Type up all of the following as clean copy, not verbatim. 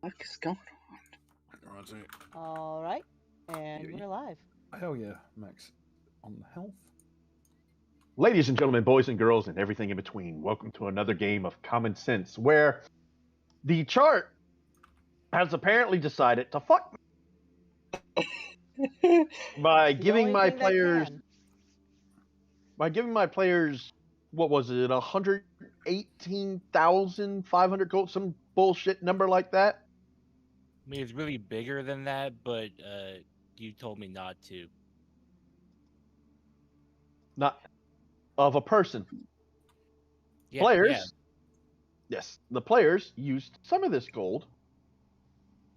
fuck is going on? All right, and we're live. Hell yeah, Max. On health. Ladies and gentlemen, boys and girls, and everything in between, welcome to another game of Common Sense, where the chart has apparently decided to fuck me by giving my players what was it, 118,500 gold, some bullshit number like that. I mean, it's really bigger than that, but you told me not to. Not of a person. Yeah, Players, yeah. yes, the players used some of this gold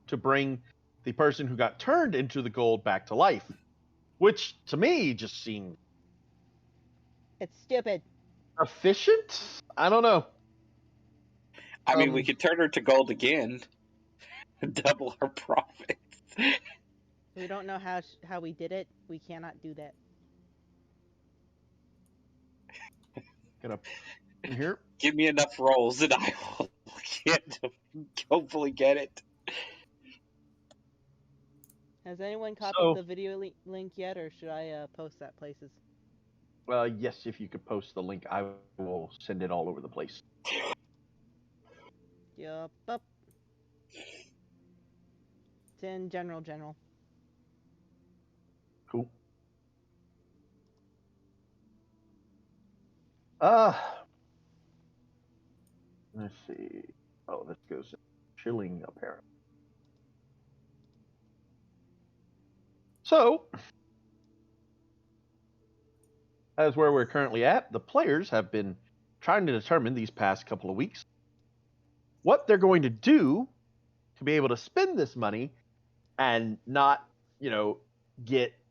to bring the person who got turned into the gold back to life, which to me just seemed It's stupid. efficient. I don't know. I mean, we could turn her to gold again, double her profits. We don't know how we did it. We cannot do that. Get up here. Give me enough rolls and I will hopefully get it. Has anyone copied the video link yet, or should I post that places? Yes, if you could post the link, I will send it all over the place. Yup. It's in general. Cool. Let's see. Oh, this goes in shilling, apparently. So, as where we're currently at, the players have been trying to determine these past couple of weeks what they're going to do to be able to spend this money and not,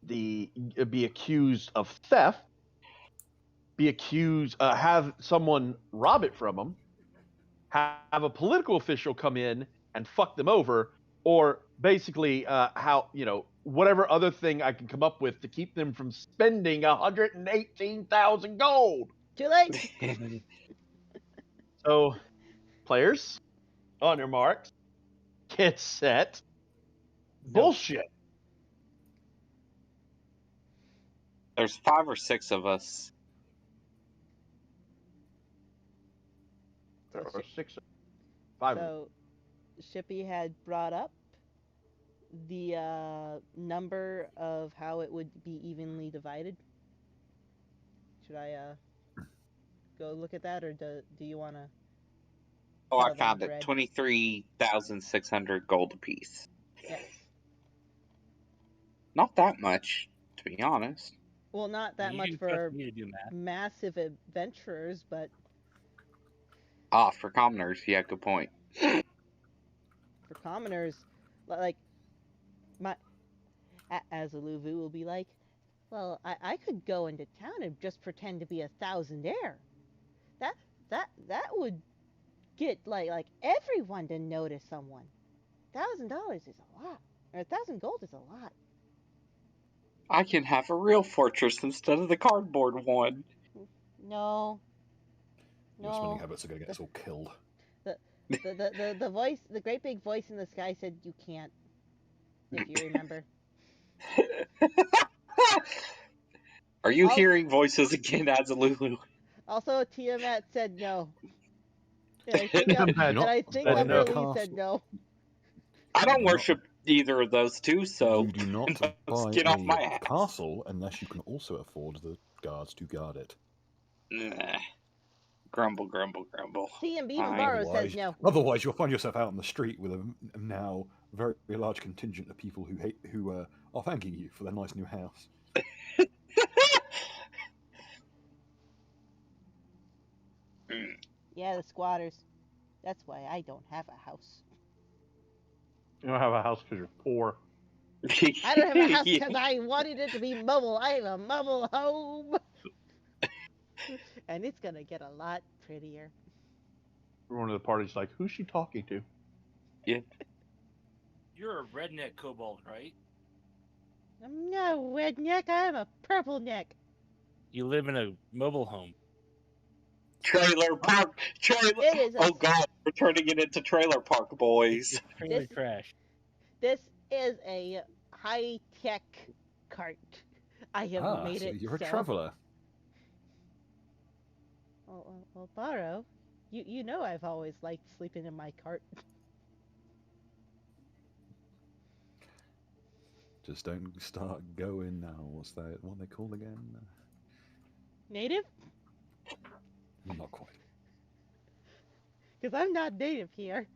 be accused of theft, have someone rob it from them, have a political official come in and fuck them over, or basically whatever other thing I can come up with to keep them from spending 118,000 gold. Too late. So, players, on your marks, get set. Bullshit. There's 5 or 6 of us. There are 6. 5. So, Shippy had brought up the number of how it would be evenly divided. Should I go look at that, or do you want to? Oh, I found it. 23,600 gold apiece. Yes. Not that much, to be honest. Well, not that much for massive adventurers, but... For commoners, yeah, good point. For commoners, like, Azaluvu will be like, well, I could go into town and just pretend to be a thousandaire. That would get, like everyone to notice someone. $1,000 is a lot. Or 1,000 gold is a lot. I can have a real fortress instead of the cardboard one. No. Your spending habits are going to get us all killed. The voice, the great big voice in the sky said you can't, if you remember. Are you hearing voices again, Azalulu? Also, Tiamat said no. And I think Umberlee said no. I don't worship either of those two, so you do not buy get off my a castle unless you can also afford the guards to guard it. Nah. Grumble. CMB Navarro says no. Otherwise, you'll find yourself out on the street with a now very, very large contingent of people who are thanking you for their nice new house. Yeah, the squatters. That's why I don't have a house. You don't have a house because you're poor. I don't have a house because I wanted it to be mobile. I have a mobile home. And it's going to get a lot prettier. One of the parties like, who's she talking to? Yeah. You're a redneck kobold, right? I'm not a redneck. I'm a purple neck. You live in a mobile home. Trailer park. Trailer. It is a Oh God, we're turning it into Trailer Park Boys. It's trailer this trash. this is a high tech cart. I have made so it you're a so. traveller. Well, Baro, you know I've always liked sleeping in my cart. Just don't start going now. What's that? What are they called again? Native? Not quite. Because I'm not native here.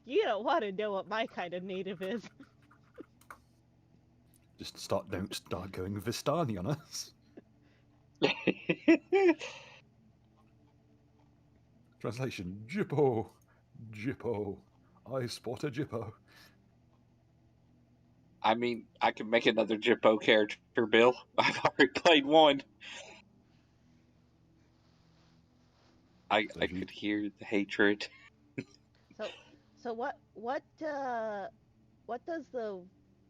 You don't want to know what my kind of native is. Don't start going Vistani on us. Translation: Jippo, Jippo. I spot a Jippo. I mean, I can make another Jippo character, Bill. I've already played one. I could hear the hatred. So what does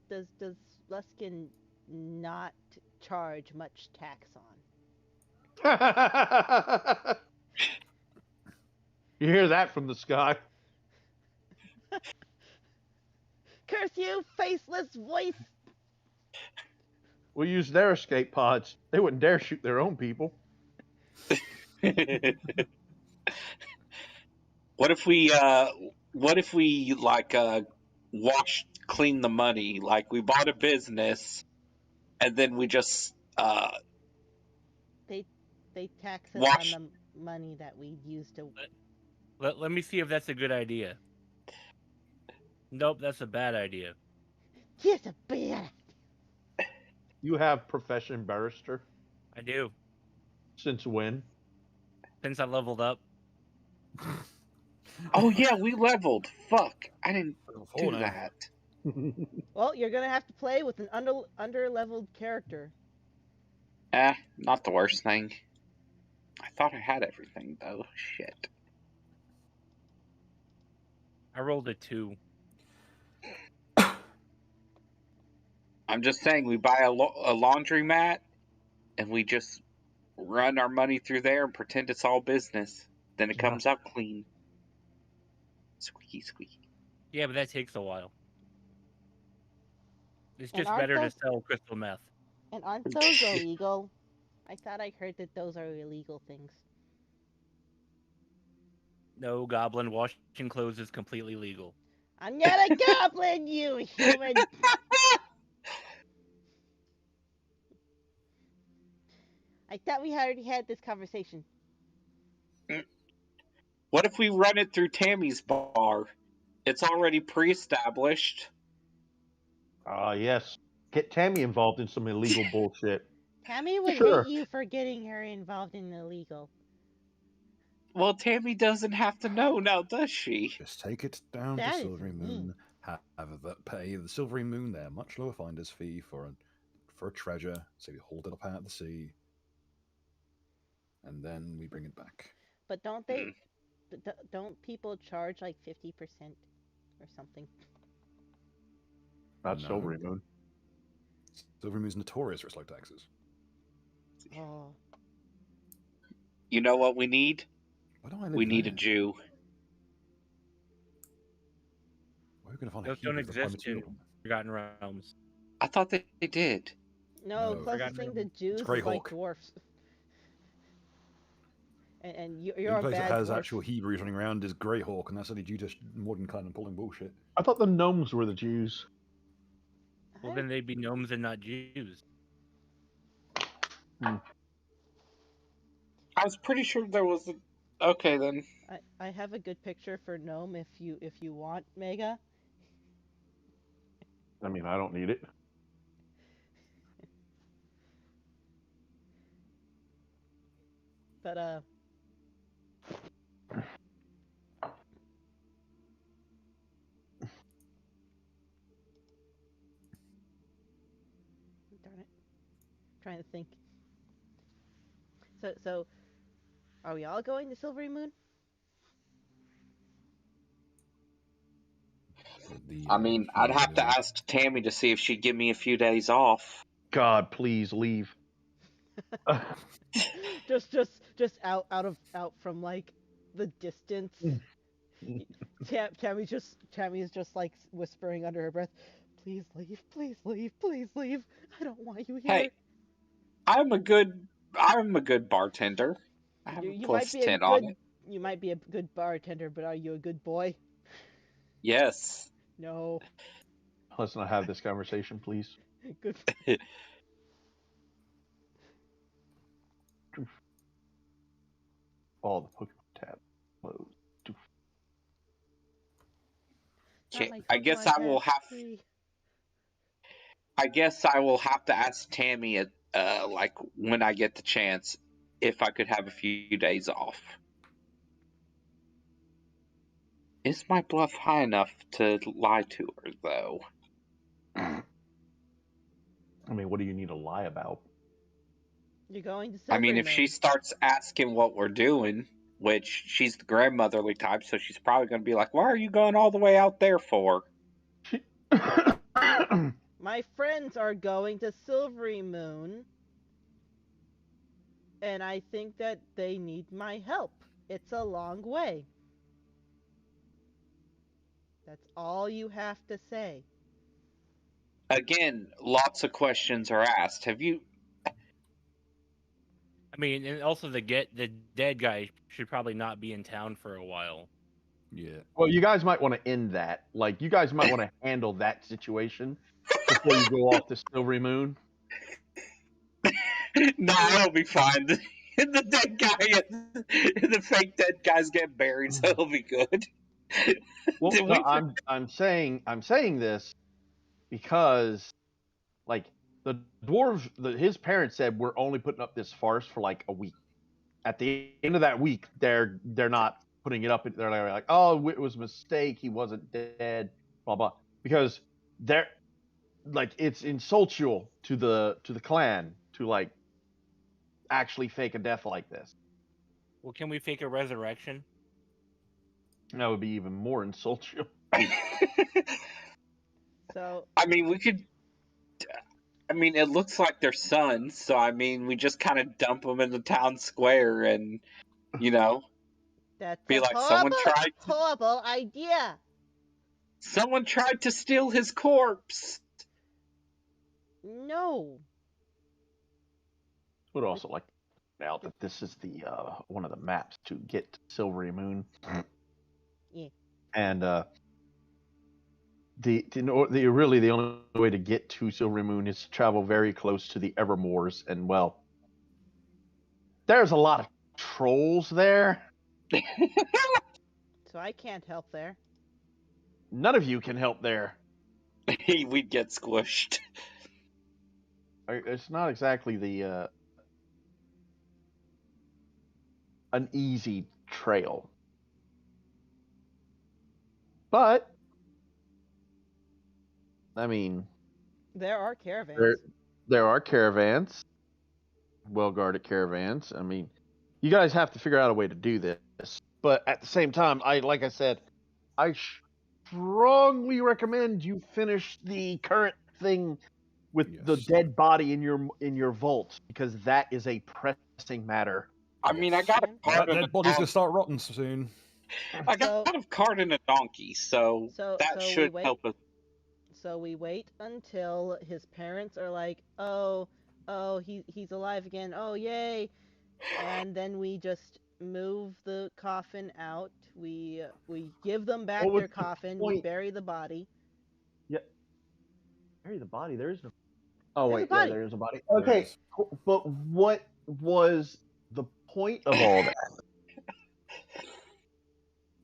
does Luskin not charge much tax on? You hear that from the sky? Curse you, faceless voice! We used their escape pods. They wouldn't dare shoot their own people. What if we like clean the money? Like we bought a business and then we just They tax us wash. on the money that we use to. Let me see if that's a good idea. Nope, that's a bad idea. Yes, a bear. You have profession barrister? I do. Since when? Since I leveled up. Oh yeah, we leveled. Fuck, I didn't do now. that. Well, you're gonna have to play with an under-leveled character. Not the worst thing. I thought I had everything though. Shit. I rolled a 2. I'm just saying, we buy a laundromat and we just run our money through there and pretend it's all business. Then it comes out clean. Squeaky, squeaky. Yeah, but that takes a while. It's And just aren't better to those- sell crystal meth. And aren't those illegal? I thought I heard that those are illegal things. No, goblin washing clothes is completely legal. I'm not a goblin, you human! I thought we already had this conversation. What if we run it through Tammy's bar? It's already pre-established. Yes. Get Tammy involved in some illegal bullshit. Tammy would Sure. hate you for getting her involved in illegal. Well, Tammy doesn't have to know now, does she? Just take it down That to is Silvery mean. Moon. Pay the Silvery Moon their much lower finder's fee for a treasure. So we hold it up out of the sea, and then we bring it back. But don't they? Don't people charge like 50% or something? Not No. Silvery Moon. Silvery Moon's notorious for its low taxes. Oh, You know what we need? Why don't I live We need a there? Jew. Where are we going to find Those a Hebrew don't to buy exist in material? Forgotten Realms. I thought they did. no, No. closest thing to Jews is Grey like Hawk. dwarfs. And The you're only a place bad that has dwarf. actual Hebrews running around is Greyhawk, and that's only due to modern kind of pulling bullshit. I thought the gnomes were the Jews. Well, then they'd be gnomes and not Jews. I was pretty sure there was a... Okay, then. I have a good picture for gnome if you want, Mega. I mean, I don't need it. But darn it, trying to think. So, are we all going to Silvery Moon? I mean, I'd have to ask Tammy to see if she'd give me a few days off. God, please leave. just just out from like the distance. Tammy's just like whispering under her breath, "Please leave, please leave, please leave. I don't want you here." Hey, I'm a good bartender. I have You, a you might plus be a 10 on good it. you might be a good bartender, but are you a good boy? Yes. No. Let's not have this conversation, please. Good. All the Pokemon tab closed. Not my I guess Pokemon I will tabs, have please. I guess I will have to ask Tammy at like when I get the chance if I could have a few days off. Is my bluff high enough to lie to her though? I mean, what do you need to lie about? You're going to I mean, Silvery if she Moon. starts asking what we're doing, which she's the grandmotherly type, so she's probably going to be like, "Why are you going all the way out there for?" My friends are going to Silvery Moon, and I think that they need my help. It's a long way. That's all you have to say. Again, lots of questions are asked. Have you? I mean, and also the dead guy should probably not be in town for a while. Yeah. Well, you guys might want to end that. Like, you guys might want to handle that situation before you go off to Silvery Moon. No, it'll be fine. The dead guy, the fake dead guys get buried, so it'll be good. Well, Did no, we? I'm saying this because, like, the dwarves, his parents said we're only putting up this farce for like a week. At the end of that week, they're not putting it up. They're like, oh, it was a mistake. He wasn't dead. Blah blah. Because they're like, it's insultual to the clan to like actually fake a death like this. Well, can we fake a resurrection? That would be even more insultual. So, I mean, we could. I mean, it looks like they're sons, so I mean, we just kind of dump them in the town square, and you know, that's be a like, horrible idea. someone tried to steal his corpse. No. Would also like to point out that this is the one of the maps to get to Silvery Moon. Yeah. And the really the only way to get to Silvery Moon is to travel very close to the Evermoors, and well, there's a lot of trolls there. So I can't help there. None of you can help there. We'd get squished. It's not exactly the an easy trail, but I mean, There are caravans. there are caravans, well guarded caravans. I mean, you guys have to figure out a way to do this. But at the same time, like I said, I strongly recommend you finish the current thing with the Yes. dead body in your vault, because that is a pressing matter. I mean, I got a That cart and a dead body's gonna donkey. start rotting soon. I got a cart and a donkey, so So that so we should wait. help us. So we wait until his parents are like, "Oh, he's alive again. Oh, yay." And then we just move the coffin out. We give them back What was their the coffin. We point? bury the body. Yeah, bury the body. There is no. Oh There's a wait, yeah, body. there is a body. There Okay, is. but what was the point of all that?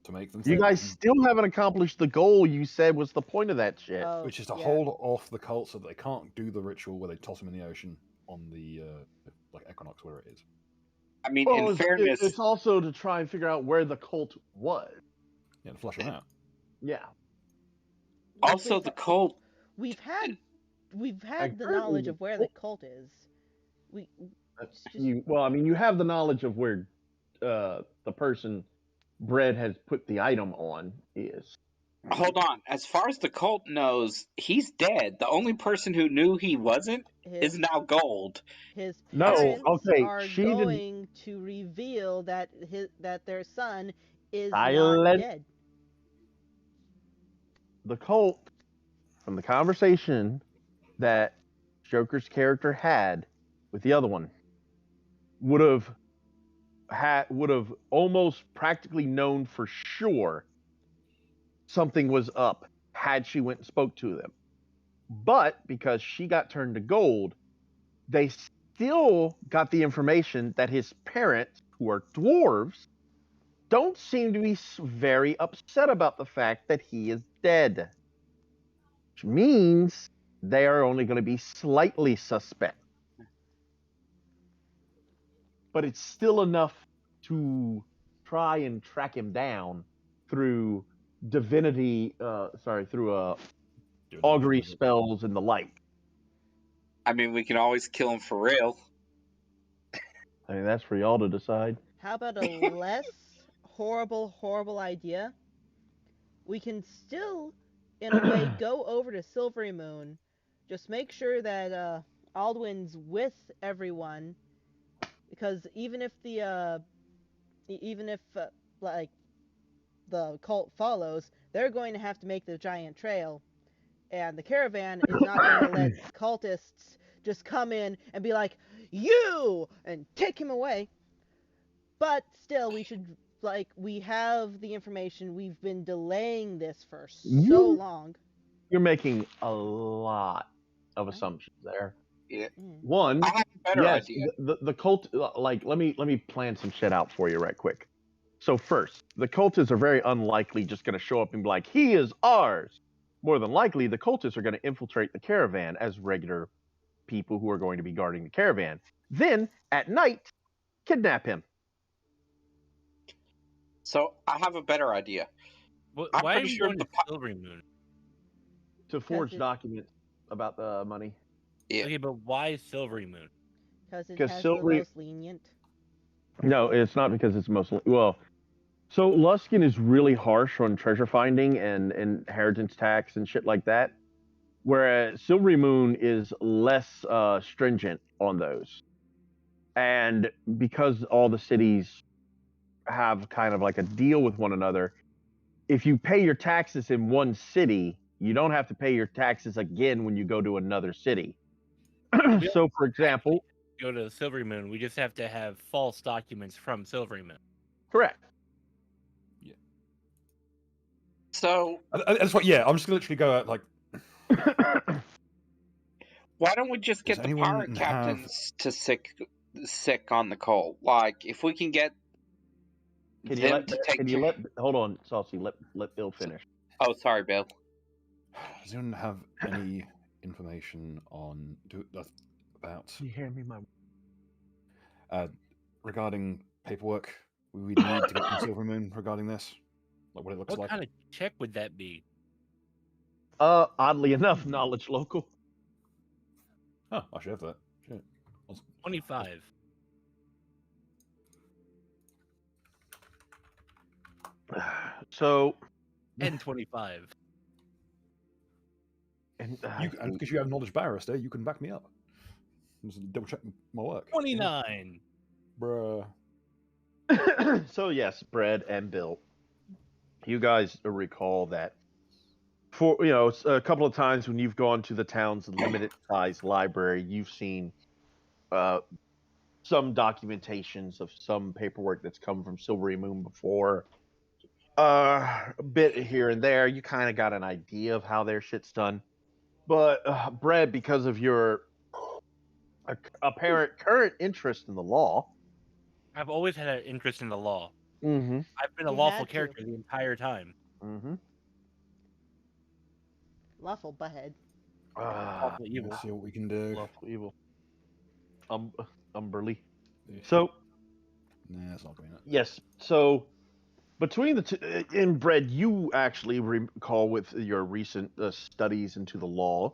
To make them You think, guys still haven't accomplished the goal you said was the point of that shit. Oh, which is to yeah. hold off the cult so that they can't do the ritual where they toss them in the ocean on the like equinox where it is. I mean, Well, in fairness, it's also to try and figure out where the cult was. Yeah, to flush them out. Yeah. also the cult. We've had the Apparently knowledge the of where cult- the cult is. We just well, I mean, you have the knowledge of where the person Bread has put the item on is. Hold on. As far as the cult knows, he's dead. The only person who knew he wasn't His is now Gold. his No, parents okay, are she didn't. going to reveal that their son is not Silent. dead. The cult, from the conversation that Joker's character had with the other one, would have almost practically known for sure something was up had she went and spoke to them. But because she got turned to gold, they still got the information that his parents, who are dwarves, don't seem to be very upset about the fact that he is dead. Which means they are only going to be slightly suspect. But it's still enough to try and track him down through through augury spells and the like. I mean, we can always kill him for real. I mean, that's for y'all to decide. How about a less horrible idea? We can still, in a way, go over to Silvery Moon. Just make sure that Alldwyn's with everyone, because even if like the cult follows, they're going to have to make the giant trail, and the caravan is not going to let cultists just come in and be like, you, and take him away. But still, we have the information. We've been delaying this for so long. You're making a lot of assumptions there. Yeah. One, I have a better yes, idea. the cult. Like, let me plan some shit out for you right quick. So first, the cultists are very unlikely just going to show up and be like, "He is ours." More than likely, the cultists are going to infiltrate the caravan as regular people who are going to be guarding the caravan. Then at night, kidnap him. So I have a better idea. Why I'm are pretty you sure going the to Silvery Moon? To forge it- documents about the money. Yeah. Okay, but why Silvery Moon? Because it 'Cause has Silvery- the most lenient. No, it's not because it's mostly well. So Luskin is really harsh on treasure finding and inheritance tax and shit like that, whereas Silvery Moon is less stringent on those. And because all the cities have kind of like a deal with one another, if you pay your taxes in one city, you don't have to pay your taxes again when you go to another city. So, for example, Go to Silvery Moon. We just have to have false documents from Silvery Moon. correct. So That's what. Yeah, I'm just gonna literally go out like. why don't we just Does get the anyone pirate have- captains to sick on the cult? Like, if we can get Can them to take. you let hold on, Saucy, let Bill finish. Oh, sorry, Bill. Does anyone have any information on about Can you hear me, my regarding paperwork we would need to get from Silver Moon regarding this? Like what it looks What like? kind of check would that be? Oddly enough, knowledge local. Oh, I should have that. Shit. 25. So And 25. and Because you have knowledge barrister, you can back me up. Just double check my work. 29. Bruh. so yes, Brad and Bill, you guys recall that for a couple of times when you've gone to the town's limited size library, you've seen some documentations of some paperwork that's come from Silvery Moon before. A bit here and there, you kind of got an idea of how their shit's done. But Brad, because of your apparent current interest in the law, I've always had an interest in the law. mm-hmm. I've been a You lawful had to. character the entire time. Mm-hmm. Lawful butthead. Lawful evil. Let's see what we can do. Lawful evil. Umberly. Yeah. So Nah, it's not going to. yes, so between the two, in Brad, you actually recall with your recent studies into the law,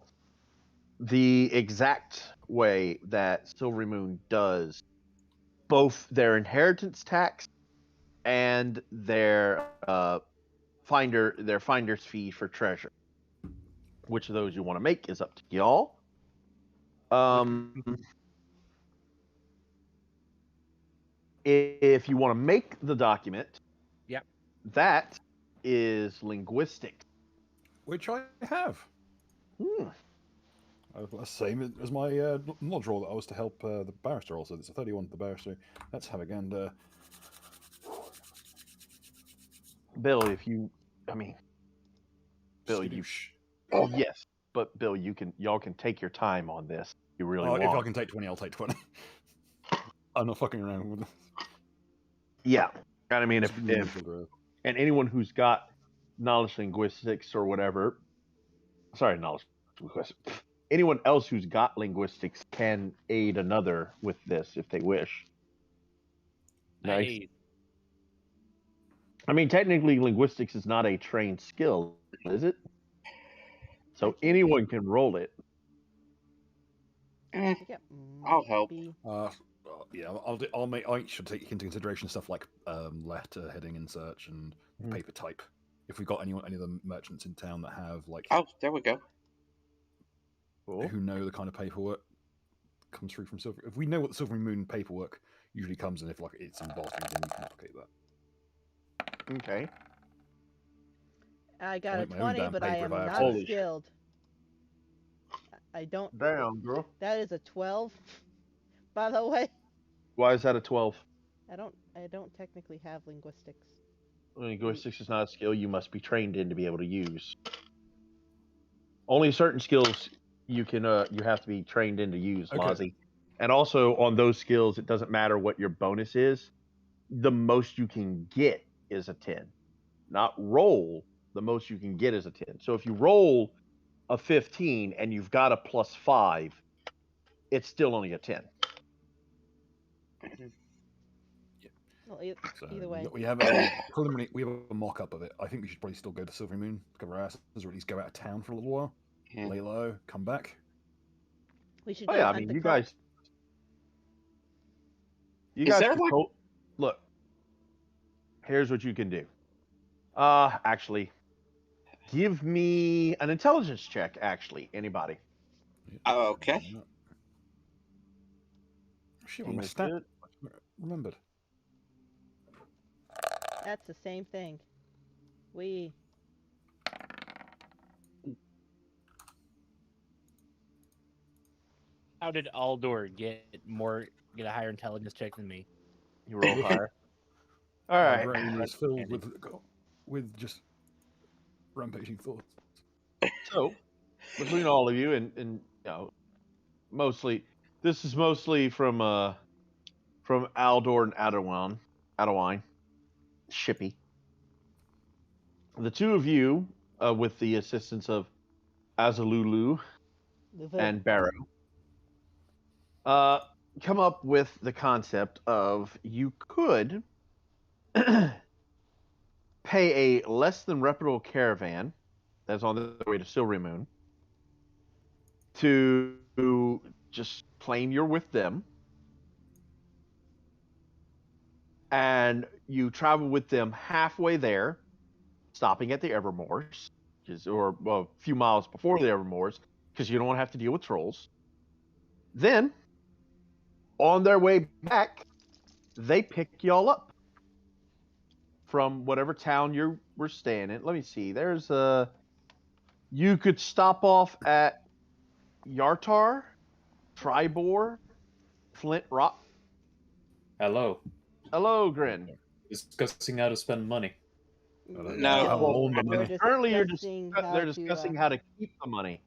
the exact way that Silvery Moon does both their inheritance tax and their their finder's fee for treasure. Which of those you want to make is up to y'all. If you want to make the document, Yep. that is linguistics. Which I have. Same as my knowledge roll that I was to help the barrister also. It's a 31 to the barrister. Let's have a gander. Bill, Bill, yes, but Bill, y'all can take your time on this. If you really want. If I can take 20, I'll take 20. I'm not fucking around with this. Yeah, I mean, if and anyone who's got knowledge linguistics or whatever, knowledge linguistics. Anyone else who's got linguistics can aid another with this if they wish. Nice. I mean, technically, linguistics is not a trained skill, is it? So anyone can roll it. I'll help. Yeah, I should take into consideration stuff like letter heading and search and paper type. If we've got any of the merchants in town that have like, oh, there we go, who know the kind of paperwork comes through from Silver. If we know what the Silver Moon paperwork usually comes in, if like it's involved, then we can replicate that. Okay. I got a 20, but I am not skilled. I don't. Damn, girl. That is a 12, by the way. Why is that a 12? I don't technically have linguistics. Linguistics is not a skill you must be trained in to be able to use. Only certain skills you have to be trained in to use, Mozzie. And also on those skills, it doesn't matter what your bonus is. The most you can get is a 10. Not roll, the most you can get is a 10. So if you roll a 15 and you've got a +5, it's still only a 10. Well, either way. We have a preliminary, we have a mock-up of it. I think we should probably still go to Silver Moon, cover our asses, or at least go out of town for a little while, lay low, come back. We should. I mean, you guys look. Here's what you can do. Actually, give me an intelligence check. Actually, anybody? Okay. Shit, my stat. Remembered. That's the same thing. How did Aldor get a higher intelligence check than me? You roll higher. All right. My brain is filled with just rampaging thoughts. So, between all of you, and mostly, this is mostly from Aldor and Adewine, Shippy. The two of you, with the assistance of Azalulu and Barrow, come up with the concept of you could pay a less than reputable caravan that's on the way to Silver Moon to just claim you're with them, and you travel with them halfway there, stopping at the Evermoors, or a few miles before the Evermoors, because you don't have to deal with trolls. Then, on their way back, they pick y'all up from whatever town you were staying in. Let me see. You could stop off at Yartar, Tribor, Flint Rock. Hello, Grin. Discussing how to spend money. No. Currently, they're discussing how to keep the money.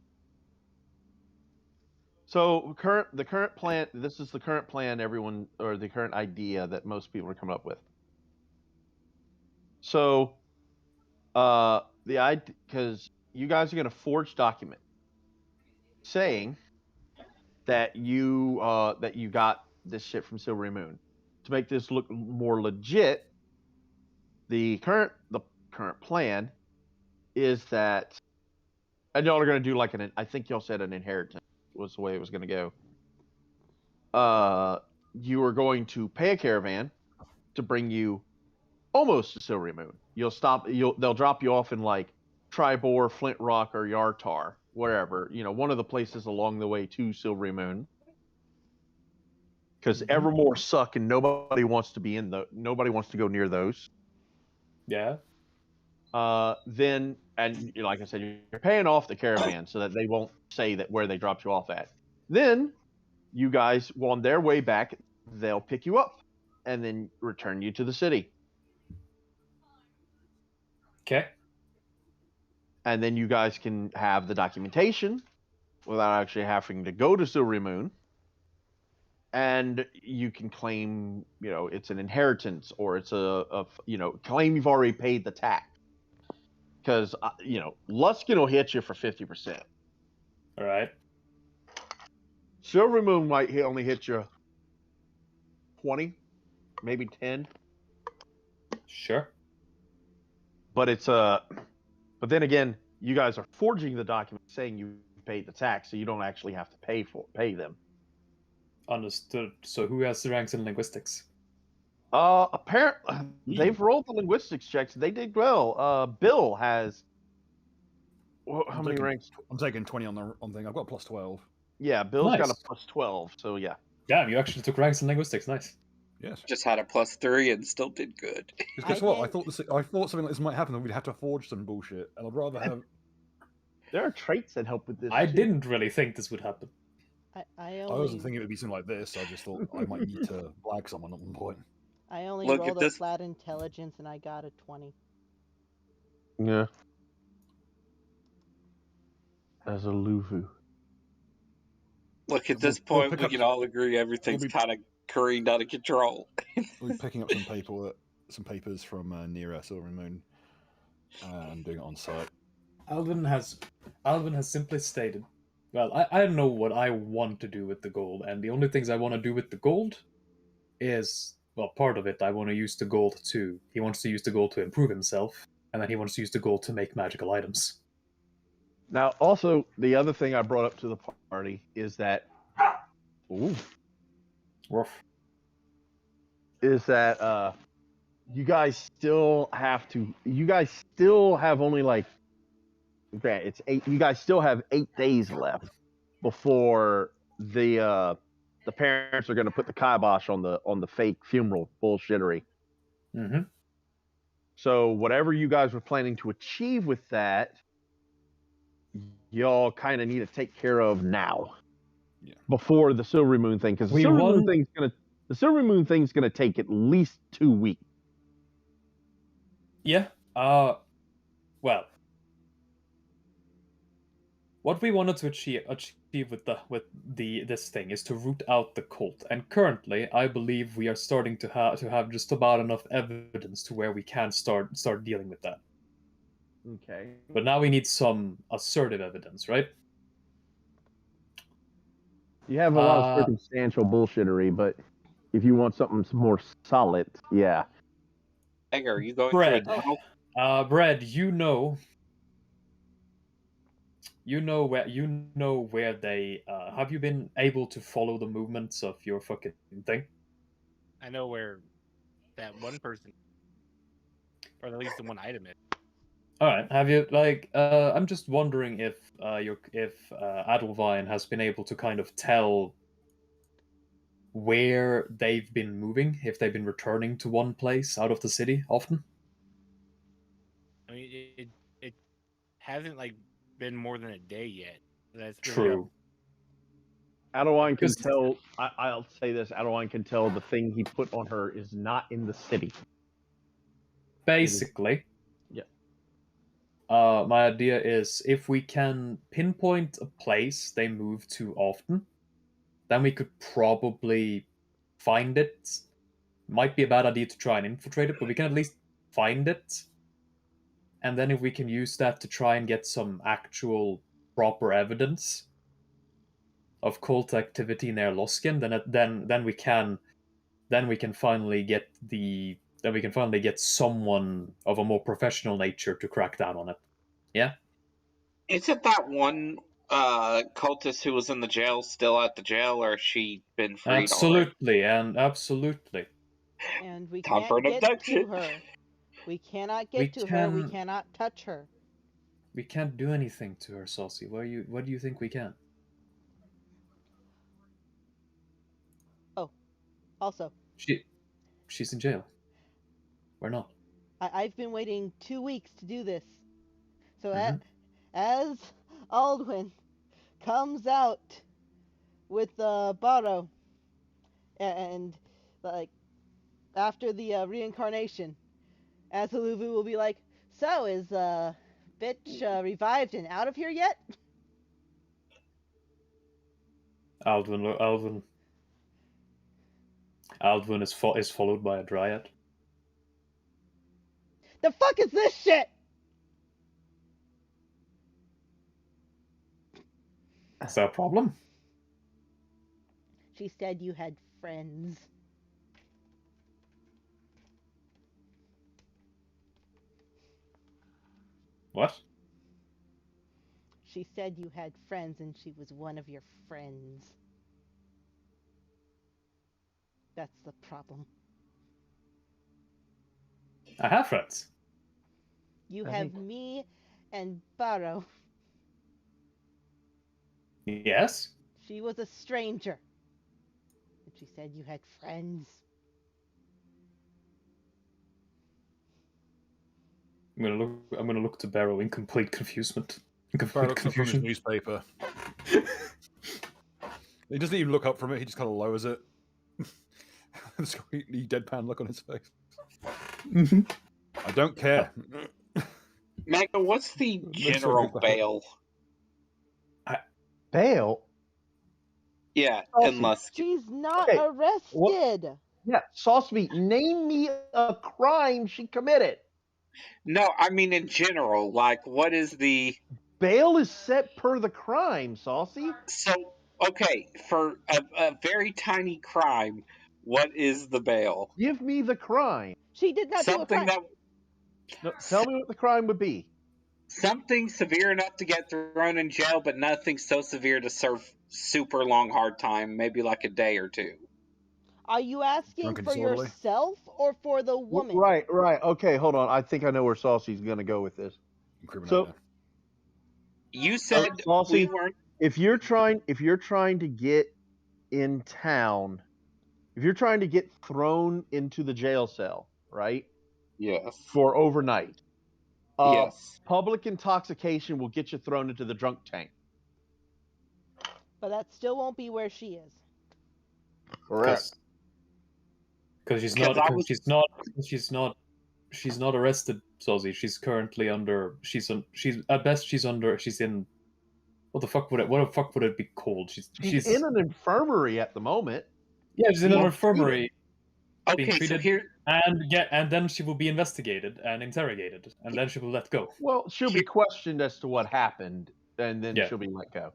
So the current plan. This is the current plan. Everyone, or the current idea that most people are coming up with. So, the idea, because you guys are going to forge document saying that you got this shit from Silver Moon. To make this look more legit, the current plan is that, and y'all are going to do like I think y'all said an inheritance was the way it was going to go. You are going to pay a caravan to bring you almost to Silver Moon. They'll drop you off in like Tribor, Flint Rock, or Yartar, wherever. One of the places along the way to Silvery Moon. Because Evermore suck and nobody wants to go near those. Yeah. Then, and like I said, you're paying off the caravan so that they won't say that where they dropped you off at. Then, you guys, on their way back, they'll pick you up and then return you to the city. Okay. And then you guys can have the documentation without actually having to go to Silvery Moon. And you can claim, it's an inheritance or it's claim you've already paid the tax. Because, Luskin will hit you for 50%. All right. Silvery Moon might only hit you 20, maybe 10. Sure. But but then again, you guys are forging the document saying you paid the tax, so you don't actually have to pay them. Understood. So who has the ranks in linguistics? Apparently they've rolled the linguistics checks. They did well. Bill has how many ranks? I'm taking 20 on thing. I've got a +12. Yeah, Bill's Nice. got a +12. So yeah. Damn, you actually took ranks in linguistics. Nice. Yes. Just had a +3 and still did good. Because guess what? I thought something like this might happen, and we'd have to forge some bullshit, and I'd rather have. There are traits that help with this. I too. didn't really think this would happen. I wasn't thinking it would be something like this. I just thought I might need to blag someone at one point. I only Look rolled at this. a flat intelligence and I got a 20. Yeah. As a Luvu. Look, at this point, we can all agree everything's kind of careened out of control. We'll be picking up some papers from near Silvery Moon, and doing it on site. Alldwyn has simply stated, well, I don't know what I want to do with the gold, and the only things I want to do with the gold is, well, part of it I want to use the gold to. He wants to use the gold to improve himself, and then he wants to use the gold to make magical items. Now, also, the other thing I brought up to the party is that, Rough. is that you guys still have only like, it's 8. You guys still have 8 days left before the parents are going to put the kibosh on the fake funeral bullshittery. Mm-hmm. So whatever you guys were planning to achieve with that, y'all kind of need to take care of now, before the Silvery Moon thing, because the Silvery Moon thing's gonna take at least 2 weeks. Yeah. Well, what we wanted to achieve with this thing is to root out the cult, and currently, I believe we are starting to have just about enough evidence to where we can start dealing with that. Okay. But now we need some assertive evidence, right? You have a lot of circumstantial bullshittery, but if you want something more solid, yeah. Edgar, are you going Bread. through it now? Bread, you know where they have you been able to follow the movements of your fucking thing? I know where that one person, or at least the one item is. All right. Have you I'm just wondering if alldwyn has been able to kind of tell where they've been moving, if they've been returning to one place out of the city often. I mean, it hasn't been more than a day yet. That's true. alldwyn can tell. I'll say this: alldwyn can tell the thing he put on her is not in the city. Basically. My idea is if we can pinpoint a place they move to often, then we could probably find it. Might be a bad idea to try and infiltrate it, but we can at least find it. And then if we can use that to try and get some actual proper evidence of cult activity near Loskin, then we can finally get someone of a more professional nature to crack down on it. Yeah? Isn't that one cultist who was in the jail still at the jail, or has she been freed Absolutely, already? Absolutely. And we Time can't for an get abduction. to her. We cannot We get to her. We can- cannot touch her. We can't do anything to her, Saucy. What do you think we can? Oh, also, She's in jail. We're not. I've been waiting 2 weeks to do this. So Mhm. as Aldwyn comes out with Baro, and like after the reincarnation, Azaluvu will be like, "So is bitch revived and out of here yet?" Aldwyn is followed by a dryad. The fuck is this shit? Is that a problem? She said you had friends. What? She said you had friends and she was one of your friends. That's the problem. I have friends. You I have think- me and Baro. Yes. She was a stranger. And she said you had friends. I'm gonna look to Barrow in complete confusement. In complete Barrow looks up from his confusion. newspaper. He doesn't even look up from it. He just kind of lowers it. This completely deadpan look on his face. Mm-hmm. I don't care. Mega, what's the Let's general talk about it. bail? Bail? Yeah, Saucy. unless She's not Okay, arrested. Yeah, Sauce Meat, name me a crime she committed. no, I mean in general. Like, what is the Bail is set per the crime, Saucy. so? Okay, for a very tiny crime, what is the bail? Give me the crime. She did not do a Something crime. that No, tell me what the crime would be. something severe enough to get thrown in jail, but nothing so severe to serve super long hard time, maybe like a day or two. Are you asking Drunk and for disorderly? yourself or for the woman? Right. Okay, hold on. I think I know where Saucy's going to go with this. Incriminator. So, You said Saucy, we weren't. if you're trying to get in town, if you're trying to get thrown into the jail cell, right, Yes. for overnight, Yes. public intoxication will get you thrown into the drunk tank. But that still won't be where she is. Correct. Because she's 'Cause not. I was- She's not arrested, Sozi. She's currently under. She's at best. She's in. What the fuck would it be called? She's in an infirmary at the moment. Yeah, she's in an Well, infirmary being Okay, so treated, here. and then she will be investigated and interrogated, and then she will let go. Well, she'll be questioned as to what happened, and then Yeah. she'll be let go.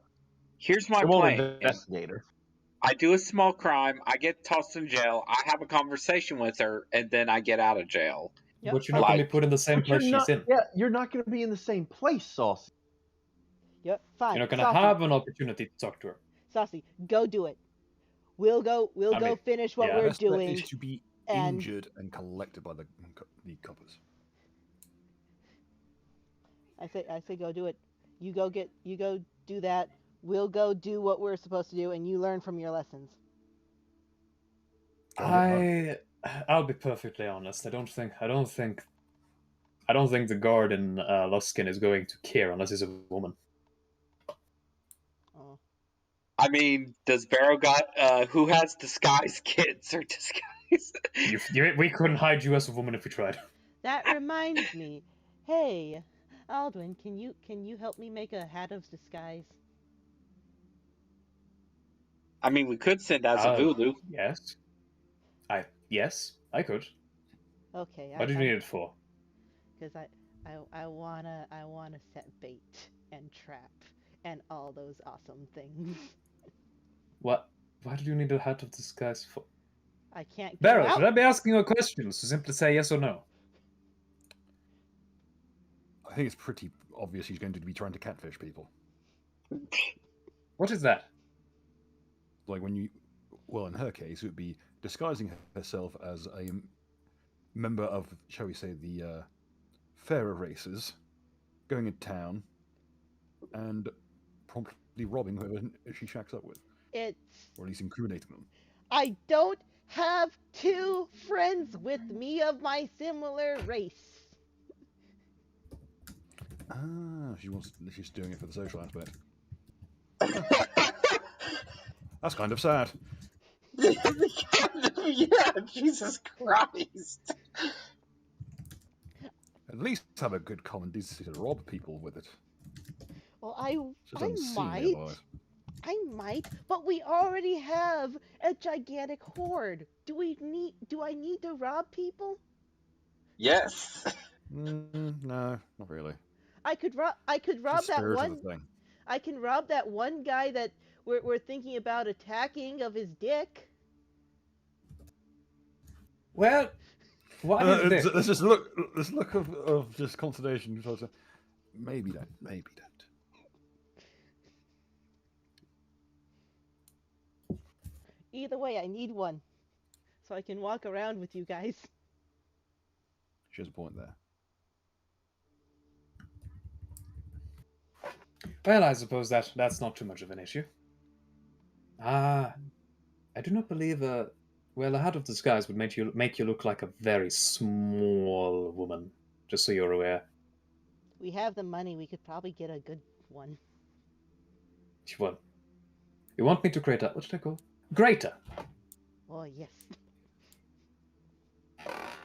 Here's my They won't plan. investigate her. I do a small crime. I get tossed in jail. I have a conversation with her, and then I get out of jail. Yep, But you're not going to be Like- put in the same But you're place she's in. Yeah, you're not going to be in the same place, Saucy. Yep, fine. You're not going to Saucy, have an opportunity to talk to her. Saucy, go do it. We'll go finish what yeah, we're Best bet doing. is to be and- injured and collected by the coppers. I say go do it. You go do that. We'll go do what we're supposed to do, and you learn from your lessons. I'll be perfectly honest. I don't think the guard in Luskin is going to care unless he's a woman. Oh. I mean, does Barrow got who has disguise kits or disguise? We couldn't hide you as a woman if we tried. That reminds me. Hey, Aldwyn, can you help me make a hat of disguise? I mean, we could send Azavulu. Yes. Yes, I could. Okay. What do you need it for? Because I wanna set bait and trap and all those awesome things. What? Why do you need a hat of disguise for? I can't go Barrow, out. should I be asking you questions? So simply say yes or no. I think it's pretty obvious he's going to be trying to catfish people. What is that? Like when you, well, in her case, it would be disguising herself as member of, shall we say, the fairer races, going into town and promptly robbing whoever she shacks up with, It's or at least incriminating them. I don't have two friends with me of my similar race. Ah, she's doing it for the social aspect. That's kind of sad. Yeah, Jesus Christ. At least have a good common decency to rob people with it. Well, Just I unseemly might. about it. I might, but we already have a gigantic horde. Do I need to rob people? Yes. No, not really. I could rob It's the that spirit one. of the thing. I can rob that one guy that we're thinking about attacking of his dick. Well, what is this? There's this look of just consternation. Maybe don't. Maybe don't. Either way, I need one, so I can walk around with you guys. She has a point there. Well, I suppose that's not too much of an issue. I do not believe well, a hat of disguise would make you look like a very small woman. Just so you're aware. We have the money. We could probably get a good one. Well, you want me to create a what should I call? Greater. Oh yes.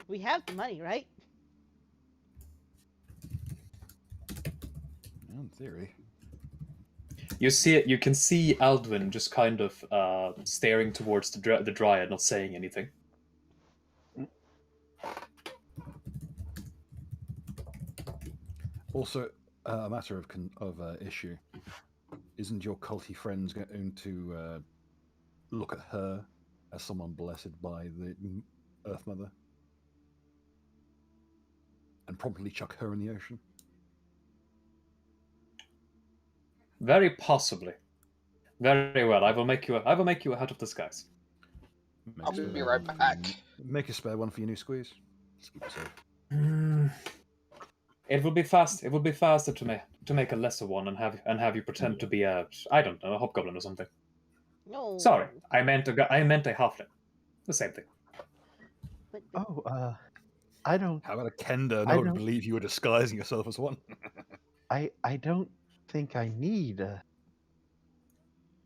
We have the money, right? In theory. You see it. You can see Aldwyn just kind of staring towards the dryad, not saying anything. Also, a matter of issue. Isn't your culty friends going to look at her as someone blessed by the Earth Mother and promptly chuck her in the ocean? Very possibly. Very well. I will make you a hat of disguise. I'll be right back. Make a spare one for your new squeeze. Just keep it safe. It will be fast. It will be faster to make a lesser one and have you pretend to be a I don't know, a hobgoblin or something. No. Sorry, I meant a halfling. The same thing. But I don't. How about a Kenda? I No one would don't- believe you were disguising yourself as one. I don't think I need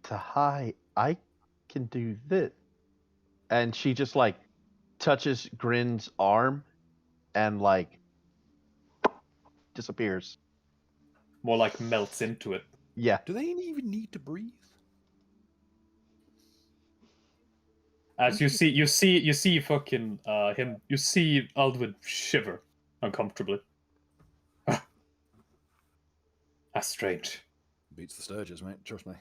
to hide. I can do this. And she just like touches Grin's arm and like disappears. More like melts into it. Yeah. Do they even need to breathe? As you see fucking him. You see Aldwyn shiver uncomfortably. That's strange. Beats the Sturges, mate. Trust me.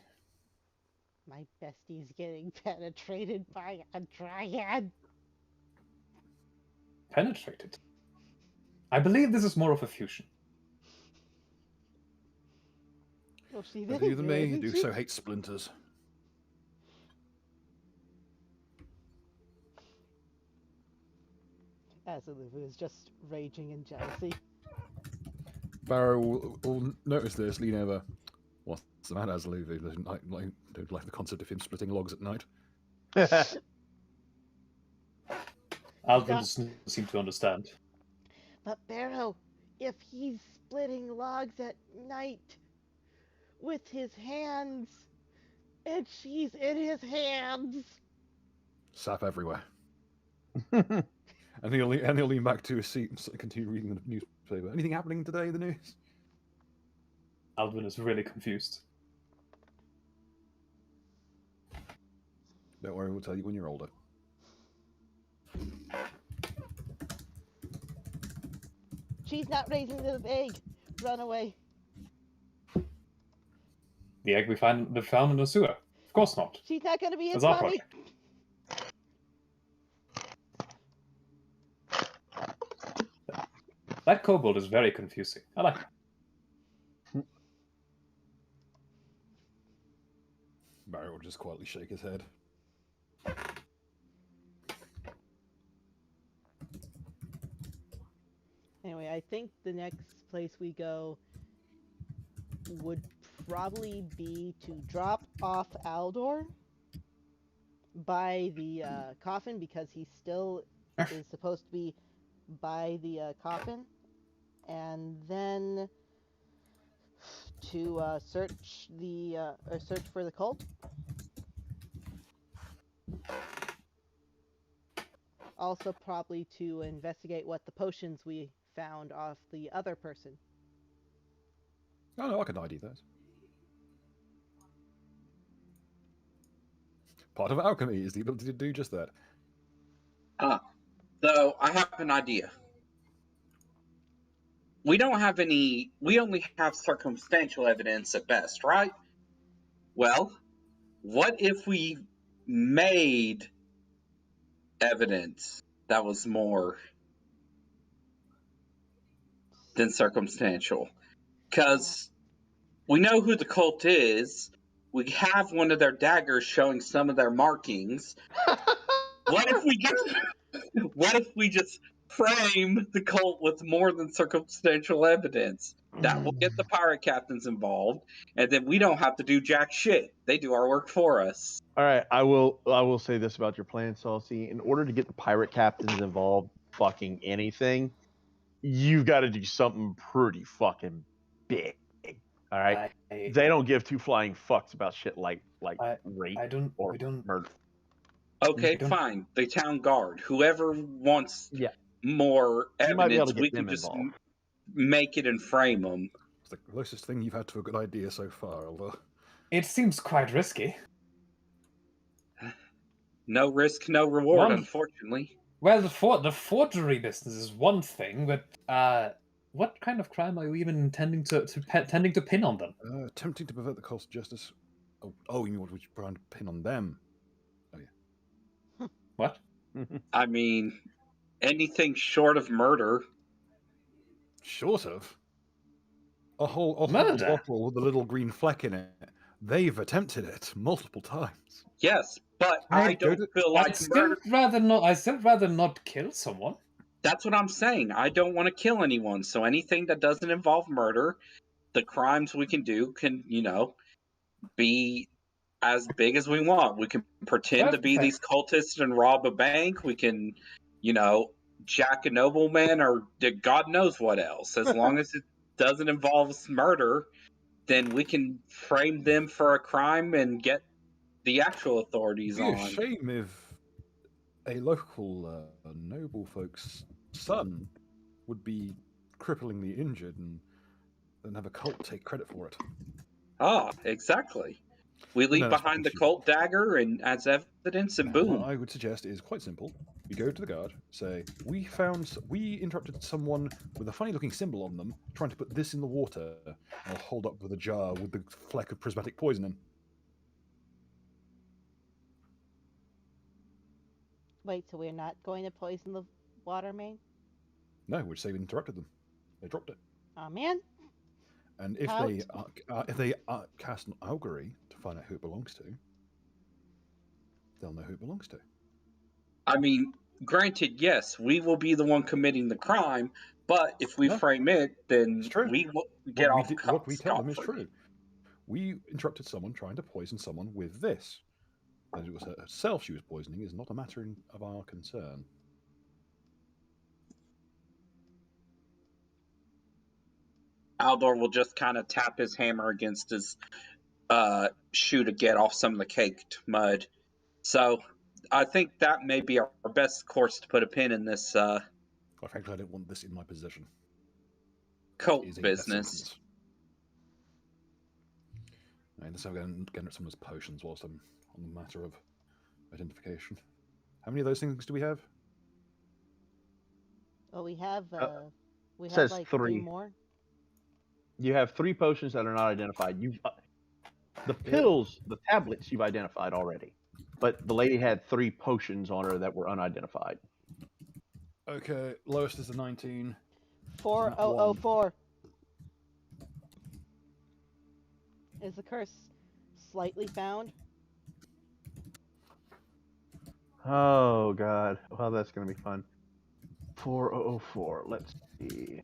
my bestie's getting penetrated by a dryad. Penetrated. I believe this is more of a fusion. Well, she's Better you than in there, me. I isn't do she? so hate splinters. Azuluvu is just raging in jealousy. Barrow will notice this, lean over. What's the matter, Azuluvu? Don't like the concept of him splitting logs at night. Aldwyn doesn't seem to understand. But Barrow, if he's splitting logs at night with his hands, and she's in his hands. Sap everywhere. And he'll lean back to his seat and continue reading the newspaper. Anything happening today in the news? Aldwyn is really confused. Don't worry, we'll tell you when you're older. She's not raising the egg. Run away. The egg we found in the sewer. Of course not. She's not going to be in That's our mommy. project. That kobold is very confusing. I like it. Barry will just quietly shake his head. think the next place we go would probably be to drop off Aldor by the coffin, because he still is supposed to be by the coffin, and then to search for the cult. Also, probably to investigate what the potions we found off the other person. Oh no, I can ID those. Part of alchemy is the ability to do just that. So I have an idea. We only have circumstantial evidence at best, right? Well, what if we made evidence that was more than circumstantial? Because we know who the cult is. We have one of their daggers showing some of their markings. What if we just frame the cult with more than circumstantial evidence? That will get the pirate captains involved, and then we don't have to do jack shit. They do our work for us. All right, I will say this about your plan, Saucy. In order to get the pirate captains involved, fucking anything, you've got to do something pretty fucking big. All right, they don't give two flying fucks about shit like rape or murder. Okay, fine. The town guard, whoever wants more You might be able evidence, to get we them can just involved. make it and frame them. It's the closest thing you've had to a good idea so far, although. It seems quite risky. No risk, no reward, unfortunately. Well, the forgery business is one thing, but what kind of crime are you even intending to pin on them? Attempting to pervert the course of justice. Oh, you mean what would you try to pin on them? Oh yeah. What? I mean, anything short of murder. Short of? A whole Murder? bottle with a little green fleck in it. They've attempted it multiple times. Yes, but I don't feel like I'd still rather not kill someone. That's what I'm saying. I don't want to kill anyone. So anything that doesn't involve murder, the crimes we can do can, be as big as we want. We can pretend to be these cultists and rob a bank. We can, jack a nobleman or God knows what else. As long as it doesn't involve murder, then we can frame them for a crime and get the actual authorities on. It'd be a shame if a local noble folk's son would be cripplingly injured and then have a cult take credit for it. Ah, exactly. We leave behind the cult dagger and as evidence, and boom. What I would suggest is quite simple. You go to the guard, say, we interrupted someone with a funny-looking symbol on them, trying to put this in the water. I'll hold up with a jar with the fleck of prismatic poison in. Wait, so we're not going to poison the water main? No, we'd say we interrupted them. They dropped it. Oh man. And if they cast an augury to find out who it belongs to, they'll know who it belongs to. I mean, granted, yes, we will be the one committing the crime, but if we frame it, then we will get off. What we tell them is true. We interrupted someone trying to poison someone with this. That it was herself she was poisoning is not a matter of our concern. Aldor will just kind of tap his hammer against his shoe to get off some of the caked mud. So I think that may be our best course to put a pin in this. Quite frankly, I don't want this in my possession. Cult business. And let's have a get at someone's potions whilst I'm on the matter of identification. How many of those things do we have? Oh, we have says like three. 3 more. You have 3 potions that are not identified. The pills, the tablets, you've identified already, but the lady had 3 potions on her that were unidentified. Okay, lowest is a 19. 4004. Is the curse slightly found? Oh god, well that's gonna be fun. 4004. Let's see.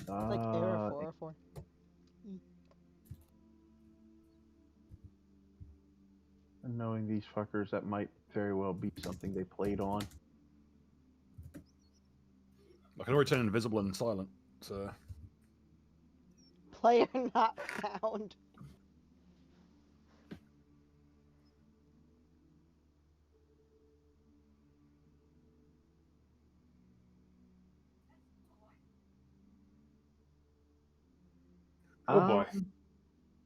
It's like error 404. Knowing these fuckers, that might very well be something they played on. I can already turn invisible and silent. So Player not found. Oh boy.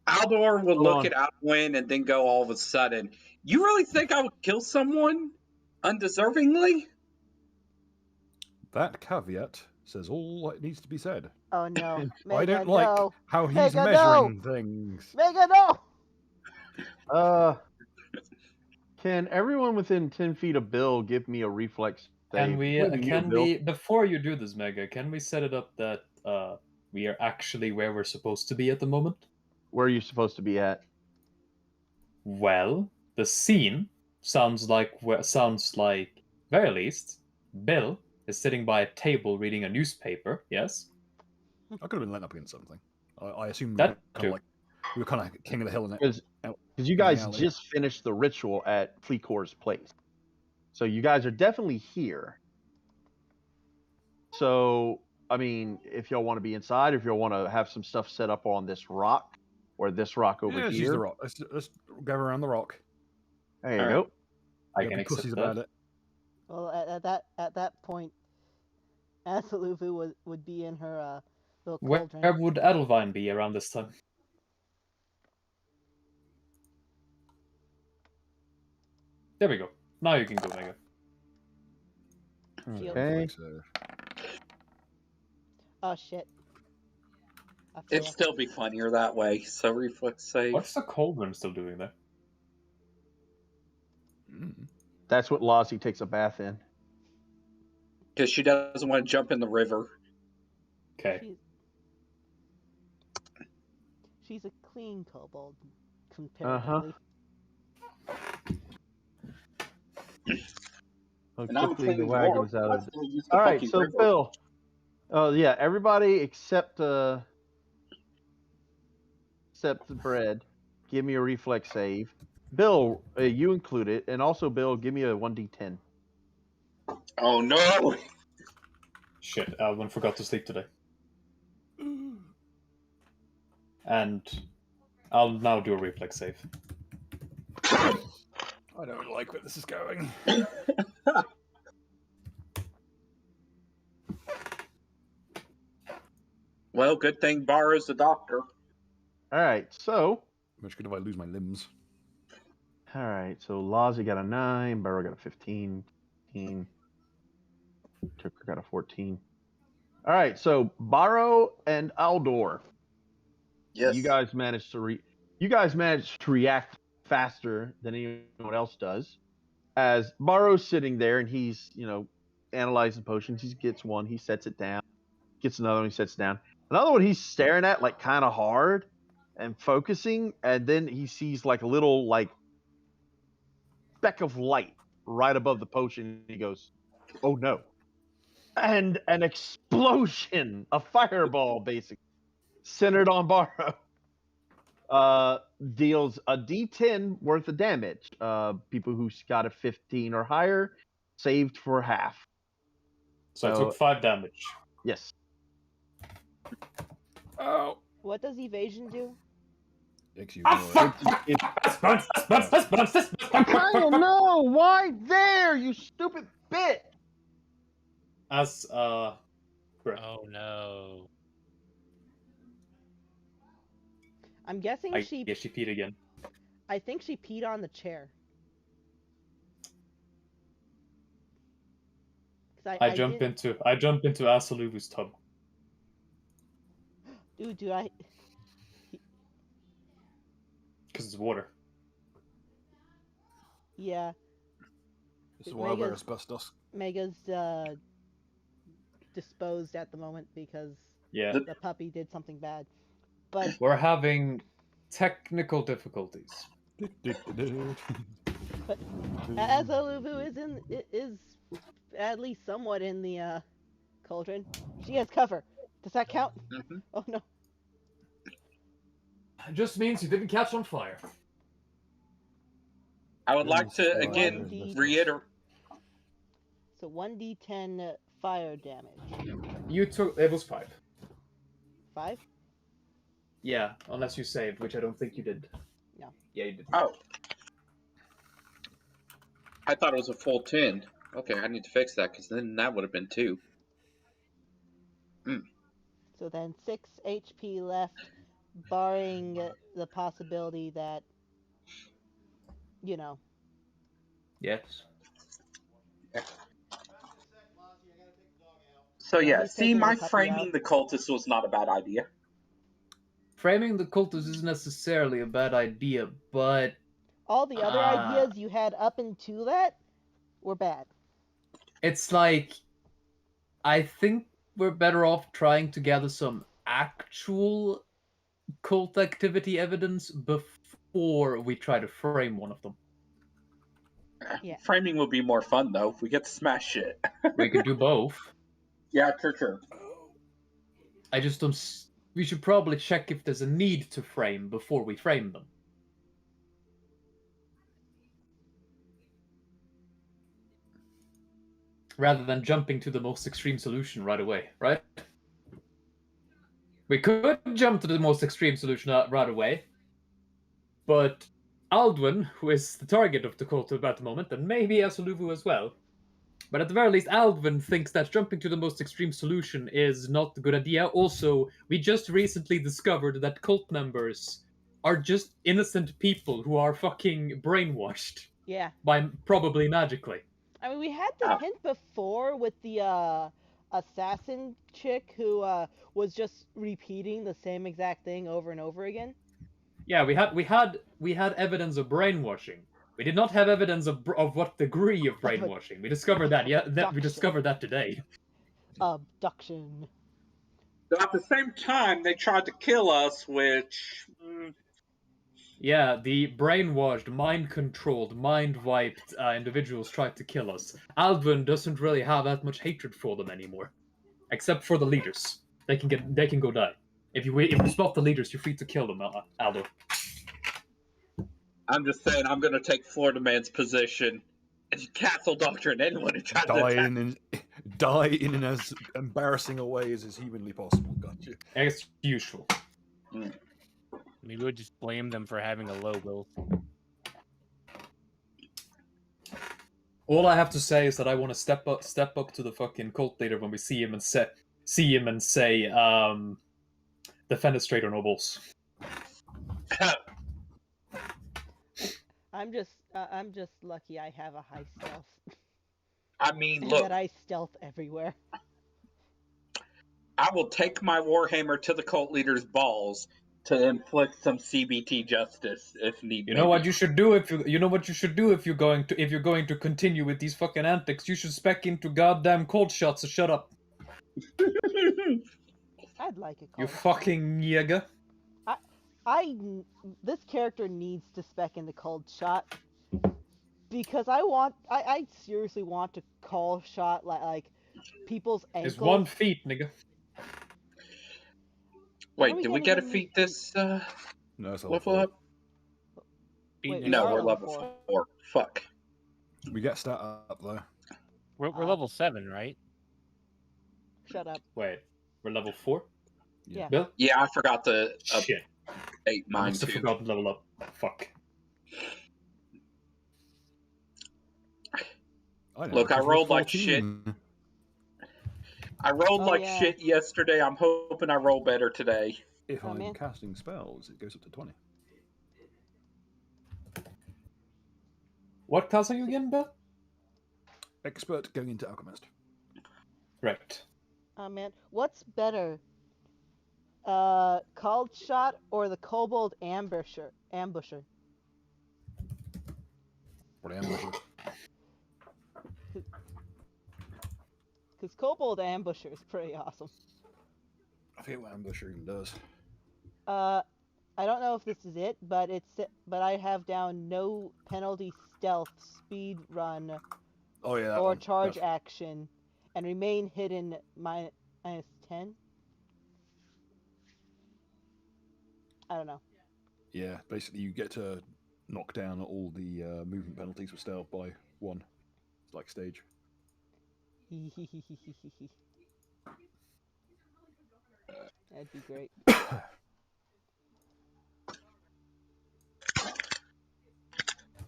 Aldor would Hold look on. at Alldwyn and then go all of a sudden, "You really think I would kill someone undeservingly?" that caveat says all that needs to be said. Oh no. I Mega, don't like no. how he's Mega, measuring things. Mega, no! Can everyone within 10 feet of Bill give me a reflex save? Can we before you do this, Mega, can we set it up that we are actually where we're supposed to be at the moment? Where are you supposed to be at? Well, the scene sounds like very least Bill is sitting by a table reading a newspaper. Yes, I could have been let up against something. I assume we That were kind too. of like we were kind of king of the hill in it. Because you in the guys alley. just finished the ritual at Fleecore's place. So you guys are definitely here. So, I mean, if y'all want to be inside, if y'all want to have some stuff set up on this rock or this rock over Yeah, let's here. use the rock. Let's go around the rock. There you All go. I Don't can be accept pussies that. about it. Well, at that point, Asaluvu would be in her little Where cauldron. would Alldwyn be around this time? There we go. Now you can go, Mega. Shield. Okay. So, Oh shit. I It'd failed. still be funnier that way. So reflex save. What's the cauldron still doing there? That's what Lozzie takes a bath in. Because she doesn't want to jump in the river. Okay. She's a clean kobold, comparatively. And I'm a Quickly, the clean wagon's dwarf. out I of. still use the All right, fucking so river. Bill. Oh yeah, everybody except Bread, give me a reflex save. Bill, you included, and also Bill, give me a 1d10. Oh no! Shit, Alldwyn forgot to sleep today. And I'll now do a reflex save. I don't like where this is going. Well, good thing Barro's the doctor. All right, so. Which good if I lose my limbs. All right, so Lozzie got a 9, Burrow got a 15, Tucker got a 14. All right, so Barrow and Aldor. Yes. You guys managed to react faster than anyone else does. As Barrow's sitting there and he's, analyzing potions. He gets one, he sets it down. Gets another one, he sets it down. Another one he's staring at like kind of hard and focusing, and then he sees like a little like speck of light right above the potion. And he goes, "Oh no!" And an explosion, a fireball, basically centered on Barrow. Deals a D10 worth of damage. People who got a 15 or higher saved for half. So I took 5 damage. Yes. Oh. What does evasion do? Kyle, no! Why there, you stupid bitch? Correct. Oh no. I'm guessing she peed again. I think she peed on the chair. I jump into Asaluvu's tub. Dude, I... Because it's water. Yeah. This is why I wear asbestos. Mega's disposed at the moment because the puppy did something bad. But we're having technical difficulties. But Asaluvu is at least somewhat in the cauldron. She has cover. Does that count? Mhm. Oh no. It just means you didn't catch on fire. I would like to Fire again is listless. reiterate. So 1d10 fire damage. You took it was 5. 5? Yeah, unless you saved, which I don't think you did. No. Yeah, you did. Oh, I thought it was a full 10. Okay, I need to fix that because then that would have been 2. So then 6 HP left, barring the possibility that, you know. Yes. So yeah, Nobody's see, taking my the puppy framing out. the cultist was not a bad idea. Framing the cultist isn't necessarily a bad idea, but All the other ideas you had up into that were bad. it's like I think we're better off trying to gather some actual cult activity evidence before we try to frame one of them. Yeah. Framing would be more fun though if we get to smash shit. We could do both. Yeah, sure. I just don't. We should probably check if there's a need to frame before we frame them. Rather than jumping to the most extreme solution right away, right? We could jump to the most extreme solution right away, but Aldwyn, who is the target of the cult at the moment, and maybe Asuluvu as well, but at the very least, Aldwyn thinks that jumping to the most extreme solution is not a good idea. Also, we just recently discovered that cult members are just innocent people who are fucking brainwashed. Yeah. By probably magically. I mean, we had the hint before with the assassin chick who was just repeating the same exact thing over and over again. Yeah, we had evidence of brainwashing. We did not have evidence of what degree of brainwashing. We discovered that. Yeah, we discovered that today. Abduction. But at the same time, they tried to kill us, which. Yeah, the brainwashed, mind-controlled, mind-wiped individuals tried to kill us. Aldwyn doesn't really have that much hatred for them anymore, except for the leaders. They can go die. If you spot the leaders, you're free to kill them, Aldo. I'm just saying, I'm going to take Florida Man's position and castle doctrine anyone who tries to attack. Die in as embarrassing a way as is humanly possible. Gotcha. As usual. Maybe we'll just blame them for having a low will. All I have to say is that I want to step up to the fucking cult leader when we see him and say, defenestrator nobles. I'm just lucky I have a high stealth. I mean, look. That I stealth everywhere. I will take my warhammer to the cult leader's balls to inflict some CBT justice if need be. You know what you should do if you're going to continue with these fucking antics. You should spec into goddamn cold shots to shut up. I'd like a cold You fucking nigga. This character needs to spec in the cold shot because I seriously want to call shot like people's ankles. It's 1 feet, nigga. Wait, did we get a feat this no, it's level up? Wait, no, we're level 4. Fuck. We get stat up though. We're level 7, right? Shut up. Wait, we're level 4? Yeah. Bill? Yeah, I forgot the shit. 8 mine I must have forgotten to level up. Fuck. Look, I rolled like shit. I rolled shit yesterday. I'm hoping I roll better today. If I'm casting spells, it goes up to 20. What class are you again, Bill? Expert going into Alchemist. Right. Oh man, what's better? Called shot or the kobold ambusher? What ambusher? Because kobold ambusher is pretty awesome. I forget what ambusher even does. I don't know if this is it, but I have down no penalty stealth, speed run, or charge action, and remain hidden -10. I don't know. Yeah, basically you get to knock down all the movement penalties with stealth by 1. It's like stage. That'd be great.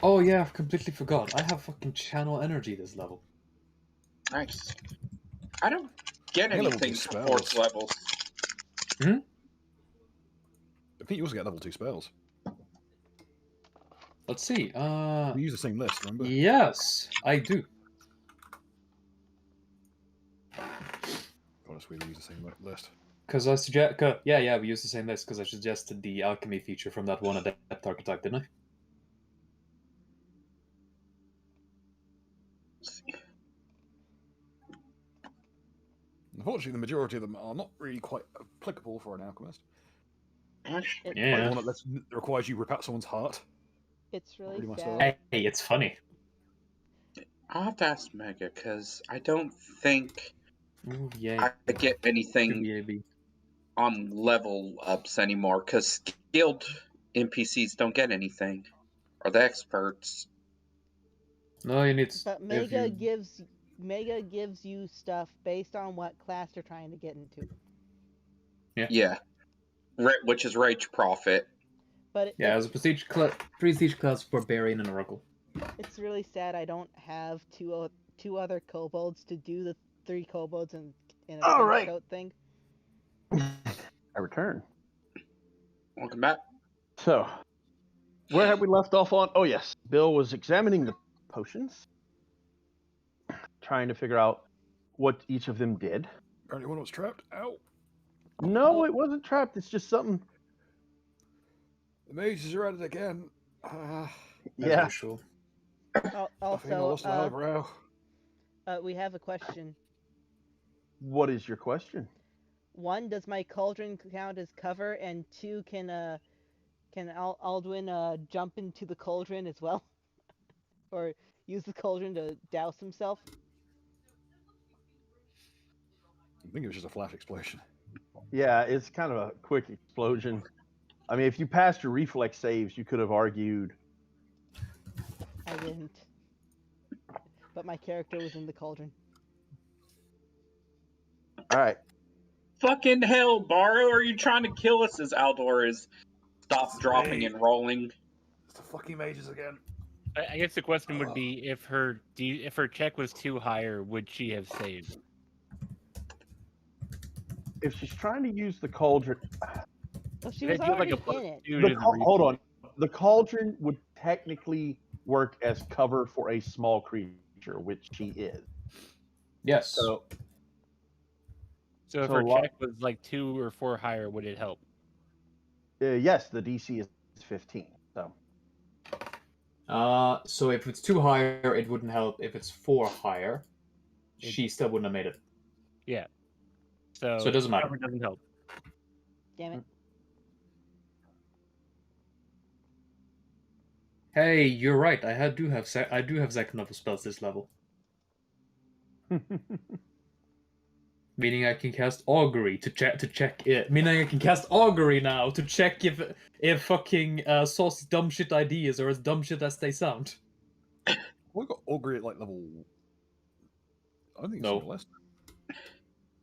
Oh yeah, I've completely forgot. I have fucking channel energy this level. Nice. I don't get I get level anything 2 for 4th spells. levels. I think you also get level 2 spells. Let's see. We use the same list, remember? Yes, I do. Honestly, we use the same list. Because I suggest, yeah, we use the same list because I suggested the alchemy feature from that one adept archetype, didn't I? Unfortunately, the majority of them are not really quite applicable for an alchemist. Actually, Like Yeah. the one that requires you rip out someone's heart. It's really Pretty much sad. Hey, it's funny. I'll have to ask Mega because I don't think Ooh, yay. I get anything BAB. on level ups anymore because skilled NPCs don't get anything. Or the experts. No, you need. But Mega gives you stuff based on what class you're trying to get into. Yeah. Which is Rage Prophet. But Yeah, as a prestige class, barbarian and oracle. it's really sad I don't have two other kobolds to do the 3 kobolds in a All trench right. coat thing. I return. Welcome back. So, where have we left off on? Oh, yes. Bill was examining the potions, trying to figure out what each of them did. Apparently, one was trapped. Ow! No, it wasn't trapped. It's just something. The mages are at it again. As Yeah. usual. I think I Also, lost an eyebrow. we have a question. What is your question? 1, does my cauldron count as cover? And 2, can Alldwyn jump into the cauldron as well? Or use the cauldron to douse himself? I think it was just a flash explosion. Yeah, it's kind of a quick explosion. I mean, if you passed your reflex saves, you could have argued. I didn't. But my character was in the cauldron. All right. Fucking hell, Baro, are you trying to kill us as Aldor is stop, dropping, and rolling? It's the fucking mages again. I guess the question would be if her check was too higher, would she have saved? If she's trying to use the cauldron, Well, she They was do like already a plus in it. 2 to the hold on. reflex. The cauldron would technically work as cover for a small creature, which she is. Yes. So So if So her what- check was like 2 or 4 higher, would it help? yes, the DC is 15. So if it's 2 higher, it wouldn't help. If it's 4 higher, she still wouldn't have made it. Yeah. So it doesn't matter. cover doesn't help. Damn it. Hey, you're right. I do have second level spells this level, meaning I can cast augury to check it. Meaning I can cast augury now to check if fucking Sauce's dumb shit ideas are as dumb shit as they sound. We got augury at like level. I don't think it's No. less.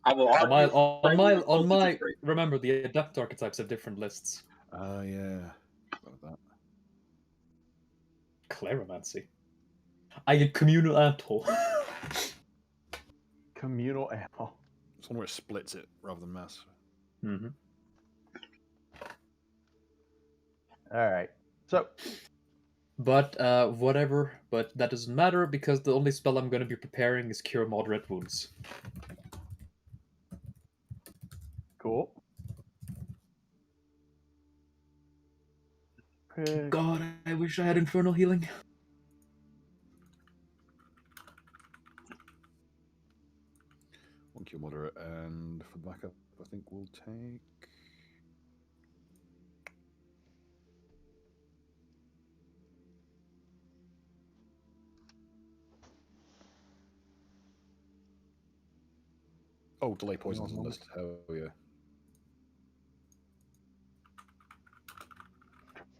I will On my remember the adept archetypes have different lists. Yeah. About that. Cleromancy. I get communal atoll. Communal ammo. It's one where it splits it rather than mass. Mm-hmm. All right. So But whatever. But that doesn't matter because the only spell I'm going to be preparing is Cure Moderate Wounds. cool. God, I wish I had Infernal Healing. One cure moderate, and for the backup, I think we'll take. Oh, delay poisons on the list. Hell yeah.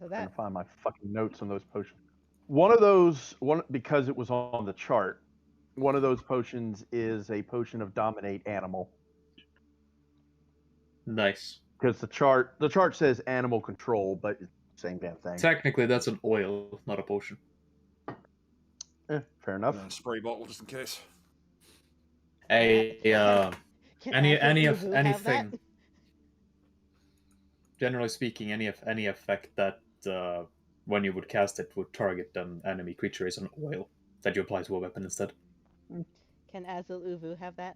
So Trying that to find my fucking notes on those potions. One of those, because it was on the chart. One of those potions is a potion of dominate animal. Nice. Because the chart says animal control, but it's the same damn thing. Technically, that's an oil, not a potion. Fair enough. And then spray bottle just in case. Any can anything. have that? Generally speaking, any effect that when you would cast it would target an enemy creature is an oil that you apply to a weapon instead. Can Azul Uvu have that?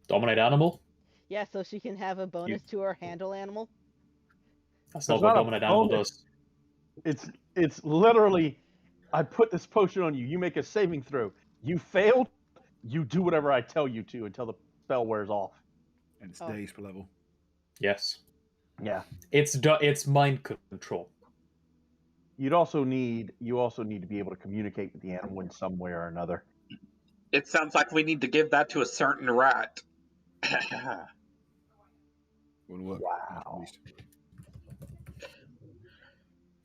Dominate animal? Yeah, so she can have a bonus to her handle animal. That's That's not what not a dominate animal bonus. does. It's literally, I put this potion on you. You make a saving throw. You failed. You do whatever I tell you to until the spell wears off. And it's Oh. days per level. Yes. Yeah. It's mind control. You also need to be able to communicate with the animal in some way or another. It sounds like we need to give that to a certain rat. Wouldn't work. Wow. At least.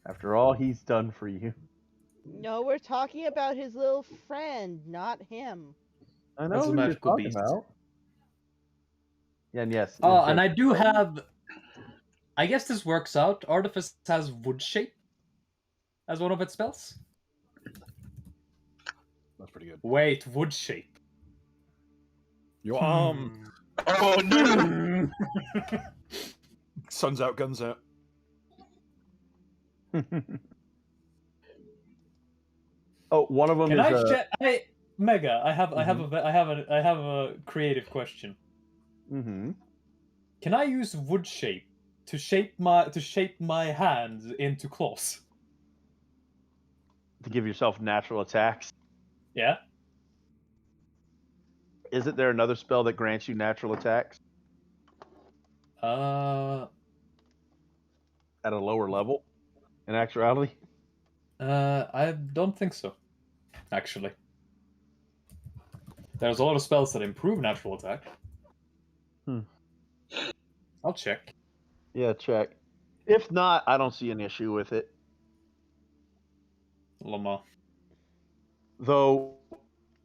After all he's done for you. No, we're talking about his little friend, not him. I know That's a who you're magical talking beast. about. Yeah, and yes. Oh, and I do have. I guess this works out. Artifice has wood shape as one of its spells. That's pretty good. Wait, wood shape. Your arm. Oh no! Sun's out, guns out. Oh, one of them Can is Mega, I have a creative question. Mm-hmm. Can I use wood shape to shape my hands into claws? To give yourself natural attacks. Yeah. Isn't there another spell that grants you natural attacks at a lower level? In actuality, I don't think so. Actually, there's a lot of spells that improve natural attack. I'll check. yeah, check. If not, I don't see an issue with it. Lama. Though,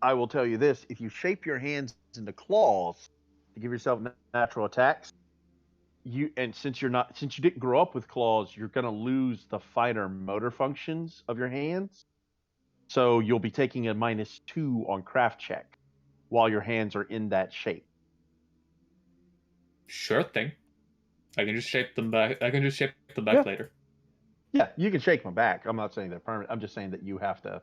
I will tell you this: if you shape your hands into claws to give yourself natural attacks, since you didn't grow up with claws, you're gonna lose the finer motor functions of your hands. So you'll be taking a -2 on craft check while your hands are in that shape. Sure thing. I can just shape them back. Yeah. Later. Yeah, you can shake them back. I'm not saying they're permanent. I'm just saying that you have to.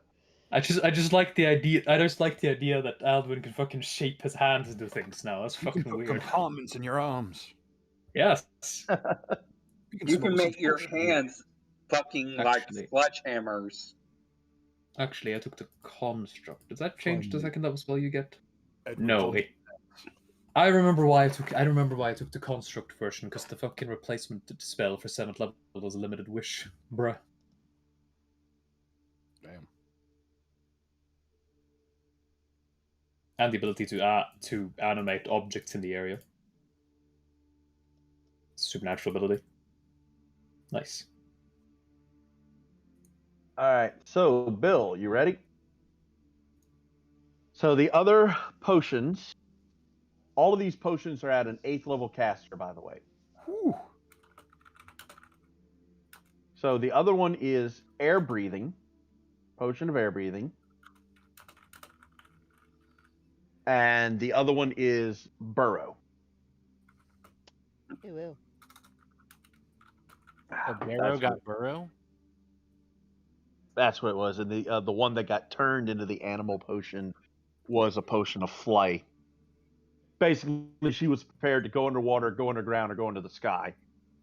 I just like the idea. I just like the idea that Alldwyn can fucking shape his hands into things now. That's You can fucking put weird. compartments in your arms. Yes. You can make your hands fucking Actually. like sledgehammers. Actually, I took the construct. Does that change the second level spell you get? Edwin No. Con- I remember why I took the construct version because the fucking replacement spell for 7th level was a limited wish, bruh. Damn. And the ability to animate objects in the area. Supernatural ability. Nice. All right, so Bill, you ready? So the other potions, all of these potions are at an 8th level caster, by the way. Whew. So the other one is air breathing, potion of air breathing. And the other one is burrow. Ew. Barrow got burrow? That's what it was. And the one that got turned into the animal potion was a potion of flight. Basically, she was prepared to go underwater, go underground, or go into the sky.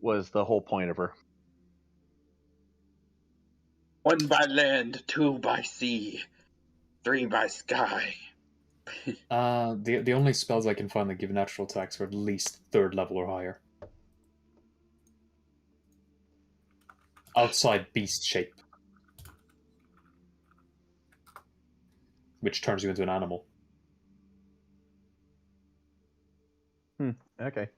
Was the whole point of her. 1 by land, 2 by sea, 3 by sky. The only spells I can find that give natural attacks are at least 3rd level or higher. Outside beast shape. Which turns you into an animal. Okay.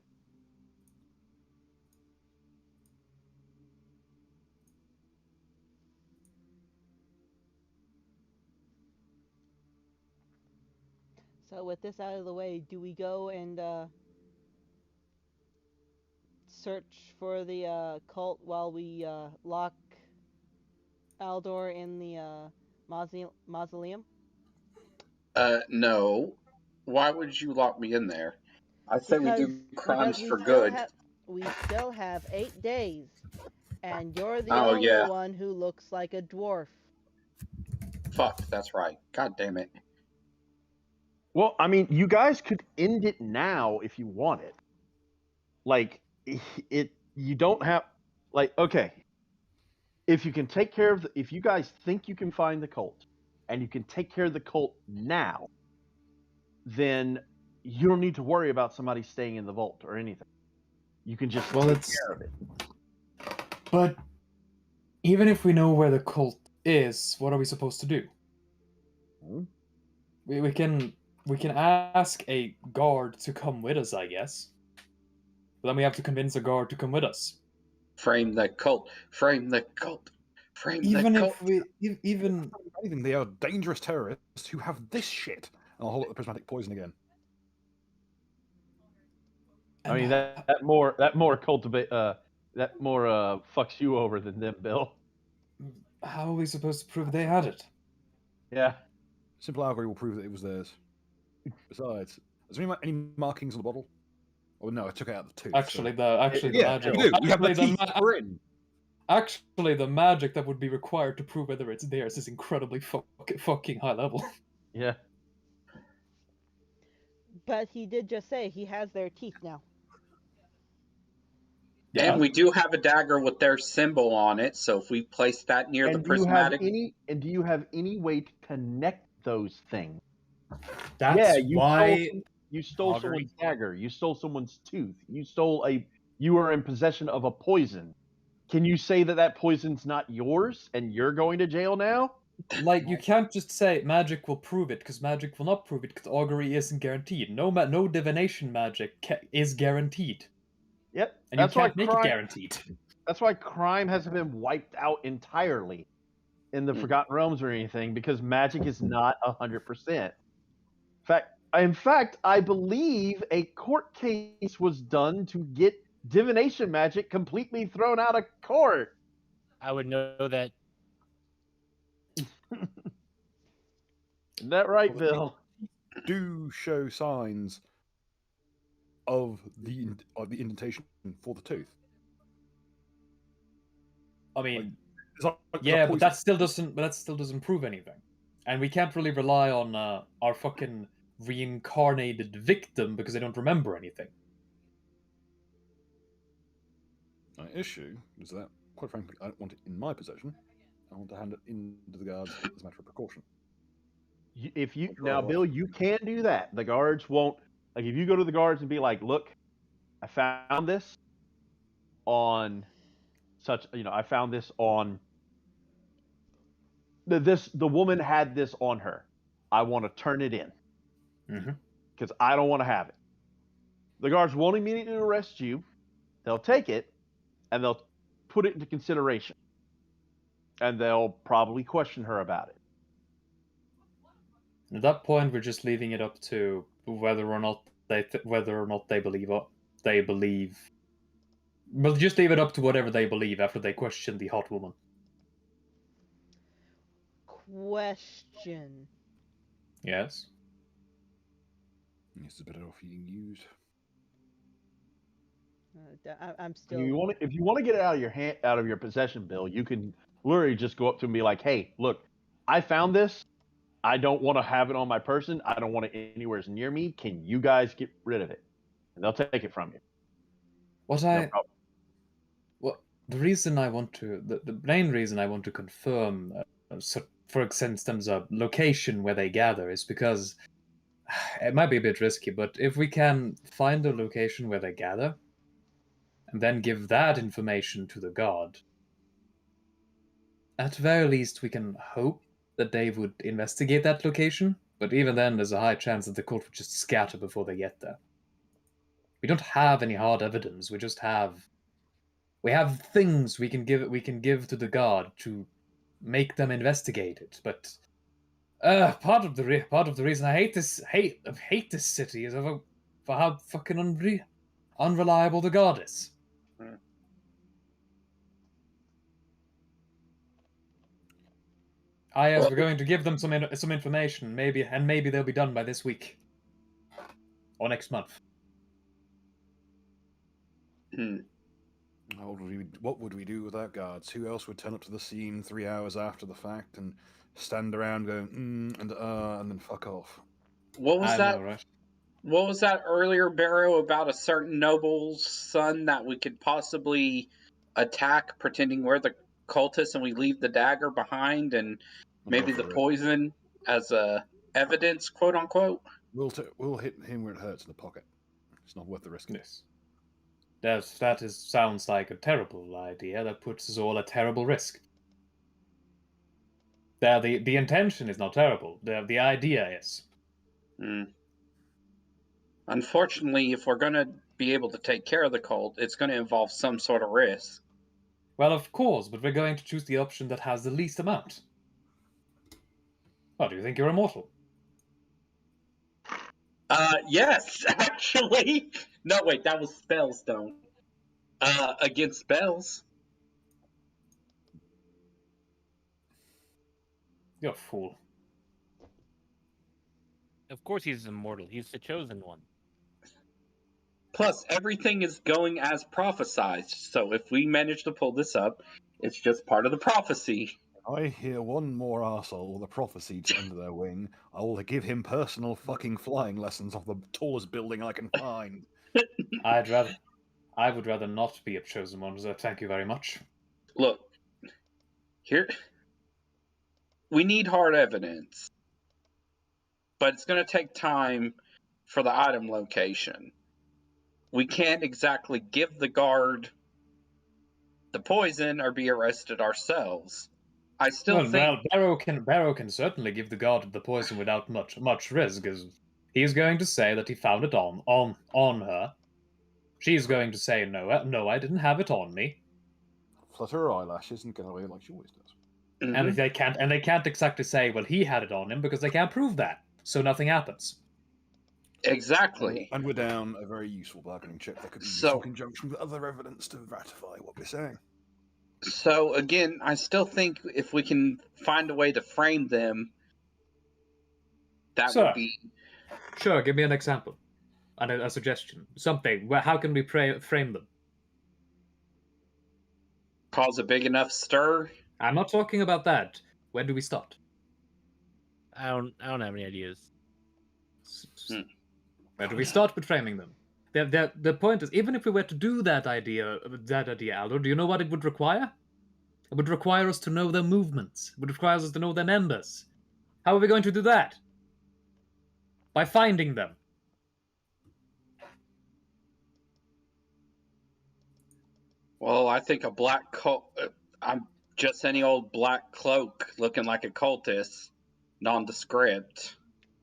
So with this out of the way, do we go and search for the cult while we lock Aldor in the mausoleum? No. Why would you lock me in there? I say we Because do crimes we for still good. have 8 days, and you're the Oh, only yeah. one who looks like a dwarf. Fuck, that's right. God damn it. Well, I mean, you guys could end it now if you wanted. Like, it. You don't have. Like, okay, if you can take care of if you guys think you can find the cult, and you can take care of the cult now, then you don't need to worry about somebody staying in the vault or anything. You can just Well, take it's care of it. but even if we know where the cult is, what are we supposed to do? Hmm? We can ask a guard to come with us, I guess. But then we have to convince a guard to come with us. Frame the cult. Frame the cult. Frame Even the cult. if we even Anything, they are dangerous terrorists who have this shit. And I'll hold up the prismatic poison again. I mean, that more fucks you over than them, Bill. how are we supposed to prove they had it? Yeah. Simple algorithm will prove that it was theirs. Besides, is there any markings on the bottle? Oh no, I took out the tooth. Actually, so. the Yeah, magic. you do. You have the Actually, teeth for it. Actually, the magic that would be required to prove whether it's theirs is incredibly fucking high level. Yeah. But he did just say he has their teeth now. Yeah. And we do have a dagger with their symbol on it, so if we place that near the And do you have prismatic... any way to connect those things? That's yeah, why you stole Augury. someone's dagger. You stole someone's tooth. You were in possession of a poison. Can you say that poison's not yours and you're going to jail now? like you can't just say magic will prove it because magic will not prove it because augury isn't guaranteed. No divination magic is guaranteed, Yep. and you can't make it guaranteed. That's why crime hasn't been wiped out entirely in the Forgotten Realms or anything, because magic is not 100%. In fact, I believe a court case was done to get divination magic completely thrown out of court. I would know that. Isn't that right, Well, Bill? Do show signs of the indentation for the tooth. I mean, yeah, but that still doesn't prove anything, and we can't really rely on our fucking reincarnated victim because they don't remember anything. My issue is that, quite frankly, I don't want it in my possession. I want to hand it into the guards as a matter of precaution. Bill, you can do that. The guards won't. Like, if you go to the guards and be like, "Look, I found this on such. I found this on the woman had this on her. I want to turn it in because I don't want to have it." The guards won't immediately arrest you. They'll take it and they'll put it into consideration, and they'll probably question her about it. At that point, we're just leaving it up to whether or not they believe. We'll just leave it up to whatever they believe after they question the hot woman. Question. Yes. It's better off being used. I'm still. If you want to get it out of your possession, Bill, you can literally just go up to him and be like, "Hey, look, I found this. I don't want to have it on my person. I don't want it anywhere near me. Can you guys get rid of it?" And they'll take it from you. The reason I want to, the main reason I want to confirm, for instance, a location where they gather is because it might be a bit risky, but if we can find a location where they gather, and then give that information to the guard, at very least we can hope that they would investigate that location, but even then there's a high chance that the cult would just scatter before they get there. We don't have any hard evidence, we have things we can give to the guard to make them investigate it, but Part of the reason I hate this city is for how fucking unreliable the guard is. Yes, we're going to give them some information, maybe they'll be done by this week or next month. What would we do without guards? Who else would turn up to the scene 3 hours after the fact and stand around going and then fuck off? What was I that? know, right? What was that earlier, Barrow, about a certain noble's son that we could possibly attack, pretending we're the cultists, and we leave the dagger behind and maybe the poison as evidence, quote unquote? We'll hit him where it hurts in the pocket. It's not worth the risk. Yes. Sounds like a terrible idea. That puts us all at terrible risk. The intention is not terrible. The idea is. Unfortunately, if we're going to be able to take care of the cult, it's going to involve some sort of risk. Well, of course, but we're going to choose the option that has the least amount. What, do you think you're immortal? Yes, actually. No, wait, that was Spellstone. Against spells. You're a fool. Of course he's immortal. He's the chosen one. Plus, everything is going as prophesized, so if we manage to pull this up, it's just part of the prophecy. I hear one more arsehole with a prophecy under their wing. I will give him personal fucking flying lessons off the tallest building I can find. I would rather not be a chosen one, so thank you very much. Look, here, we need hard evidence, but it's going to take time for the item location. We can't exactly give the guard the poison or be arrested ourselves. I still think... Well, Barrow can certainly give the guard the poison without much risk, as he's going to say that he found it on her. She's going to say, no, I didn't have it on me. Flutter her eyelashes and get away like she always does. Mm-hmm. And they can't exactly say, well, he had it on him, because they can't prove that. So nothing happens. Exactly. And we're down a very useful bargaining chip that could be used in conjunction with other evidence to ratify what we're saying. So, again, I still think if we can find a way to frame them, that would be... Sure, give me an example. And a suggestion. Something. How can we frame them? Cause a big enough stir? I'm not talking about that. When do we start? I don't have any ideas. Where do we start with framing them? The point is, even if we were to do that idea, Aldo, do you know what it would require? It would require us to know their movements. It would require us to know their members. How are we going to do that? By finding them. Well, I think a black I'm just any old black cloak looking like a cultist, nondescript.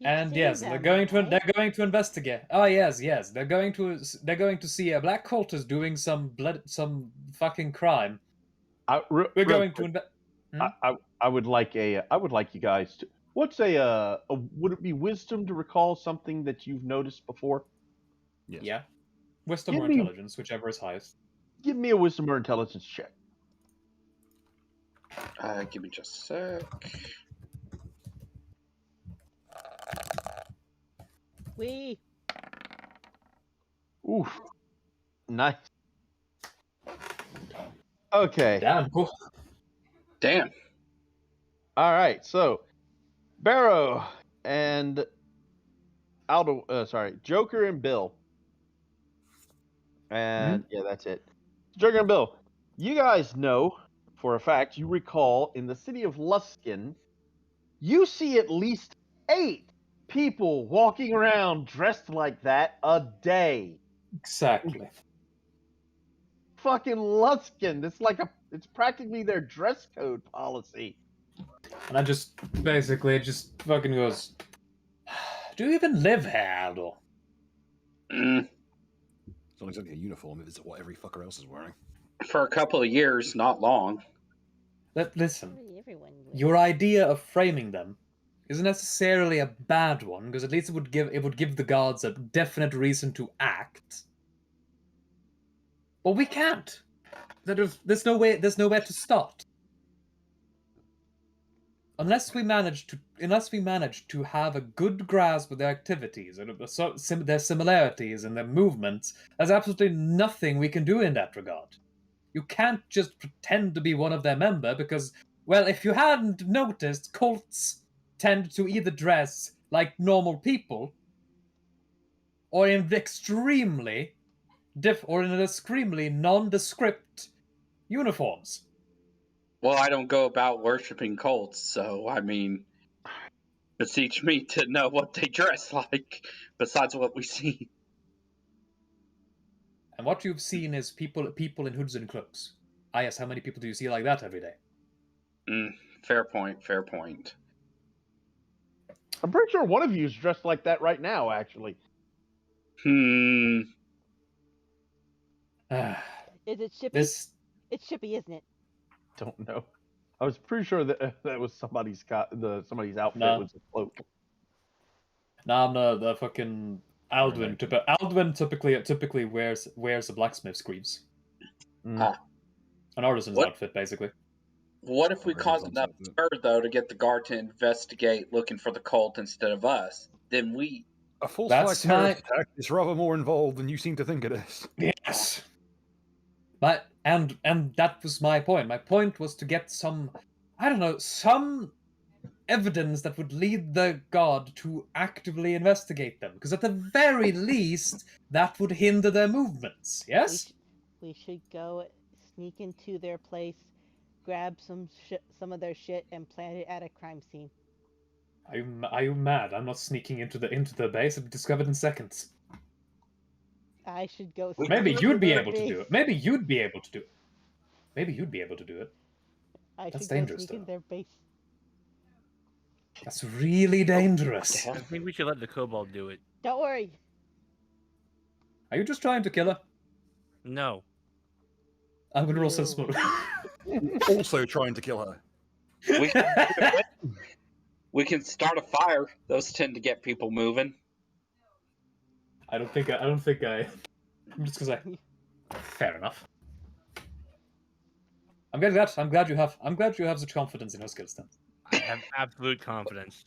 And yes, they're going to investigate. Oh yes, they're going to see a black cultist doing some fucking crime. We're going to invest. I would like you guys to. What's would it be wisdom to recall something that you've noticed before? Yes. Yeah. Wisdom or intelligence, whichever is highest. Give me a wisdom or intelligence check. Give me just a sec. Oof. Nice. Okay. Damn. Cool. Damn. All right. So, Barrow and Joker and Bill. And yeah, that's it. Joker and Bill, you guys know for a fact, you recall in the city of Luskin, you see at least 8 people walking around dressed like that a day. Exactly. Fucking Luskin. It's practically their dress code policy. And I just fucking goes, do you even live here, Aldo? It's not exactly a uniform if it's what every fucker else is wearing. For a couple of years, not long. Listen, your idea of framing them isn't necessarily a bad one, because at least it would give the gods a definite reason to act. But we can't. There's nowhere to start. Unless we manage to have a good grasp of their activities and their similarities and their movements, there's absolutely nothing we can do in that regard. You can't just pretend to be one of their member because, well, if you hadn't noticed, cults tend to either dress like normal people or in extremely nondescript uniforms. Well, I don't go about worshiping cults, so I mean, beseech me to know what they dress like, besides what we see. And what you've seen is people in hoods and cloaks. Ah, yes, how many people do you see like that every day? Fair point, fair point. I'm pretty sure one of you is dressed like that right now, actually. Is it Shippy? It's Shippy, isn't it? Don't know. I was pretty sure that that was somebody's somebody's outfit was a cloak. Nah, I'm the fucking Alldwyn. Alldwyn typically wears a blacksmith's greaves. An artisan's outfit, basically. What if we cause enough stir, though, to get the guard to investigate looking for the cult instead of us? Then we... A full flag terrorist attack is rather more involved than you seem to think it is. Yes. But and that was my point. My point was to get some evidence that would lead the god to actively investigate them. Because at the very least, that would hinder their movements. Yes? We should go sneak into their place, grab some of their shit, and plant it at a crime scene. Are you mad? I'm not sneaking into the base. I'll be discovered in seconds. I should go. Maybe you'd be able to do it. Maybe you'd be able to do it. That's dangerous, though. Their base. That's really dangerous. I think we should let the kobold do it. Don't worry. Are you just trying to kill her? No. I'm gonna roll some smoke. Also trying to kill her. We can start a fire. Those tend to get people moving. I'm just gonna say. Fair enough. I'm glad you have such confidence in your skills then. I have absolute confidence.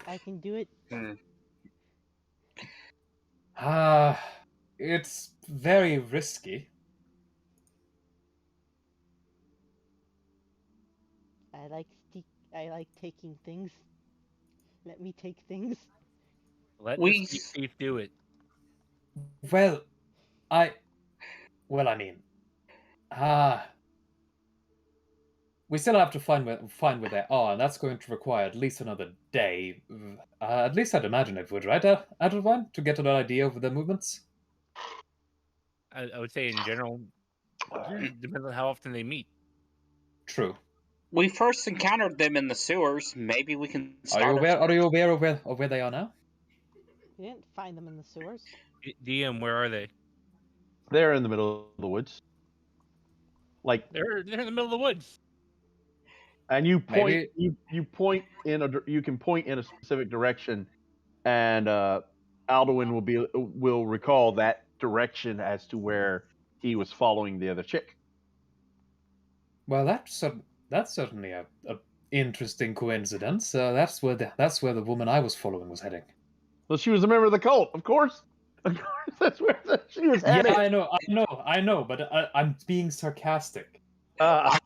I can do it. It's very risky. I like taking things. Let me take things. Let the thief do it. Well, we still have to find where they are, and that's going to require at least another day. At least I'd imagine it would, right, Alldwyn, to get an idea of their movements? I would say in general, it depends on how often they meet. True. We first encountered them in the sewers. Maybe we can start... Are you aware of where they are now? We didn't find them in the sewers. DM, where are they? They're in the middle of the woods. Like they're in the middle of the woods. And you point you can point in a specific direction, and Alldwyn will recall that direction as to where he was following the other chick. Well, that's certainly a interesting coincidence. That's where the woman I was following was heading. Well, she was a member of the cult, of course. Of course, that's where she was heading. Yeah, I know, but I'm being sarcastic. I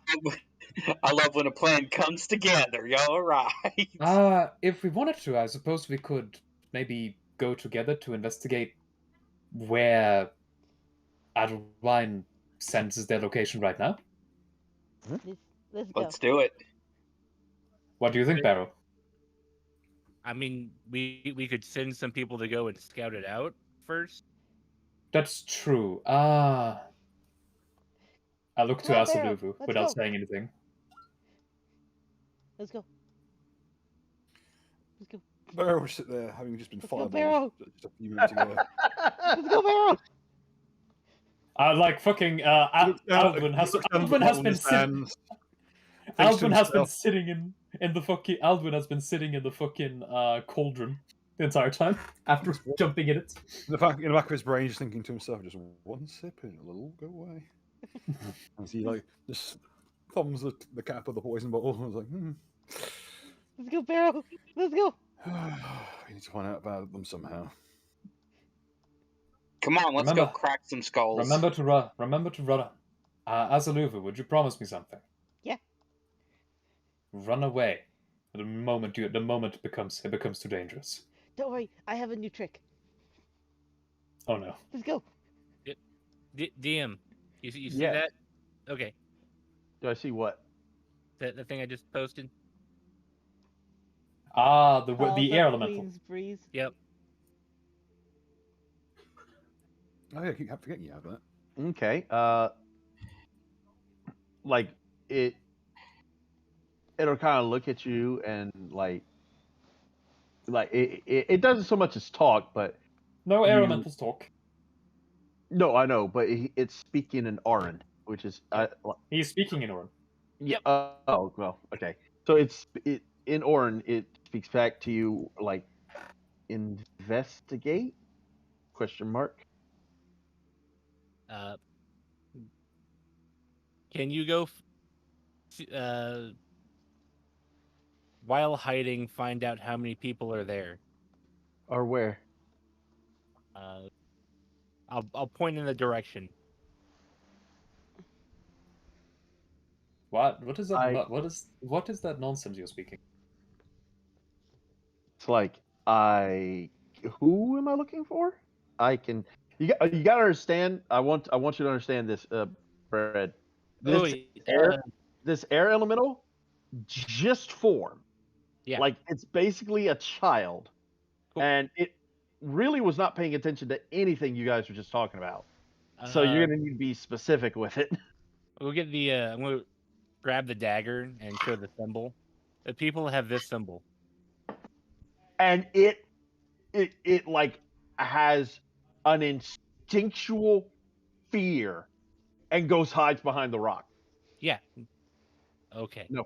love when a plan comes together. Y'all right? If we wanted to, I suppose we could maybe go together to investigate where alldwyn senses their location right now. Let's go. Let's do it. What do you think, Barrow? I mean, we could send some people to go and scout it out first. That's true. I look to Asaluvu without saying anything. Let's go. Barrow will sit there, having just been fireballed just a few minutes ago. Let's go, Barrow! Like fucking Alldwyn has been sitting in the fucking Alldwyn has been sitting in the fucking cauldron the entire time after jumping in it. In the back of his brain, just thinking to himself, just one sip and it'll all go away. As he like just thumbs the cap of the poison bottle and was like, Let's go, Barrow. Let's go. we need to find out about them somehow. Come on, let's go crack some skulls. Remember to run. Remember to run. Azaluva, would you promise me something? Yeah. Run away. The moment it becomes too dangerous. Don't worry, I have a new trick. Oh no. Let's go. DM, you see Yeah. that? Okay. Do I see what? The thing I just posted? Ah, the Follows air elemental. Queen's breeze. Yep. Oh yeah, I keep forgetting you have that. Okay. Like it'll kind of look at you and like it doesn't so much as talk, but No air elementals talk. no, I know, but it's speaking in Aran, which is He's speaking in Orin. yeah. Oh well, okay. So in Orin, it speaks back to you like investigate? Question mark. Can you go while hiding, find out how many people are there? Or where? I'll point in the direction. What is that? What is that nonsense you're speaking? It's like who am I looking for? I can. You got to understand. I want you to understand this, Fred. This air elemental just formed. Yeah. Like it's basically a child, Cool. and it really was not paying attention to anything you guys were just talking about. So you're gonna need to be specific with it. We'll get the. I'm gonna grab the dagger and show the symbol. The people have this symbol. And it like has an instinctual fear and hides behind the rock. Yeah. Okay. No.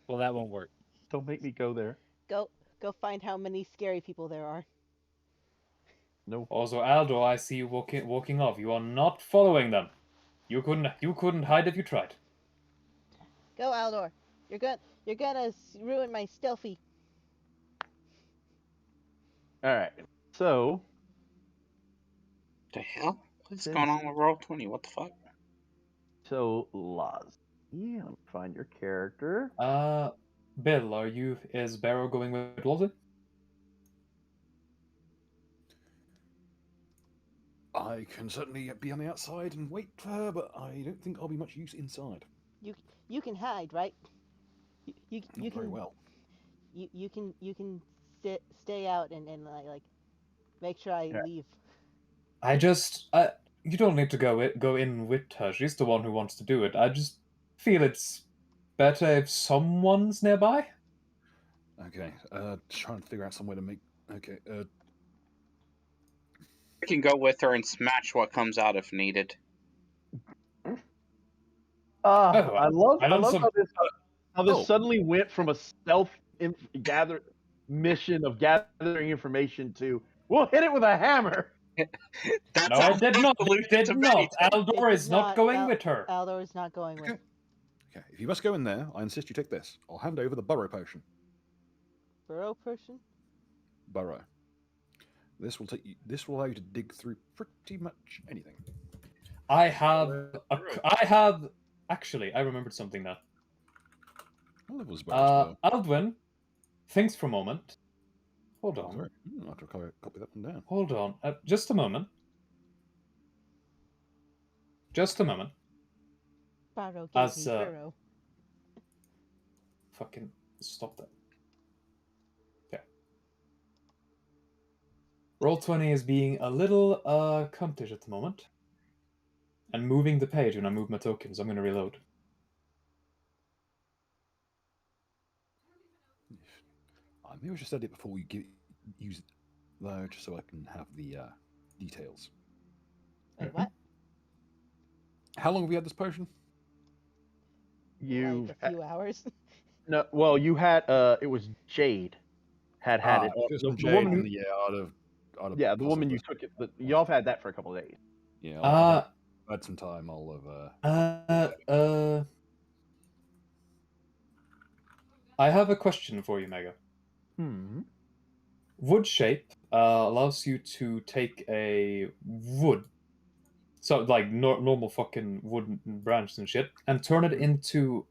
Well, that won't work. Don't make me go there. Go find how many scary people there are. No. Also, Aldo, I see you walking off. You are not following them. You couldn't hide if you tried. Go, Aldor. You're gonna ruin my stealthy. All right. So. The hell? What's going on with Roll20? What the fuck? So, Laz. Yeah, let me find your character. Bill, is Barrow going with Walter? I can certainly be on the outside and wait for her, but I don't think I'll be much use inside. You can hide, right? You Not very can well. You can stay out and like make sure I leave. You don't need to go in with her. She's the one who wants to do it. I just feel it's better if someone's nearby. Okay, trying to figure out some way to make. Okay, I can go with her and smash what comes out if needed. I love some- how this suddenly went from a stealth mission of gathering information to we'll hit it with a hammer. That's No, I did not. It did not. Aldor is not going with her. Aldor is not going with. okay. If you must go in there, I insist you take this. I'll hand over the burrow potion. Burrow person? Burrow. This will allow you to dig through pretty much anything. Actually, I remembered something now. What level is burrow? Alldwyn, thinks for a moment. Hold on. Sorry. I'll have to copy that one down. Hold on. Just a moment. Just a moment. Burrow gave me burrow. Fucking stop that. Okay. Roll20 is being a little cuntish at the moment. And moving the page when I move my tokens. I'm going to reload. Maybe I should study it before we use it, though, just so I can have the details. Wait, what? How long have we had this potion? You Like a few hours. no, well, you had it was Jade had it. Just The, from the Jade, woman, then, who, yeah, I'd have yeah, the woman you possibly- took it. Y'all have had that for a couple of days. Yeah, Uh, I've had some time. I'll have. I have a question for you, Mega. Wood shape allows you to take a wood, so like normal fucking wooden branch and shit, and turn it into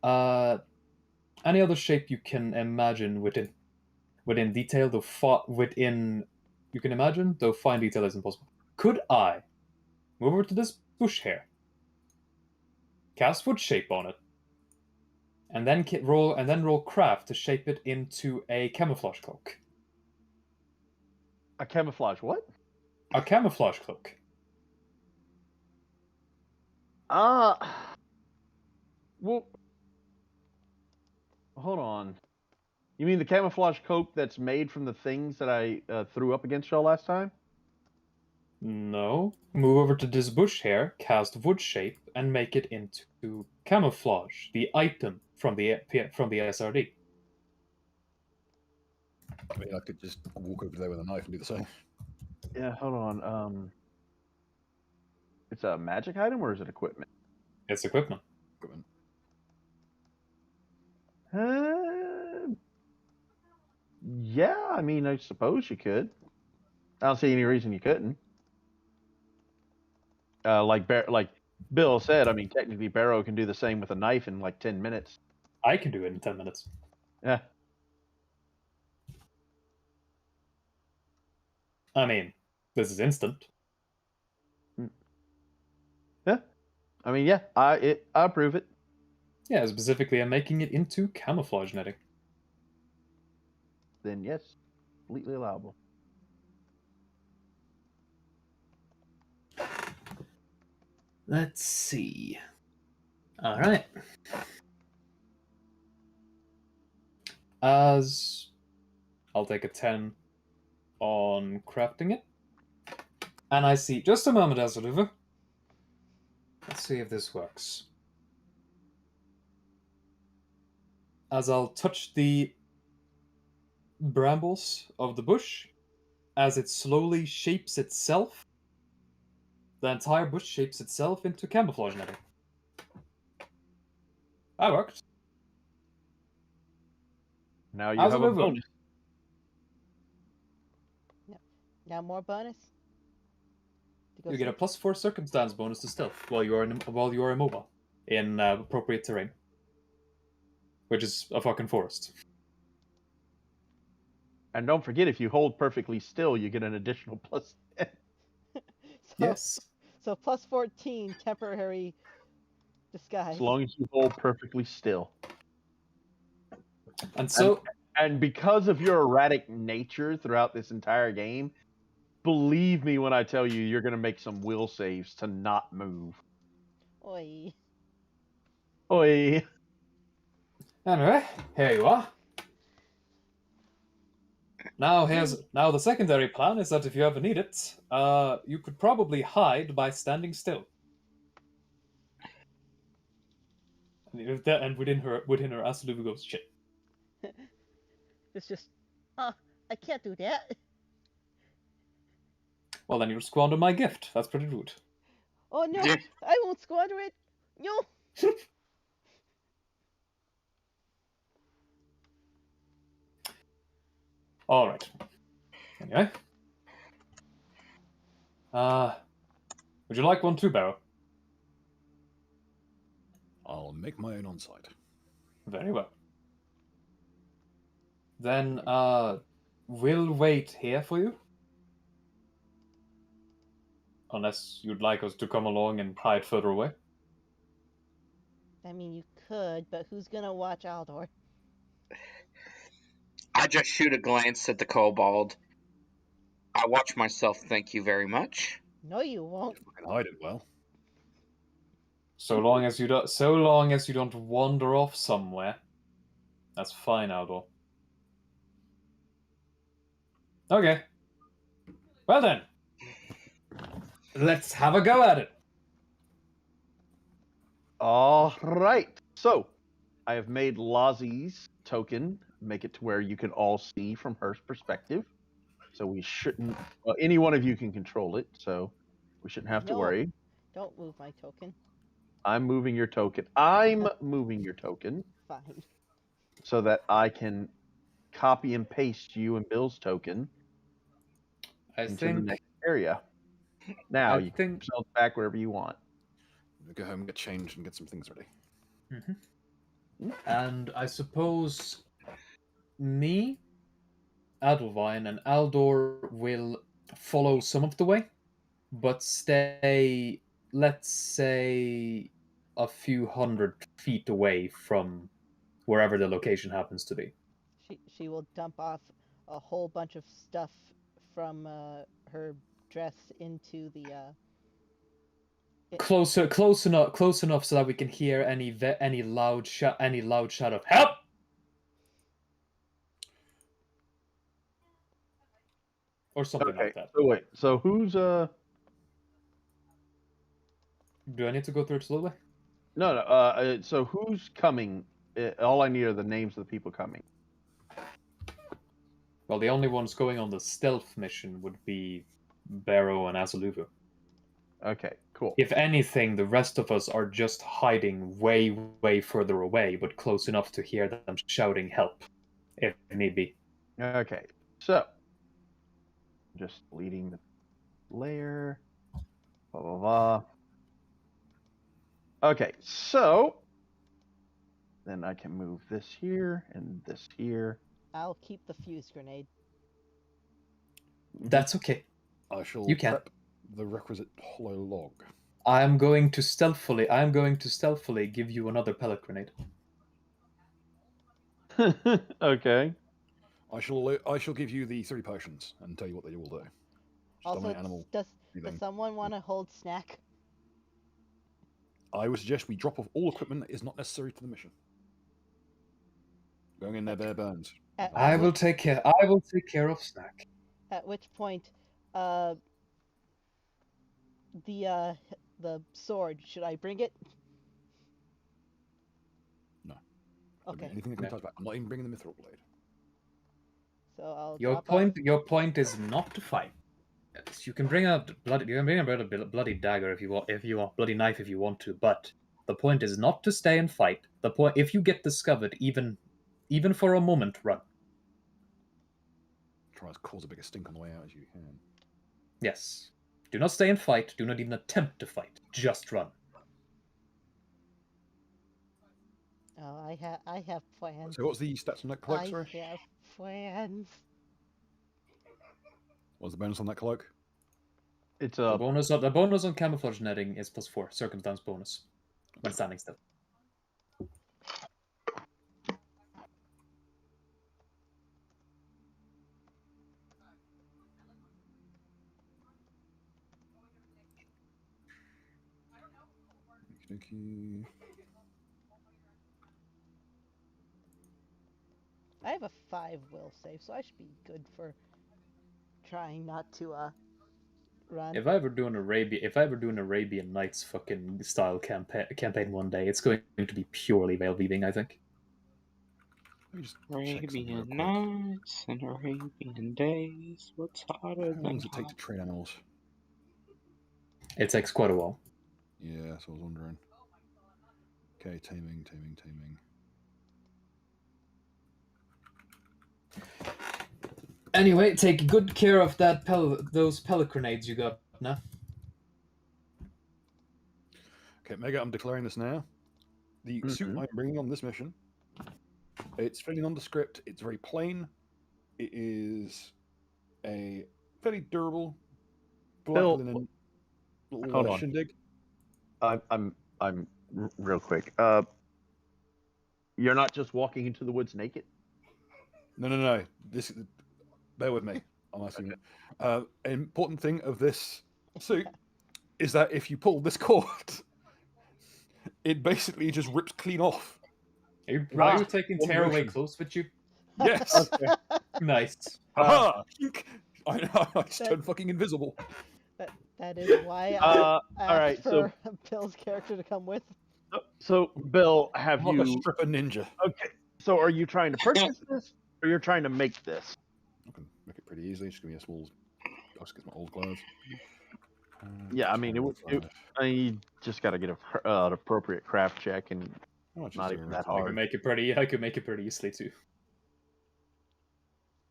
any other shape you can imagine within detail. Within you can imagine, though fine detail is impossible. Could I move over to this bush here, cast wood shape on it, and then roll craft to shape it into a camouflage cloak? A camouflage what? A camouflage cloak. Well, hold on. You mean the camouflage cloak that's made from the things that I threw up against y'all last time? No. Move over to this bush here, cast wood shape, and make it into camouflage, the item from the SRD. I mean, I could just walk over there with a knife and do the same. Yeah, hold on. It's a magic item or is it equipment? It's equipment. Yeah, I mean, I suppose you could. I don't see any reason you couldn't. Like Bill said, I mean, technically Barrow can do the same with a knife in like 10 minutes. I can do it in 10 minutes. Yeah. I mean, this is instant. Yeah. I mean, yeah, I approve it. Yeah, specifically, I'm making it into camouflage netting. Then yes, completely allowable. Let's see. All right. As I'll take a 10 on crafting it. And I see. Just a moment, Azuluva. Let's see if this works. As I'll touch the brambles of the bush, as it slowly shapes itself, the entire bush shapes itself into camouflage netting. That worked. Now you How's have it a over? bonus. Now more bonus. To go You get a stealth? +4 circumstance bonus to stealth while you are immobile in appropriate terrain, which is a fucking forest. And don't forget, if you hold perfectly still, you get an additional plus 10. Yes. So plus 14 temporary disguise. As long as you hold perfectly still. And so, And because of your erratic nature throughout this entire game, believe me when I tell you, you're going to make some will saves to not move. Oi. Oi. anyway, here you are. Now the secondary plan is that if you ever need it, you could probably hide by standing still. And within her Asuluvu goes shit. It's just, I can't do that. Well, then you'll squander my gift. That's pretty rude. Oh no, I won't squander it. No. All right. Anyway, would you like one too, Barrow? I'll make my own on site. Very well. Then, we'll wait here for you. Unless you'd like us to come along and hide further away. I mean, you could, but who's gonna watch Aldor? I just shoot a glance at the kobold. I watch myself, thank you very much. No, you won't. If we can hide it well. So long as you don't wander off somewhere. That's fine, Aldor. Okay. Well then. Let's have a go at it. All right. So, I have made Lazi's token, make it to where you can all see from her perspective. So we shouldn't. Well, any one of you can control it, so we shouldn't have to No. worry. Don't move my token. I'm moving your token. I'm moving your token Fine. so that I can copy and paste you and Bill's token I into the think. next area. Now I you can think. put yourselves back wherever you want. Go home, get changed, and get some things ready. And I suppose me, Alldwyn, and Aldor will follow some of the way, but stay, let's say, a few hundred feet away from wherever the location happens to be. She will dump off a whole bunch of stuff from her dress into the Close enough so that we can hear any loud shout of help. Or something Okay. like that. So wait. So who's Do I need to go through it slowly? no. So who's coming? All I need are the names of the people coming. Well, the only ones going on the stealth mission would be Barrow and Azaluvu. Okay. Cool. If anything, the rest of us are just hiding way, way further away, but close enough to hear them shouting help, if need be. Okay. So just deleting the layer. Blah blah blah. Okay. So then I can move this here and this here. I'll keep the fuse grenade. That's okay. I shall You can. prep the requisite hollow log. I am going to stealthily give you another pellet grenade. Okay. I shall give you the 3 potions and tell you what they will do. Just Also, dominate animal. does breathing. someone want to hold snack? I would suggest we drop off all equipment that is not necessary to the mission. Going in there bare bones. I will take care of snack. At which point, the sword, should I bring it? No. Okay. Anything that can touch back. I'm not even bringing the mithril blade. So I'll Your drop point. off. Your point is not to fight. Yes, you can bring out a bloody dagger if you want, bloody knife if you want to. But the point is not to stay and fight. The point, if you get discovered, even for a moment, run. Try to cause a bigger stink on the way out as you can. Yes. Do not stay and fight. Do not even attempt to fight. Just run. Oh, I have plans. So what's the stats on that cloak, I sorry? have plans. What's the bonus on that cloak? It's The a bonus on camouflage netting is +4, circumstance bonus, when standing still. Okey-dokey. I have a 5 will save, so I should be good for trying not to run. If I ever do an Arabian Nights fucking style campaign one day, it's going to be purely veil weaving, I think. Let me just check something real Arabian quick. nights and Arabian days. What's hotter How long than does it take hot? to train animals? It takes quite a while. Yeah, so I was wondering. Okay, taming. Anyway, take good care of those pellet grenades you got now. Okay, Mega, I'm declaring this now. The suit I'm bringing on this mission, it's fairly nondescript. It's very plain. It is a fairly durable black Bill, linen little hold on. shindig. I'm real quick. You're not just walking into the woods naked. No. Bear with me. I'm asking. An important thing of this suit is that if you pull this cord, it basically just rips clean off. Are you Wow. taking One tearaway motion. clothes with you? Yes. Nice. Aha! I know. I just turned fucking invisible. That is why I all asked right, for Bill's character to come with. So, Bill, have I'm like a you? stripper ninja. Okay. So, are you trying to purchase this, or you're trying to make this? I can make it pretty easily. Just give me a small. I'll just get my old clothes. Yeah, I mean, I just got to get an appropriate craft check, and How much not is even there? that I hard. could make it pretty. I could make it pretty easily too.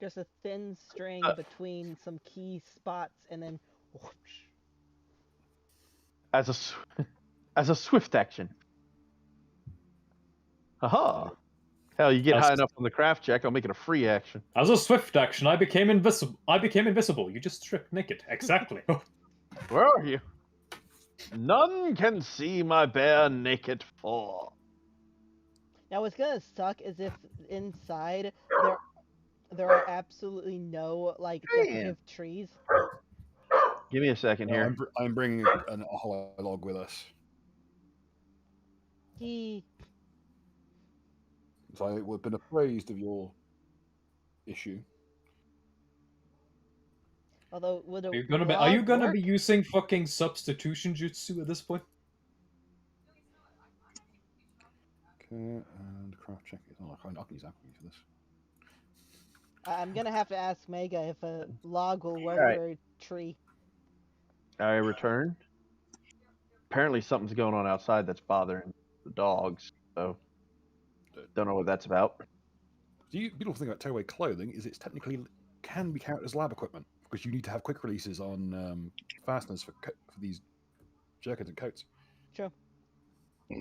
Just a thin string between some key spots, and then whoosh. As a swift action. Haha. Hell, you get As- high enough on the craft check, I'll make it a free action. As a swift action, I became invisible. You just stripped naked. Exactly. Where are you? None can see my bare naked form. Now, what's gonna suck is if inside there are absolutely no like Man. decorative trees. Give me a second No, here. I'm bringing a hollow log with us. He So I've been appraised of your issue. although would a Are you log gonna work? be using fucking substitution jutsu at this point? Okay, and craft check is I can use alchemy for this. I'm gonna have to ask Mega if a log will work Alright. for a tree. I return. Apparently, something's going on outside that's bothering the dogs. So, don't know what that's about. The beautiful thing about tearaway clothing is it's technically can be counted as lab equipment because you need to have quick releases on fasteners for these jerkins and coats. Sure. But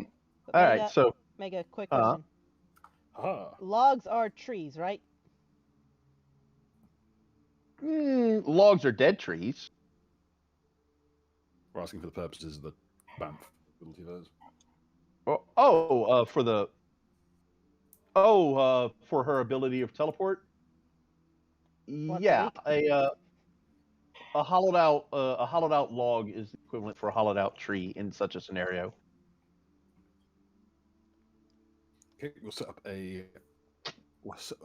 All Mega, right, so Mega, quick question. Ah, Logs are trees, right? logs are dead trees. we're asking for the purposes of the BAMF ability of those. For her ability of teleport. Once a Yeah, week? a hollowed out log is the equivalent for a hollowed out tree in such a scenario. Okay, we'll set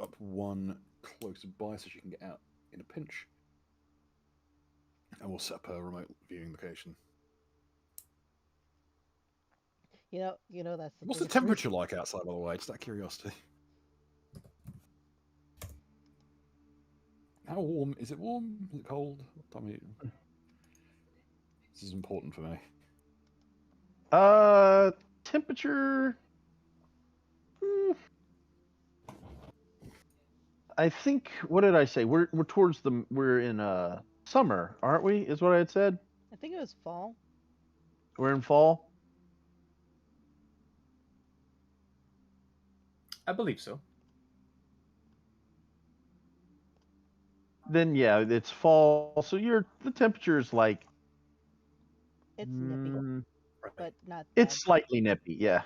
up one closer by so she can get out in a pinch, and we'll set up a remote viewing location. You know that's the What's the biggest temperature like outside, by the way? Just out of curiosity. How warm? Is it warm? Is it cold? What time of year? This is important for me. Temperature. I think. What did I say? We're in summer, aren't we? Is what I had said. I think it was fall. We're in fall. I believe so. Then yeah, it's fall. So the temperature is like. It's nippy, but not. It's bad. slightly nippy, yeah.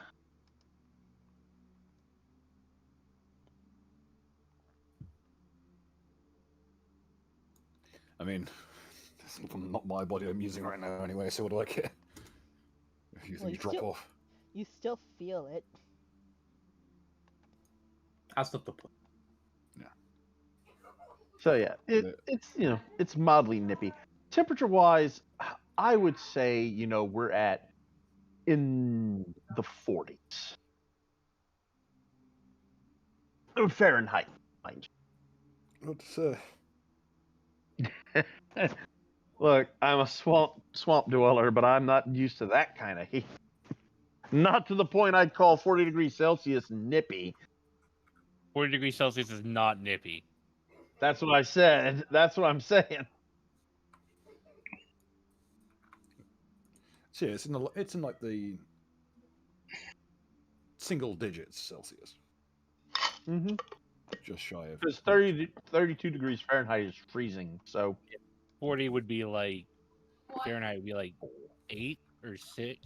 I mean, it's not my body I'm using right now anyway, so what do I care? If you think you drop off. You still feel it. That's not the point. So yeah, it's mildly nippy. Temperature wise, I would say we're at in the 40s. Fahrenheit, mind What to you. Look, I'm a swamp dweller, but I'm not used to that kind of heat. Not to the point I'd call 40 degrees Celsius nippy. 40 degrees Celsius is not nippy. That's what I said. That's what I'm saying. So yeah, it's in like the single digits Celsius. Mm-hmm. Just shy of. Because 32 degrees Fahrenheit is freezing. So 40 would be like Fahrenheit would be like 8 or 6.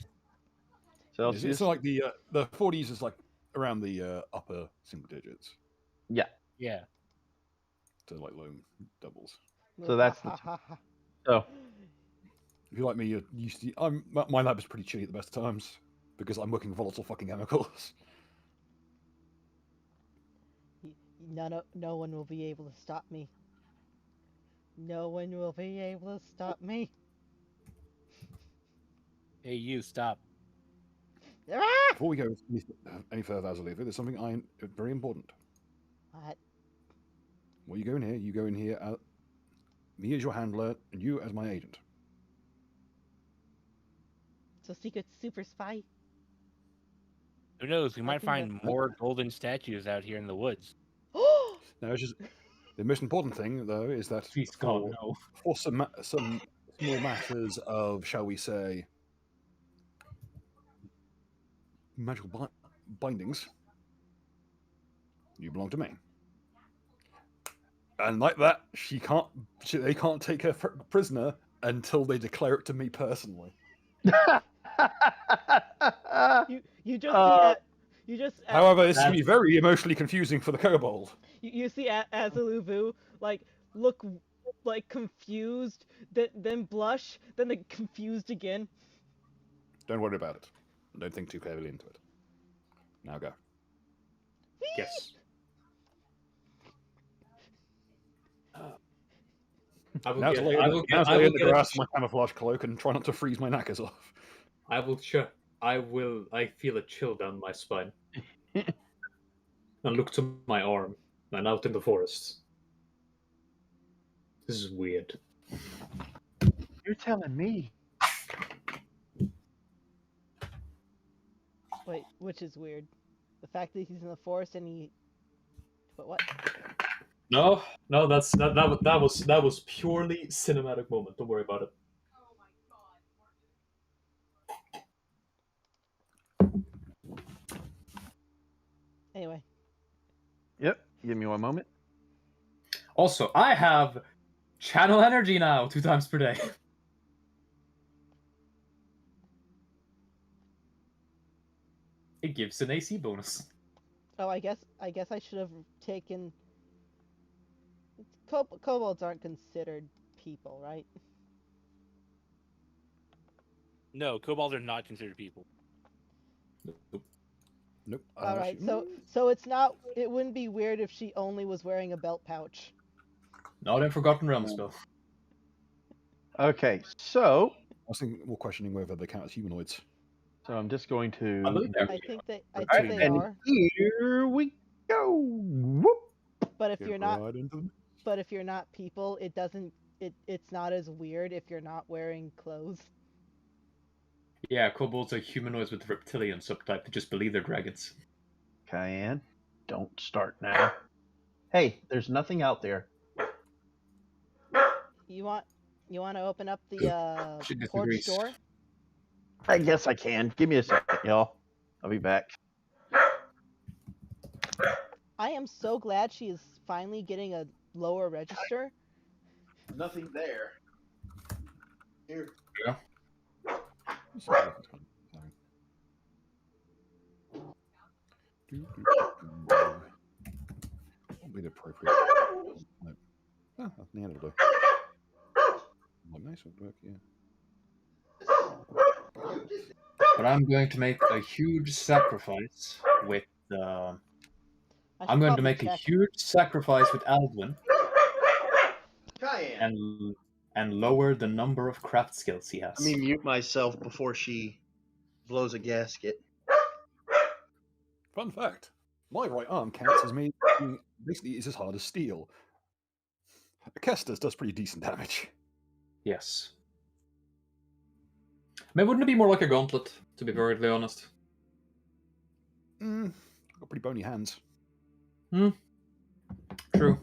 Celsius. It's like the 40s is like around the upper single digits. Yeah. Yeah. So like low doubles. So that's so. If you're like me, you're used to. My lab is pretty chilly at the best of times because I'm working volatile fucking chemicals. No one will be able to stop me. No one will be able to stop me. Hey, you stop. Ah! Before we go any further, Azalefa, there's something very important. What? Well, you go in here. You go in here. Me as your handler, and you as my agent. So secret super spy? Who knows? We might Nothing find but- more golden statues out here in the woods. Now, it's just the most important thing, though, is that Please God, no. for some small matters of, shall we say, magical bindings, you belong to me. And like that, they can't take her prisoner until they declare it to me personally. You just Uh, see you just However, it's going to be That's- very emotionally confusing for the kobold. you see Azaluvu like look like confused, then blush, then like, confused again. Don't worry about it. Don't think too heavily into it. Now go. Yes. I will Now get. to lay, I in will the- get. now to I lay will in the get. grass in my camouflage cloak and try not to freeze my knackers off. I will. I will. I feel a chill down my spine. And look to my arm and out in the forest. This is weird. You're telling me. Wait, which is weird. The fact that he's in the forest and he. But what? No, that was purely cinematic moment. Don't worry about it. Anyway. Yep. Give me one moment. Also, I have channel energy now 2 times per day. It gives an AC bonus. Oh, I guess I should have taken. Kobolds aren't considered people, right? No, kobolds are not considered people. Nope. All right, so it's not. It wouldn't be weird if she only was wearing a belt pouch. Not in Forgotten Realms, Bill. Okay, so I was more questioning whether they count as humanoids. I'm just going I to. believe they're I think they Reptilian. And are. here we go. Whoop. But if Get you're not, right into them. but if you're not people, it doesn't. It's not as weird if you're not wearing clothes. Yeah, kobolds are humanoids with reptilian subtype. They just believe they're dragons. Cayenne, don't start now. Hey, there's nothing out there. You want to open up the She porch disagrees. door? I guess I can. Give me a second, y'all. I'll be back. I am so glad she is finally getting a lower register. Nothing there. Here. Let's see if it's kind of- What would be the appropriate? No. Oh, that's the end of the nice would work, yeah. But I'm going to make a huge sacrifice with. I I'm should going to probably make a check. huge sacrifice with Alldwyn Cayenne. and lower the number of craft skills he has. Let me mute myself before she blows a gasket. Fun fact: my right arm counts as me. Basically, is as hard as steel. Kestis does pretty decent damage. Yes. I mean, wouldn't it be more like a gauntlet, to be perfectly honest? Got pretty bony hands. True.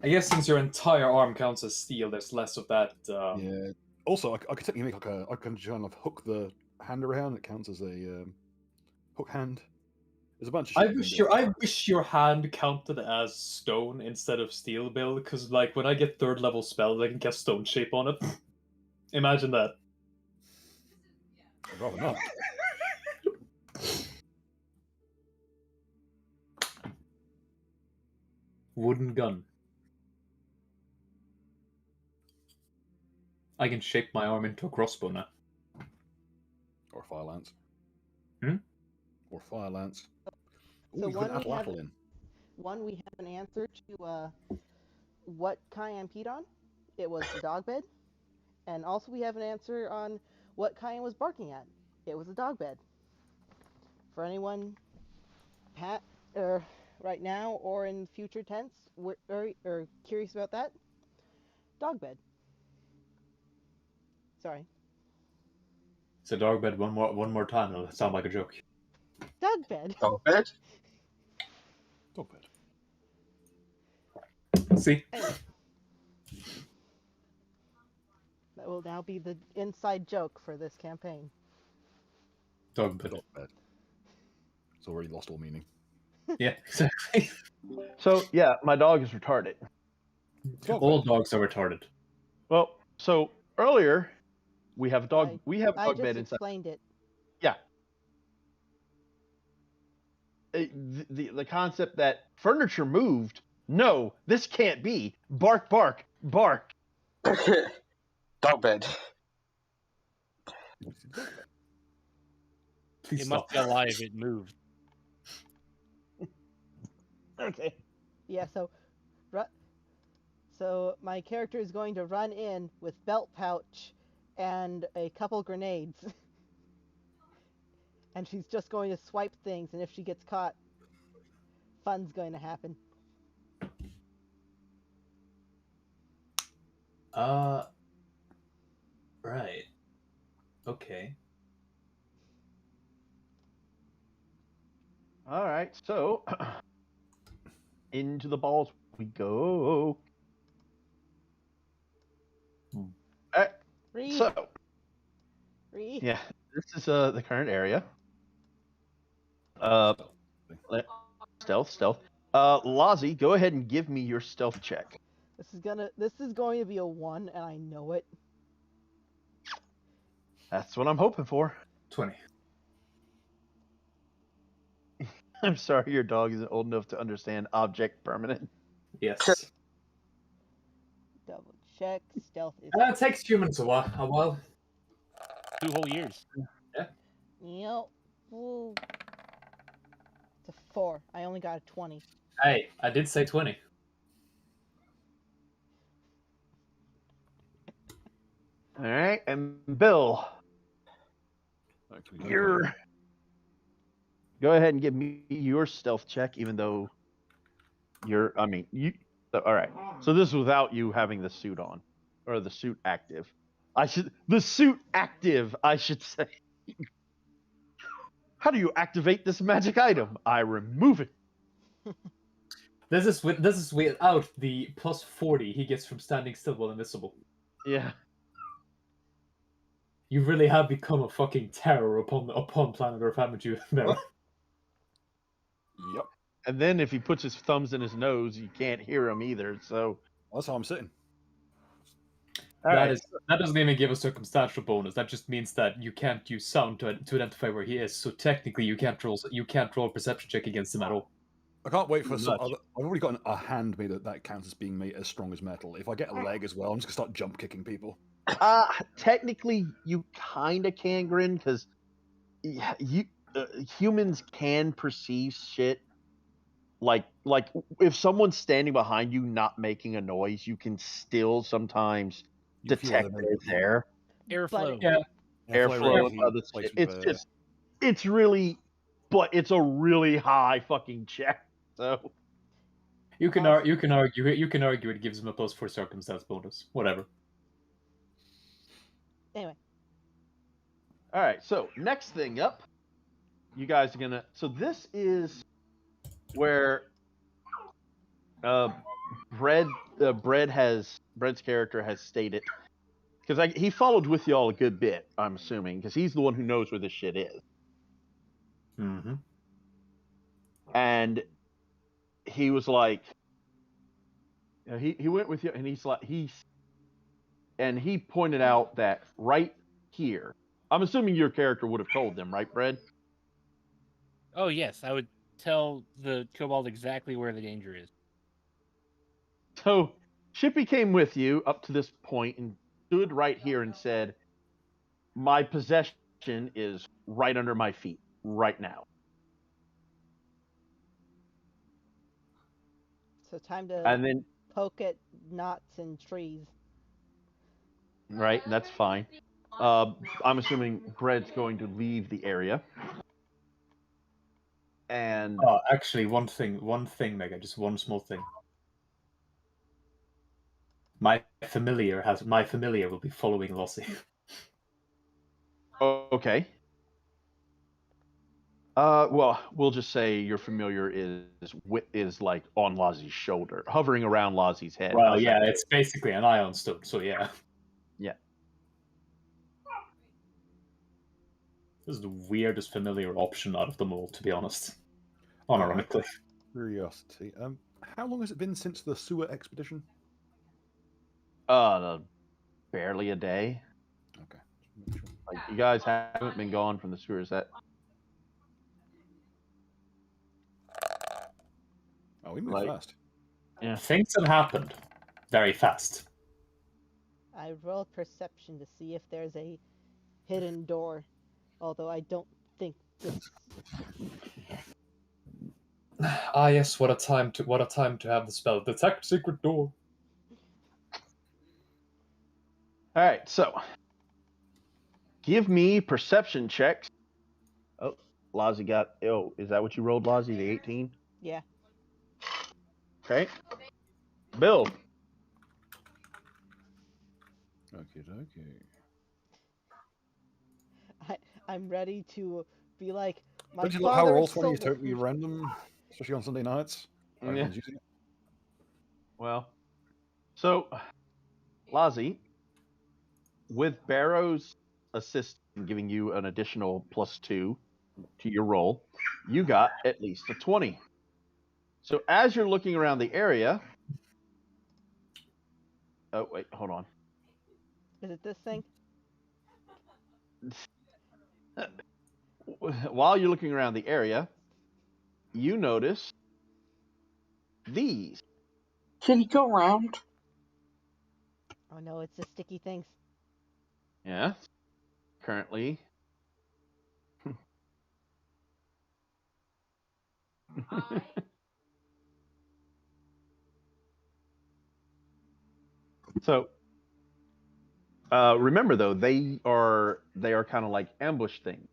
I guess since your entire arm counts as steel, there's less of that. Yeah. Also, I could technically make I can kind of hook the hand around. It counts as a hook hand. There's a bunch of. I shit wish you can do. I wish your hand counted as stone instead of steel, Bill, because like when I get 3rd level spells, I can cast stone shape on it. Imagine that. I'd rather not. Wooden gun. I can shape my arm into a crossbow now. Or fire lance. Hmm? Or fire lance. So Ooh, you one could add we have- Laffle in. One, we have an answer to what Cayenne peed on. It was the dog bed. And also we have an answer on what Kyan was barking at. It was a dog bed. For anyone right now or in future tense or curious about that, dog bed. Sorry, So dog bed one more time, it'll sound like a joke. dog bed. Dog bed? Dog bed. See? Anyway, that will now be the inside joke for this campaign. Dog bed. Dog bed. It's already lost all meaning. Yeah, exactly. So yeah, my dog is retarded. Dog All bed. dogs are retarded. Well, so earlier we have a dog. I- we have a I dog just bed inside. explained it. Yeah. The concept that furniture moved. No, this can't be. Bark, bark, bark. Dog bed. Please It stop. must be alive. It moved. Okay. Yeah, so my character is going to run in with belt pouch and a couple grenades. And she's just going to swipe things, and if she gets caught, fun's going to happen. Right. Okay. All right. So into the balls we go. Re, So re. yeah, this is the current area. Stealth. Lazi, go ahead and give me your stealth check. This is going to be a 1, and I know it. That's what I'm hoping for. 20. I'm sorry your dog isn't old enough to understand object permanent. Yes. Double check. Stealth is. It takes humans a while. 2 whole years. Yep. Ooh. It's a 4. I only got a 20. Hey, I did say 20. All right, and Bill, Actually, you're. Go ahead and give me your stealth check, even though you're. I mean, you. All right. So this is without you having the suit on, or the suit active. The suit active, I should say. How do you activate this magic item? I remove it. This is without the plus 40 he gets from standing still while invisible. Yeah. You really have become a fucking terror upon planet Earth, haven't you, Mara? Yep. And then if he puts his thumbs in his nose, you can't hear him either. So That's how I'm sitting. That doesn't even give a circumstantial bonus. That just means that you can't use sound to identify where he is. So technically, you can't roll a perception check against him at all. I can't wait for Pretty some much. other. I've already got a hand made that counts as being made as strong as metal. If I get a leg as well, I'm just gonna start jump kicking people. technically, you kind of can grin because humans can perceive shit. Like if someone's standing behind you not making a noise, you can still sometimes You feel detect they're they're there. Airflow. Yeah. Airflow heat, and other place shit. with It's air. just it's really, but it's a really high fucking check. So You can argue it gives him a plus 4 circumstance bonus. Whatever. Anyway, all right. So next thing up, you guys are gonna. So this is where Bread's character has stated, because he followed with y'all a good bit, I'm assuming, because he's the one who knows where this shit is. Mm-hmm. And he was like, he went with you, and he pointed out that right here. I'm assuming your character would have told them, right, Brad? Oh yes, I would tell the kobold exactly where the danger is. So Shippy came with you up to this point and stood right here and said, "My possession is right under my feet right now." so time to And then, poke at knots and trees. right, that's fine. I'm assuming Bread's going to leave the area. And Actually, one thing, Mega, just one small thing. My familiar will be following Lossie. okay. Well, we'll just say your familiar is like on Lozzie's shoulder, hovering around Lozzie's head. Well, yeah, it's basically an ion stone, so yeah. Yeah. This is the weirdest familiar option out of them all, to be honest. Unironically. Curiosity. How long has it been since the sewer expedition? Barely a day. Okay. Just make sure. Like, you guys haven't been gone from the sewers. That Oh, we moved Like- fast. Yeah. Things have happened very fast. I rolled perception to see if there's a hidden door, although I don't think this. Ah, yes, what a time to have the spell detect secret door. All right, so give me perception checks. Oh, Lozzie got. Oh, is that what you rolled, Lozzie? The 18. Yeah. Okay. Bill. Okay, okay. I'm ready to be like my Don't you love how father Roll20 is sold- totally random, especially on Sunday nights? Yeah. Everyone's using it. Well, so Lozzie, with Barrow's assist giving you an additional +2 to your roll, you got at least a 20. So as you're looking around the area. Oh, wait, hold on. Is it this thing? While you're looking around the area, you notice these. Can you go around? Oh no, it's the sticky things. Yeah. Currently. So, remember though, they are kind of like ambush things.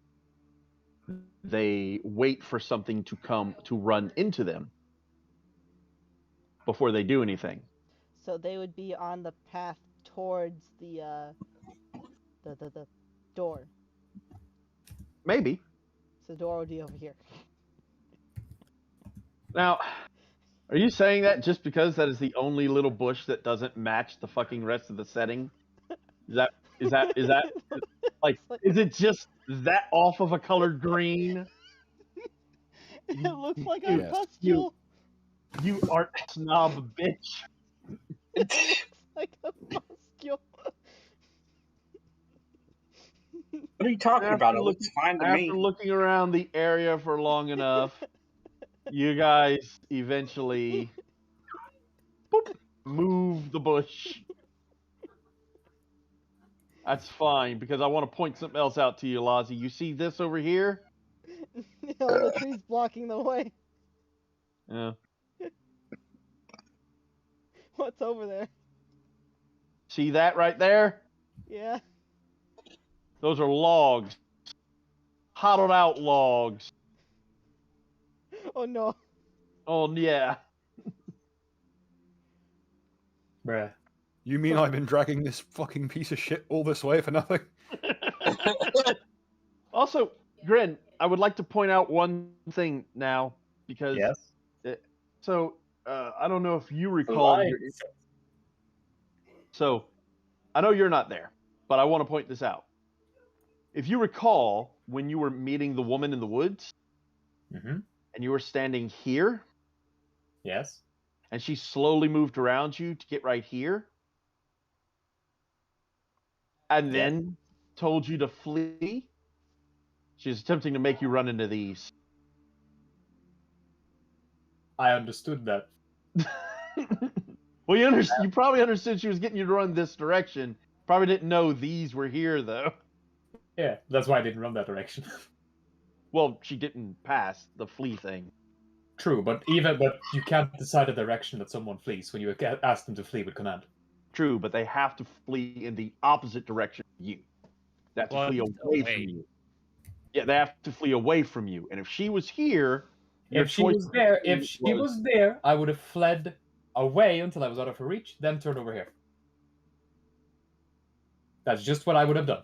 They wait for something to come to run into them before they do anything. So they would be on the path towards the door. Maybe. So the door would be over here. Now, are you saying that just because that is the only little bush that doesn't match the fucking rest of the setting? Is that like, is it just that off of a colored green? It looks like a Yes. pustule. You art snob bitch. It looks like a pustule. What are you talking about? It looks fine to After me. looking around the area for long enough, you guys eventually boop, move the bush. That's fine, because I want to point something else out to you, Lozzie. You see this over here? All the trees blocking the way. Yeah. What's over there? See that right there? Yeah. Those are logs. Hollowed out logs. Oh no. Oh, yeah. Bruh. You mean I've been dragging this fucking piece of shit all this way for nothing? Also, Grin, I would like to point out one thing now, because Yes. I don't know if you recall. So, I know you're not there, but I want to point this out. If you recall, when you were meeting the woman in the woods, Mm-hmm. and you were standing here, Yes. and she slowly moved around you to get right here, and then told you to flee, she's attempting to make you run into these. I understood that. Well, you probably understood she was getting you to run this direction. Probably didn't know these were here, though. Yeah, that's why I didn't run that direction. Well, she didn't pass the flee thing. True, but you can't decide a direction that someone flees when you ask them to flee with command. True, but they have to flee in the opposite direction from you. They have to Well, flee it's away away. from you. Yeah, they have to flee away from you. And if she was here, your If she choice was there, was I would have fled away until I was out of her reach, then turned over here. That's just what I would have done.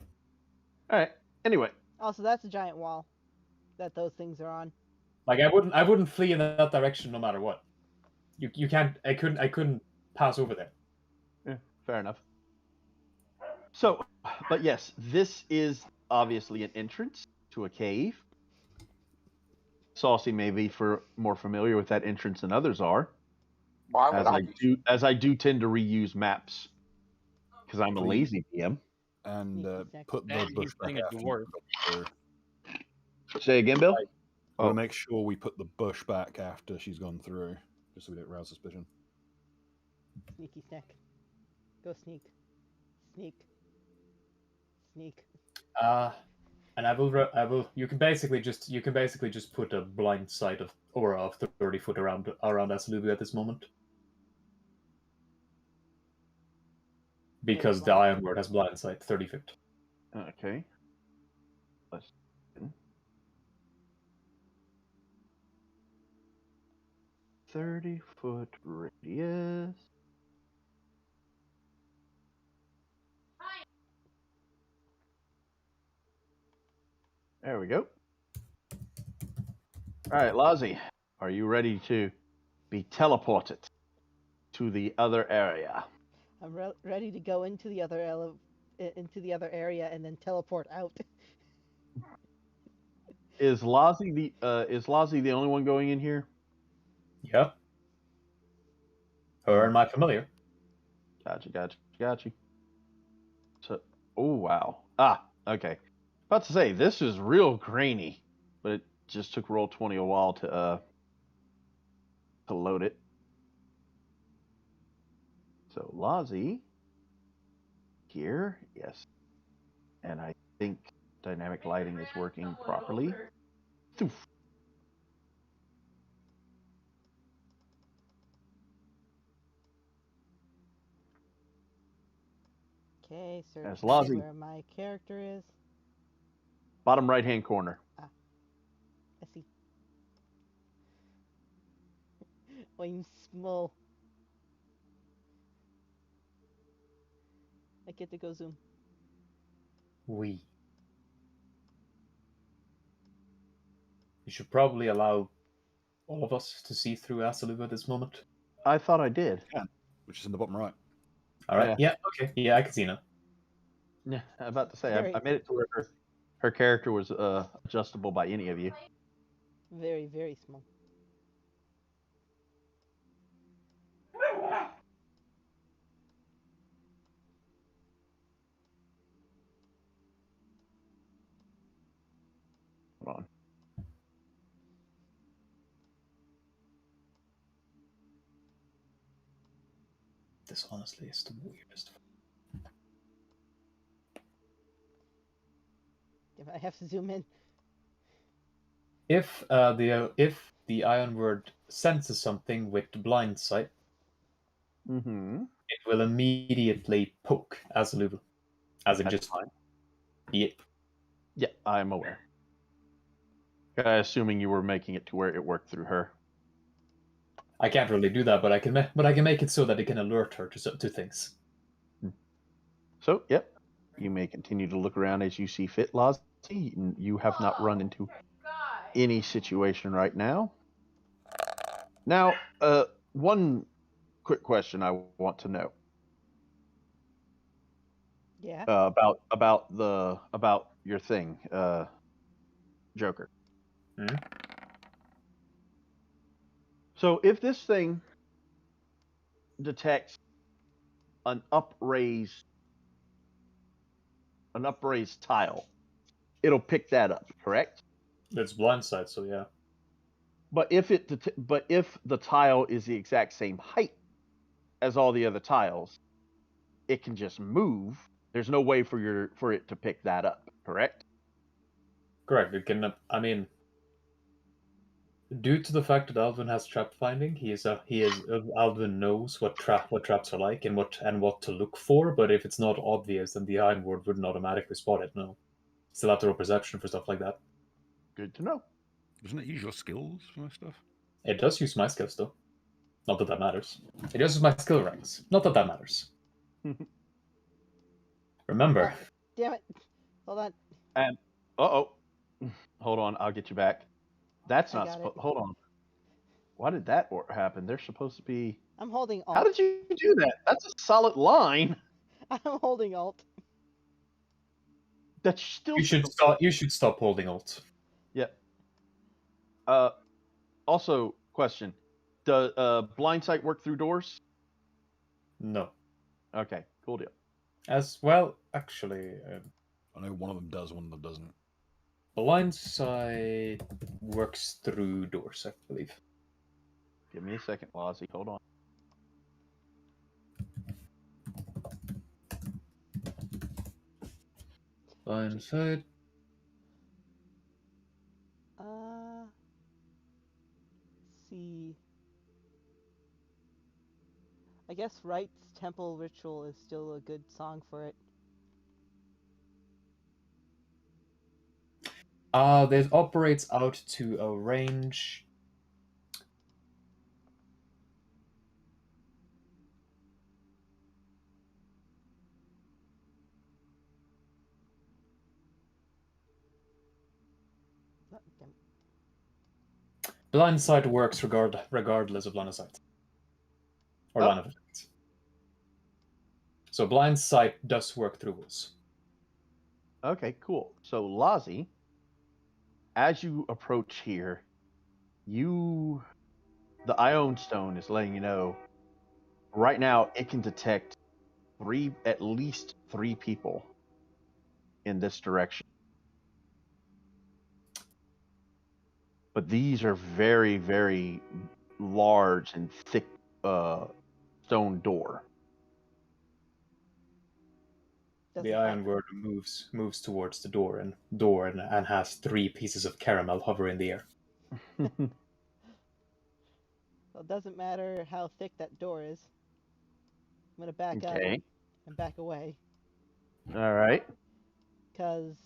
all right. Anyway, Also, that's a giant wall that those things are on. Like I wouldn't flee in that direction no matter what. You can't. I couldn't pass over there. yeah, fair enough. So, but yes, this is obviously an entrance to a cave. Saucy may be more familiar with that entrance than others are, Why would as I do tend to reuse maps because I'm a Please. lazy DM. And Sneaky second. put the And bush he's back playing a after dwarf. you've gone through. Say again, Bill. I want to make sure we put the bush back after she's gone through, just so we don't rouse suspicion. Sneaky snack. Go sneak. Sneak. Sneak. And I will. You can basically just put a blind sight of aura of 30 foot around Aslubu at this moment, because the Iron Word has blind sight 30 feet. Okay. Let's. 30-foot radius. There we go. All right, Lazi, are you ready to be teleported to the other area? I'm ready to go into the other area and then teleport out. Is Lazi the only one going in here? Yeah. Her and my familiar. Gotcha. So, oh wow. Okay. About to say this is real grainy, but it just took Roll20 a while to load it. So Lazi here, yes, and I think dynamic lighting is working properly. Thoof. Okay, That's search Lazi. where my character is. Bottom right hand corner. I see. I'm small. I get to go zoom. You should probably allow all of us to see through Aslubu at this moment. I thought I did. Which is in the bottom right. All right. Yeah. Okay. Yeah, I can see now. Yeah, I'm about to say I made it to where her character was adjustable by any of you. Very, very small. Hold on. This honestly is the weirdest. If I have to zoom in. If the Iron Word senses something with blind sight, Mm-hmm. it will immediately poke Aslubu. As in That's just fine. Yeah. Yeah, I'm aware. Assuming you were making it to where it worked through her. I can't really do that, but I can make it so that it can alert her to things. So, yep. You may continue to look around as you see fit, Lazi. You have not run into any situation right now. Now, one quick question I want to know. Yeah. About your thing, Joker. Hmm? So if this thing detects an upraised tile, it'll pick that up, correct? It's blindside, so yeah. But if the tile is the exact same height as all the other tiles, it can just move. There's no way for it to pick that up, correct? Correct. It can. I mean, Due to the fact that Alvin has trap finding, Alvin knows what traps are like and what to look for. But if it's not obvious, then the Iron Ward wouldn't automatically spot it. No, still have to roll perception for stuff like that. Good to know. Doesn't it use your skills for my stuff? It does use my skills though. Not that that matters. It uses my skill ranks. Not that that matters. Remember. Damn it. Hold on. And hold on, I'll get you back. That's I not got supposed. it. Hold on. Why did that happen? They're supposed to be. I'm holding Alt. How did you do that? That's a solid line. I'm holding Alt. That's still. You should stop holding Alt. Yep. Also, question: does blind sight work through doors? No. Okay, cool deal. As well, actually, I know one of them does, one of them doesn't. blind sight works through doors, I believe. Give me a second, Lozzie. Hold on. Blind sight. See. I guess Right's Temple Ritual is still a good song for it. This operates out to a range. Oh, damn it. Blind sight works regardless of line of sight. Or line of effect. So blind sight does work through walls. Okay, cool. So Lozzie, as you approach here, the Ion Stone is letting you know right now it can detect at least three people in this direction. But these are very, very large and thick stone door. The Iron Word moves towards the door and has 3 pieces of caramel hover in the air. Well, it doesn't matter how thick that door is. I'm gonna back up Okay. and back away. All right. Because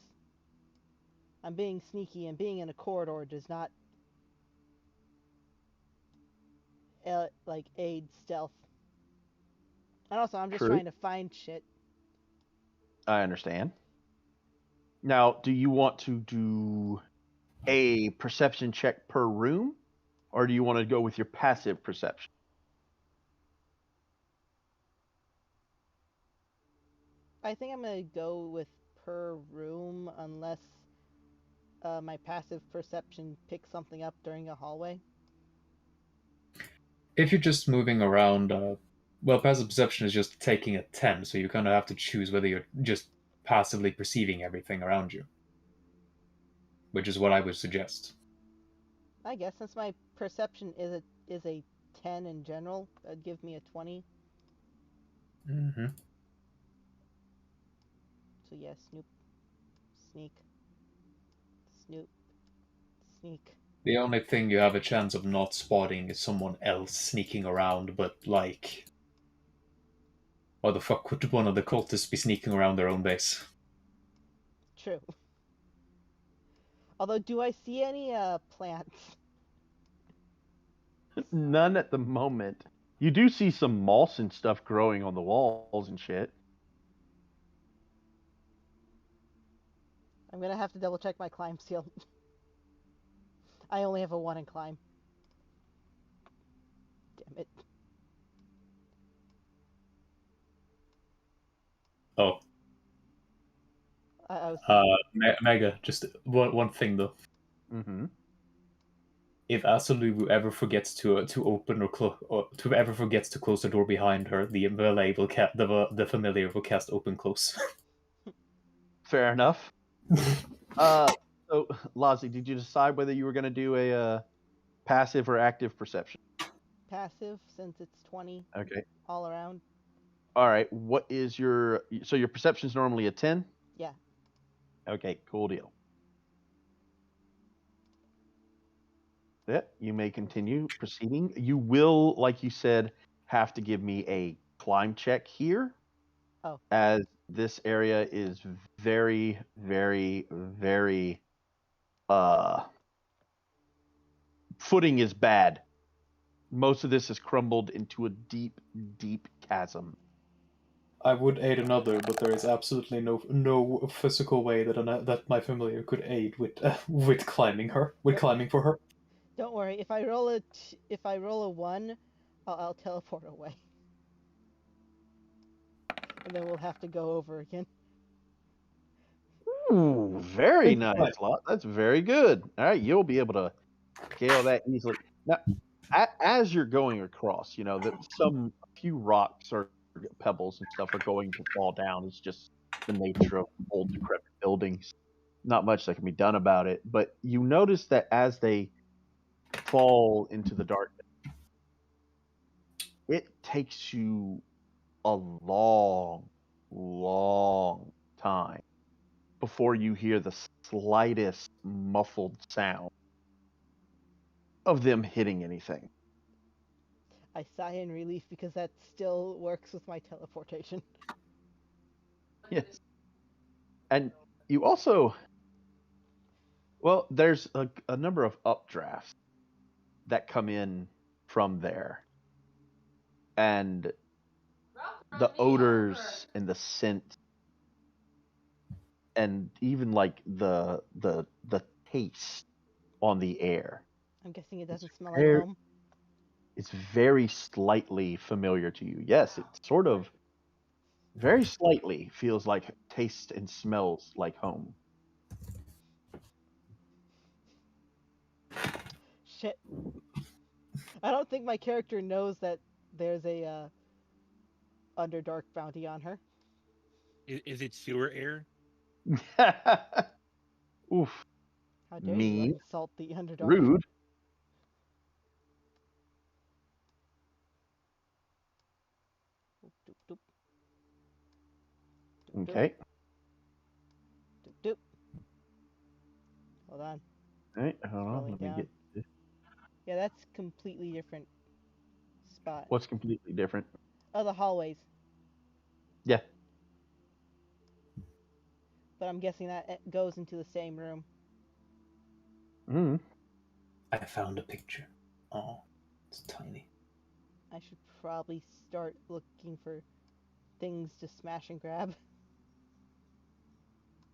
I'm being sneaky, and being in a corridor does not aid stealth. And also, I'm just True. trying to find shit. I understand. Now, do you want to do a perception check per room, or do you want to go with your passive perception? I think I'm gonna go with per room, unless my passive perception picks something up during a hallway. If you're just moving around, passive perception is just taking a 10, so you kind of have to choose whether you're just passively perceiving everything around you. Which is what I would suggest. I guess since my perception is a 10 in general, that'd give me a 20. Mm-hmm. So yeah, snoop, sneak, snoop, sneak. The only thing you have a chance of not spotting is someone else sneaking around, but like... Why the fuck would one of the cultists be sneaking around their own base? True. Although, do I see any plants? None at the moment. You do see some moss and stuff growing on the walls and shit. I'm gonna have to double check my climb skill. I only have a 1 in climb. Damn it. Oh. I was Mega, just one thing though. Mm-hmm. If Asolubu ever forgets to open or ever forgets to close the door behind her, the familiar will cast open close. Fair enough. So Lozzie, did you decide whether you were going to do a passive or active perception? passive, since it's 20 Okay. all around. All right. What is your perception is normally a 10? Yeah. Okay, cool deal. Yeah, you may continue proceeding. You will, like you said, have to give me a climb check here. Oh. As this area is very, very, very footing is bad. Most of this has crumbled into a deep, deep chasm. I would aid another, but there is absolutely no physical way that my familiar could aid with climbing for her. Don't worry. If I roll a 1, I'll teleport away. And then we'll have to go over again. Ooh, very Think nice, right. Lot. That's very good. All right, you'll be able to scale that easily. Now, as you're going across, that some few rocks or pebbles and stuff are going to fall down. It's just the nature of old decrepit buildings. Not much that can be done about it. But you notice that as they fall into the darkness, it takes you a long, long time before you hear the slightest muffled sound of them hitting anything. I sigh in relief because that still works with my teleportation. Yes. And you also, well, there's a number of updrafts that come in from there. And the odors and the scent and even like the taste on the air. I'm guessing it doesn't smell like very- home. It's very slightly familiar to you. Yes, it's sort of very slightly feels like tastes and smells like home. Shit. I don't think my character knows that there's a Underdark bounty on her. Is it sewer air? Oof. How dare you Mean. insult the Underdark? Rude. Doop, doop, doop. Doop, Okay. Doop, doop. Hold on. All right. Hold on. Scrolling Let me down. get this. Yeah, that's completely different spot. What's completely different? Oh, the hallways. Yeah. But I'm guessing that it goes into the same room. Mm. I found a picture. Oh, it's tiny. I should probably start looking for things to smash and grab.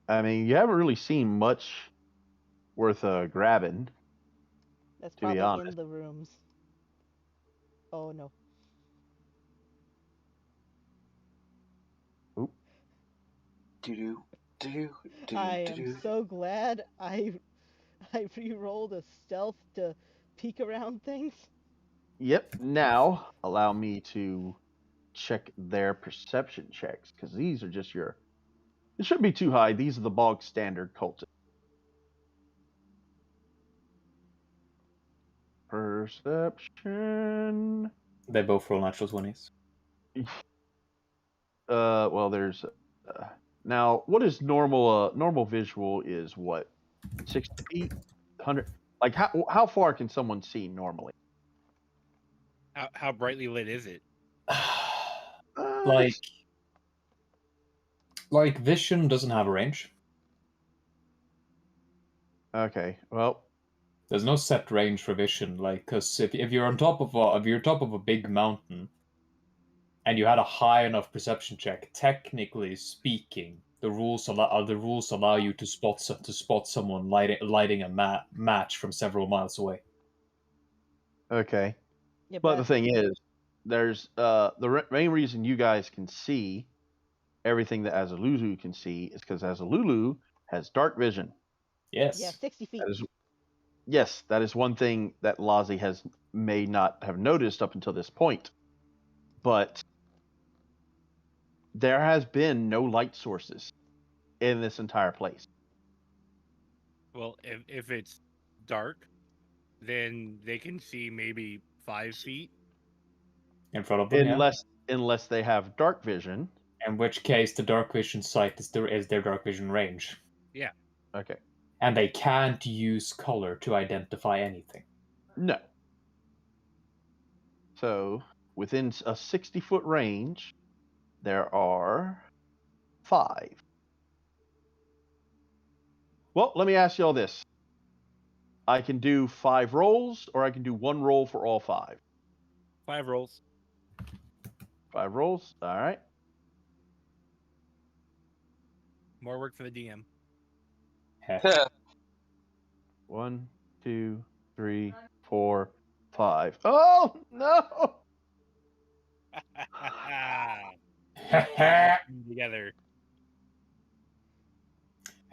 I mean, you haven't really seen much worth grabbing. That's To be probably honest. in the rooms. Oh no. Do do do I am do. so glad I re-rolled a stealth to peek around things. Yep. Now, allow me to check their perception checks because these are just your. It shouldn't be too high. These are the bog standard cultists. Perception. They both roll natural 20s. Well, there's. Now, what is normal? Normal visual is what? 60 feet? 100? Like, how far can someone see normally? How brightly lit is it? like vision doesn't have a range. Okay, well, There's no set range for vision, like, because if you're on top of a big mountain, and you had a high enough perception check, technically speaking, the rules allow you to spot someone lighting a match from several miles away. okay. Yeah, But the thing is, there's the main reason you guys can see everything that Azalulu can see is because Azalulu has dark vision. Yes. yeah, 60 feet. Yes, that is one thing that Lazi may not have noticed up until this point. But there has been no light sources in this entire place. Well, if it's dark, then they can see maybe 5 feet. In front of them, Unless they have dark vision. In which case, the dark vision sight is their dark vision range. Yeah. Okay. And they can't use color to identify anything. No. So within a 60-foot range, there are 5. Well, let me ask you all this. I can do 5 rolls, or I can do 1 roll for all 5. 5 rolls. 5 rolls. All right. More work for the DM. 1, 2, 3, 4, 5. Oh no! Together.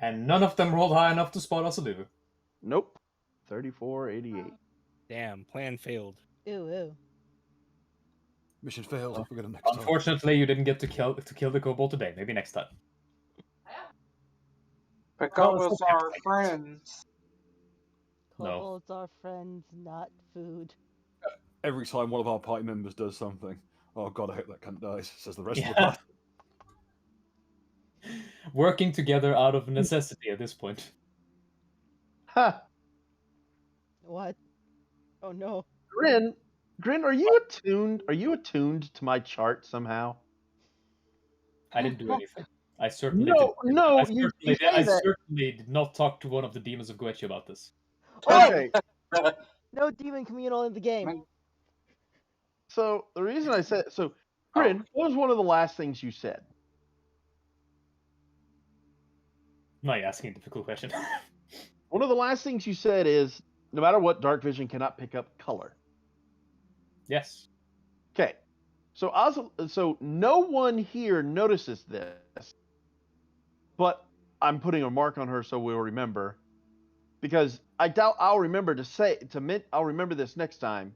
And none of them rolled high enough to spot us a do. Nope. 3488. Damn, plan failed. Ew, ew. Mission failed. We're gonna next time. Unfortunately, you didn't get to kill the kobold today. Maybe next time. Kobolds are friends. No. Kobolds are friends, not food. Every time one of our party members does something, oh god, I hope that cunt dies, says the rest of the Yeah. party. Working together out of necessity at this point. Ha! What? Oh no. Grin, are you attuned? Are you attuned to my chart somehow? I didn't do anything. I certainly No, did. no, I you certainly, say I that. certainly did not talk to one of the demons of Goetia about this. Okay, No demon communal in the game. so the reason I said so, Grin, what was one of the last things you said? I'm not asking a difficult question. One of the last things you said is, no matter what, dark vision cannot pick up color. Yes. Okay, so no one here notices this, but I'm putting a mark on her so we'll remember, because I doubt I'll remember I'll remember this next time.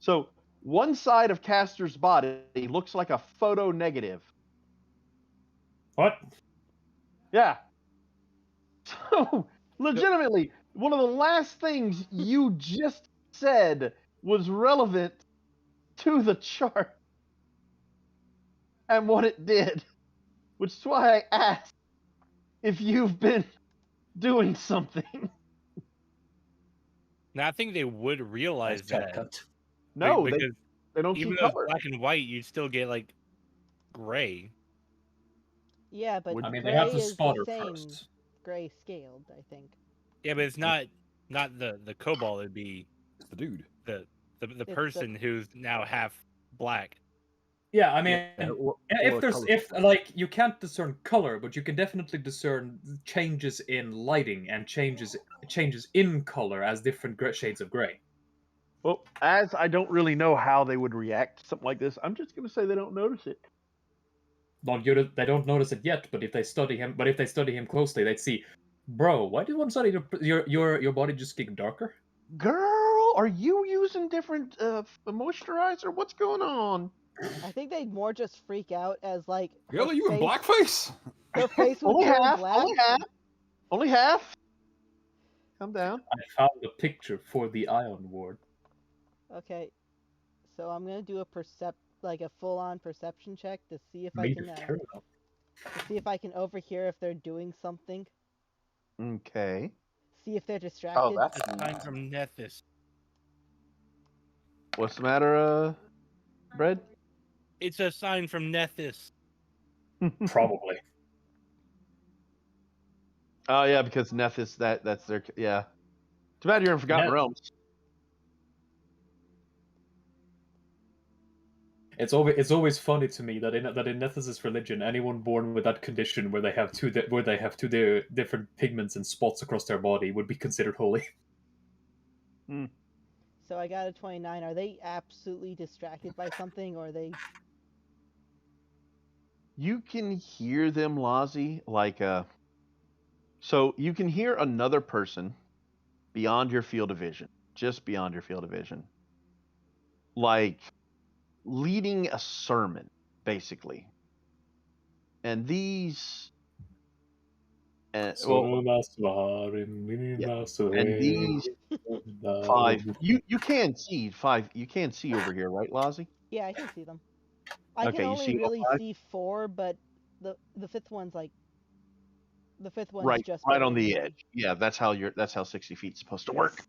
So one side of Castor's body looks like a photo negative. What? Yeah. So legitimately, one of the last things you just said was relevant to the chart and what it did, which is why I asked if you've been doing something. Now I think they would realize that. No, because they don't even see though it's color. black and white, you'd still get like gray. Yeah, but I mean, gray they have to is spot the her same first. gray scaled, I think. Yeah, but it's not the kobold. It'd be It's the dude. the the- person who's now half black. Yeah, I mean, or if like you can't discern color, but you can definitely discern changes in lighting and changes in color as different shades of gray. Well, as I don't really know how they would react to something like this, I'm just going to say they don't notice it. Well, they don't notice it yet, but if they study him closely, they'd see, bro, why did one side of your body just get darker? Girl, are you using different moisturizer? What's going on? I think they'd more just freak out as like Girl, her are you in face- blackface? Her face would Only turn half. black. Only half. Calm down. I found a picture for the Ion Ward. Okay, so I'm gonna do a full-on perception check to see if I Made can of caramel. to see if I can overhear if they're doing something. Okay. See if they're distracted. Oh, that's The sign from Nethys. What's the matter, Bread? It's a sign from Nethys. Probably. Oh yeah, because Nethys, that's their yeah. Too bad you're in Forgotten Realms. It's always funny to me that in Nethys' religion, anyone born with that condition where they have two different pigments and spots across their body would be considered holy. So I got a 29. Are they absolutely distracted by something, or are they? You can hear them, Lazi, like so you can hear another person beyond your field of vision, just beyond your field of vision, like leading a sermon, basically. And these and these 5 you can see 5 you can see over here, right, Lazi? Yeah, I can see them. I Okay, can you only see all really 5? see 4, but the fifth one's Right just on below the me. edge. Yeah, that's how 60 feet's supposed to work.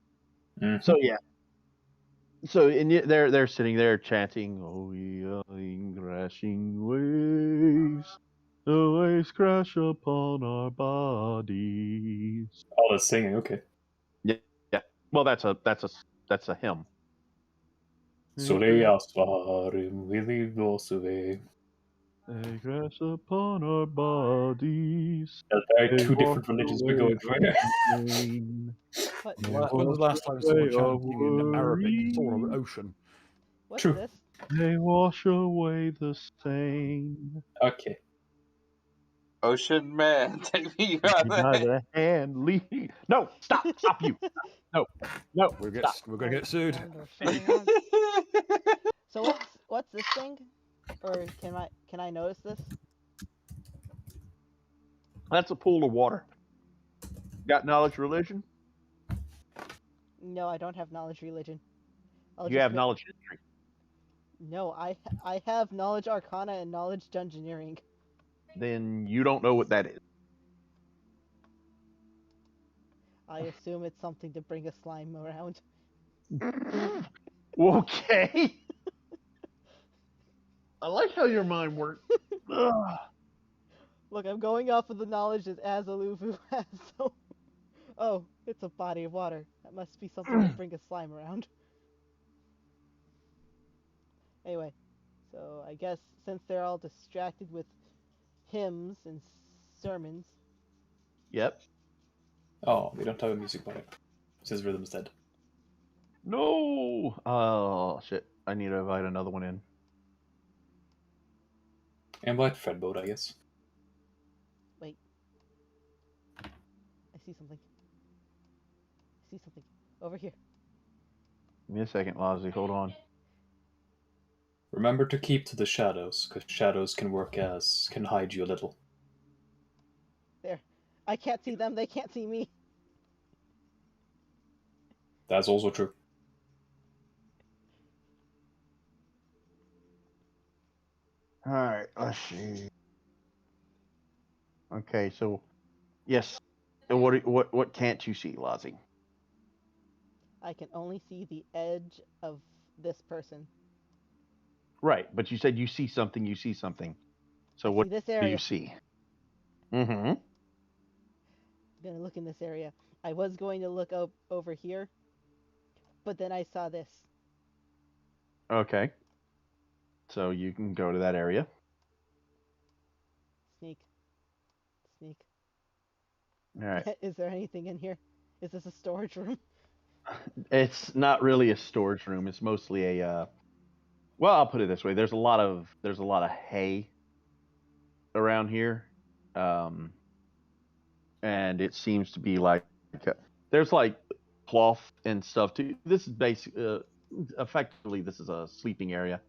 Mhm. So yeah, So they're sitting there chanting, "Oh, yelling, crashing waves, the waves crash upon our bodies." Oh, that's singing. Okay. Yeah, yeah. Well, that's a hymn. Soleil svarim willi blows away. They crash upon our bodies. There are They two wash different religions we're away going for here. our pain. What? They When was the wash last time away someone our chanting in Arabic saw an worries. ocean? What's True. this? They wash away the stain. Okay. Ocean man, take me Take out me of by there. the hand, lead. No, stop you. No, We're stop. gonna get sued. Ocean around. So what's this thing? Or can I notice this? That's a pool of water. Got knowledge religion? No, I don't have knowledge religion. I'll You just have ma- knowledge history. No, I have knowledge arcana and knowledge dungeoneering. Then you don't know what that is. I assume it's something to bring a slime around. Okay. I like how your mind works. Ugh. Look, I'm going off of the knowledge that Azaluvu has, so... Oh, it's a body of water. That must be something to bring a slime around. Anyway, so I guess since they're all distracted with hymns and sermons... Yep. Oh, we don't have a music button. It says rhythm instead. No. Oh shit. I need to invite another one in. Invite Fredboat, I guess. Wait. I see something. I see something. Over here. Give me a second, Lozzie. Hold on. Remember to keep to the shadows, because shadows can hide you a little. There. I can't see them, they can't see me. That's also true. All right. Let's see. Okay. So, yes. What can't you see, Lozzie? I can only see the edge of this person. Right. But you said you see something. You see something. So I what see this do area. you see? Mm-hmm. I'm gonna look in this area. I was going to look over here, but then I saw this. Okay. So you can go to that area. Sneak. Sneak. All right. Is there anything in here? Is this a storage room? It's not really a storage room. It's mostly a. Well, I'll put it this way. There's a lot of hay around here, and it seems to be like there's like cloth and stuff too. This is effectively this is a sleeping area.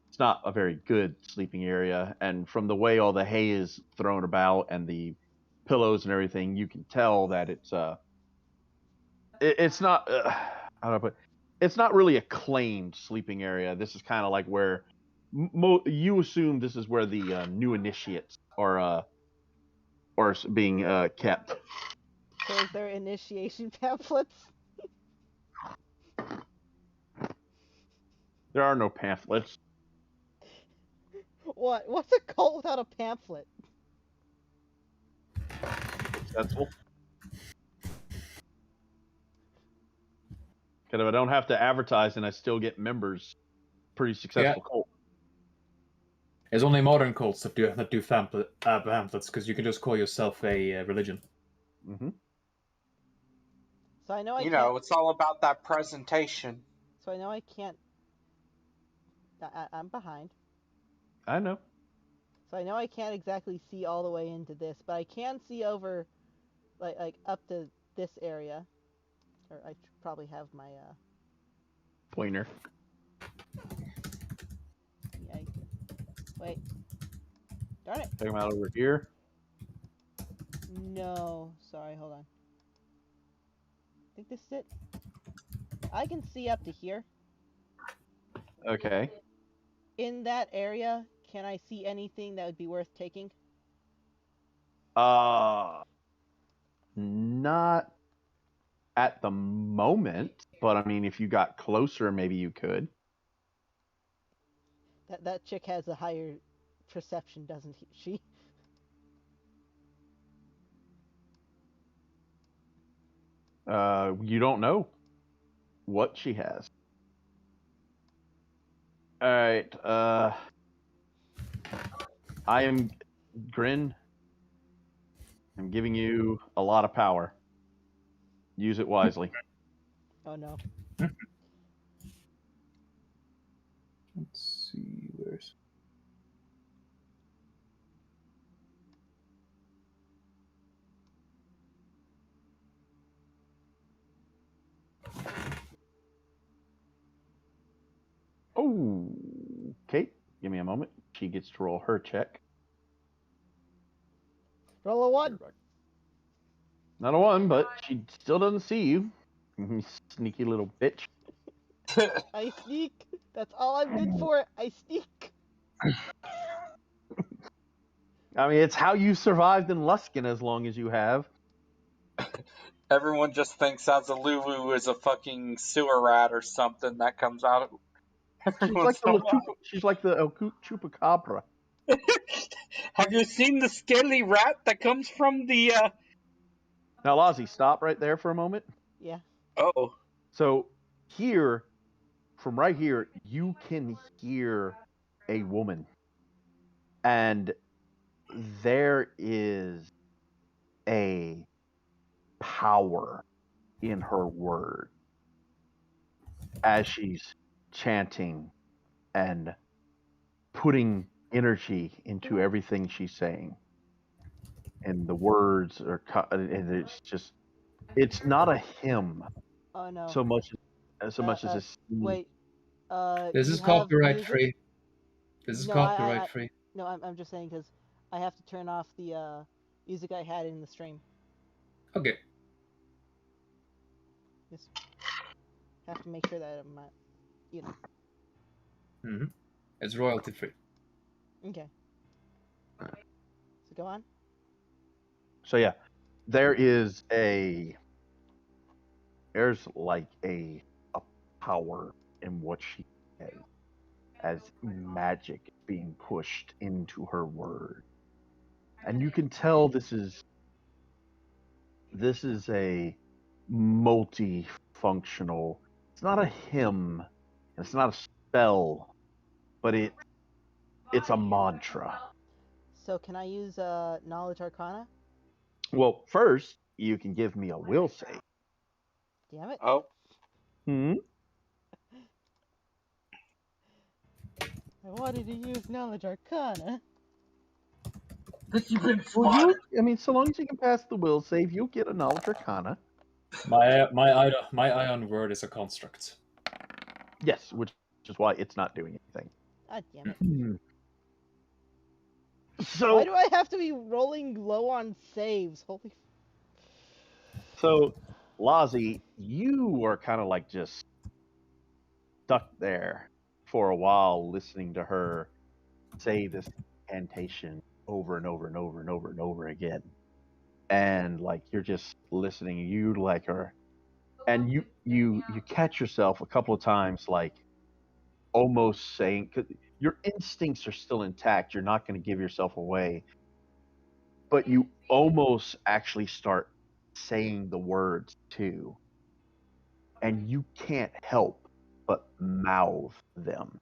It's not a very good sleeping area, and from the way all the hay is thrown about and the pillows and everything, you can tell that it's not. How do I put? It's not really a claimed sleeping area. This is kind of like where you assume this is where the new initiates are being kept. So is there initiation pamphlets? There are no pamphlets. What? What's a cult without a pamphlet? Successful. Because if I don't have to advertise and I still get members, pretty successful cult. There's only modern cults that do pamphlets, because you can just call yourself a religion. Mm-hmm. So I know I You can't. know, it's all about that presentation. So I know I can't. I'm behind. I know. So I know I can't exactly see all the way into this, but I can see over, like up to this area. Or I probably have my Pointer. Yeah. Wait. Darn it. Take them out over here. No. Sorry. Hold on. I think this is it. I can see up to here. Okay. In that area, can I see anything that would be worth taking? Not at the moment, but I mean, if you got closer, maybe you could. That chick has a higher perception, doesn't she? You don't know what she has. All right. I am Grin. I'm giving you a lot of power. Use it wisely. Oh no. Let's see, where's. Oh, okay. Give me a moment. She gets to roll her check. Roll a one. Not a one, but she still doesn't see you. Sneaky little bitch. I sneak. That's all I'm good for. I sneak. I mean, it's how you survived in Luskin as long as you have. Everyone just thinks Azalulu is a fucking sewer rat or something that comes out every once in a while. She's like the Chupacabra. Have you seen the scaly rat that comes from the Now, Lozzie, stop right there for a moment. Yeah. Oh. So here, from right here, you can hear a woman. And there is a power in her word as she's chanting and putting energy into everything she's saying. And the words are, and it's not a hymn Oh no. so much as a Wait. This you is have copyright music? free. This is No, copyright free. No, I'm just saying because I have to turn off the music I had in the stream. Okay. Just have to make sure that I'm not, you know. Mm-hmm. It's royalty free. Okay. So go on. So yeah, there's like a power in what she says, as magic being pushed into her word, and you can tell this is a multifunctional. It's not a hymn, it's not a spell, but it's a mantra. So can I use knowledge arcana? Well, first you can give me a will save. Damn it. Oh. I wanted to use knowledge arcana. You've been Well, I mean, so long as you can pass the will save, you'll get a knowledge arcana. My ion word is a construct. Yes, which is why it's not doing anything. God damn it. So Why do I have to be rolling low on saves? Holy. So, Lazi, you are kind of like just stuck there for a while listening to her say this incantation over and over and over and over and over again. And like you're just listening, you like her, and you catch yourself a couple of times like almost saying, 'cause your instincts are still intact, you're not going to give yourself away, but you almost actually start saying the words too, and you can't help but mouth them.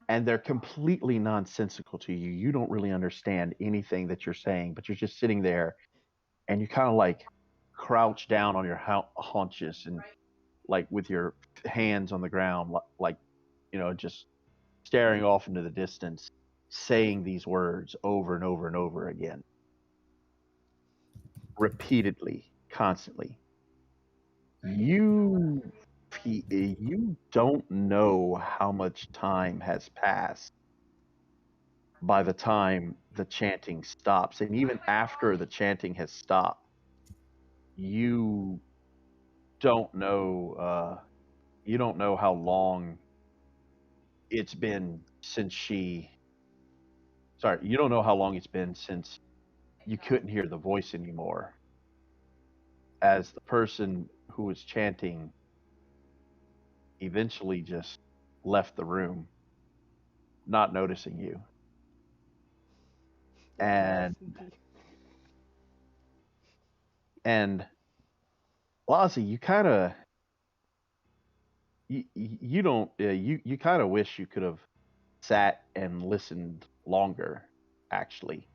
And they're completely nonsensical to you. You don't really understand anything that you're saying, but you're just sitting there and you kind of like crouch down on your haunches and like with your hands on the ground, like, just staring off into the distance, saying these words over and over and over again, repeatedly, constantly. You don't know how much time has passed by the time the chanting stops, and even after the chanting has stopped, you don't know how long it's been since you don't know how long it's been since you couldn't hear the voice anymore, as the person who was chanting eventually just left the room, not noticing you. And Lozzie, you kind of you don't you kind of wish you could have sat and listened longer, actually.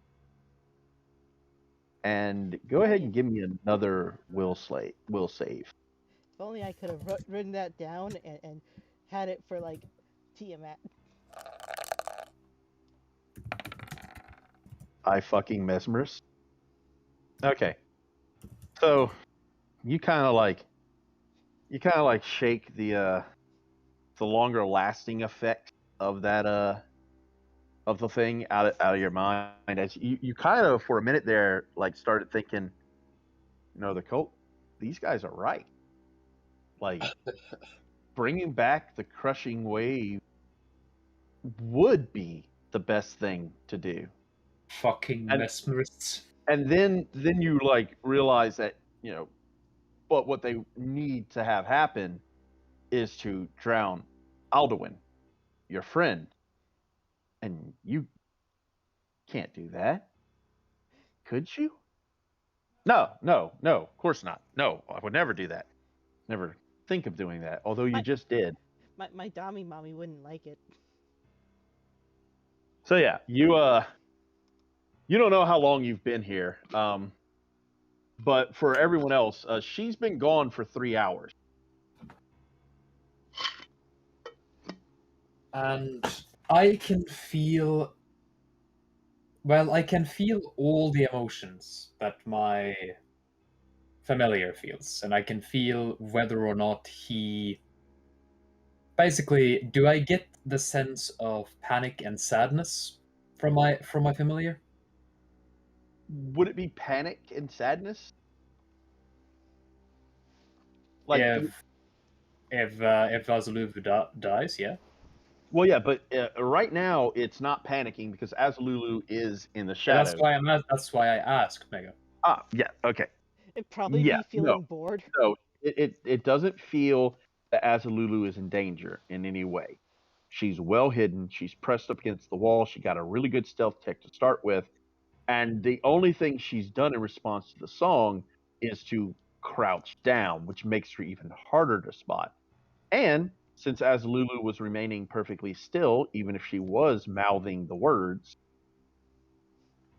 And go ahead and give me another will save. If only I could have written that down and had it for like Tiamat. I fucking mesmerist. Okay, so you kind of like shake the longer lasting effect of that of the thing out of your mind, as you kind of for a minute there like started thinking, the cult, these guys are right. Like bringing back the crushing wave would be the best thing to do. Fucking mesmerists. And then you like realize that but what they need to have happen is to drown Alldwyn, your friend, and you can't do that, could you? No, of course not. No, I would never do that. Never think of doing that. Although you just did. My Dami mommy wouldn't like it. So yeah, you don't know how long you've been here, but for everyone else, she's been gone for 3 hours. And I can feel. Well, I can feel all the emotions that my familiar feels, and I can feel whether or not he. Basically, do I get the sense of panic and sadness from my familiar? Would it be panic and sadness? Like if Vazuluvu dies, yeah. Well, yeah, but right now it's not panicking because Azalulu is in the shadows. That's why I asked, Mega. Ah, yeah, okay. It'd probably be feeling bored. No, it doesn't feel that Azalulu is in danger in any way. She's well hidden. She's pressed up against the wall. She got a really good stealth tech to start with. And the only thing she's done in response to the song is to crouch down, which makes her even harder to spot. And since Azalulu was remaining perfectly still, even if she was mouthing the words,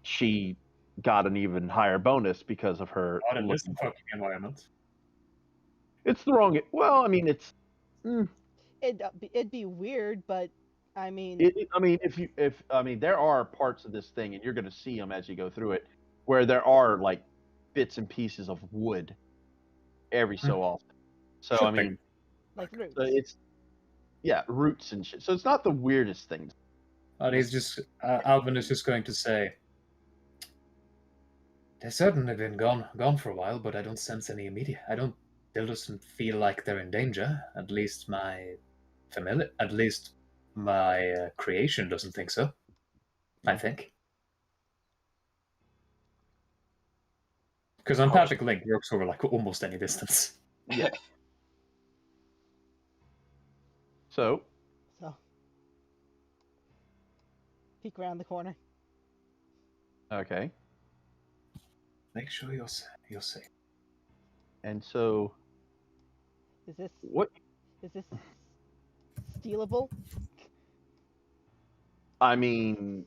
she got an even higher bonus because of her. Not in this fucking environment. It's the wrong. Well, I mean, it's. It'd be weird, but I mean. There are parts of this thing, and you're going to see them as you go through it, where there are like bits and pieces of wood every so often. So I mean, like roots. So it's roots and shit. So it's not the weirdest thing. But he's just Alvin is just going to say, they've certainly been gone for a while, but I don't sense any immediate. Still doesn't feel like they're in danger. At least my creation doesn't think so. I think. Because empathic link works over like almost any distance. Yeah. So. Peek around the corner. Okay. Make sure you're safe. And so. Is this stealable? I mean.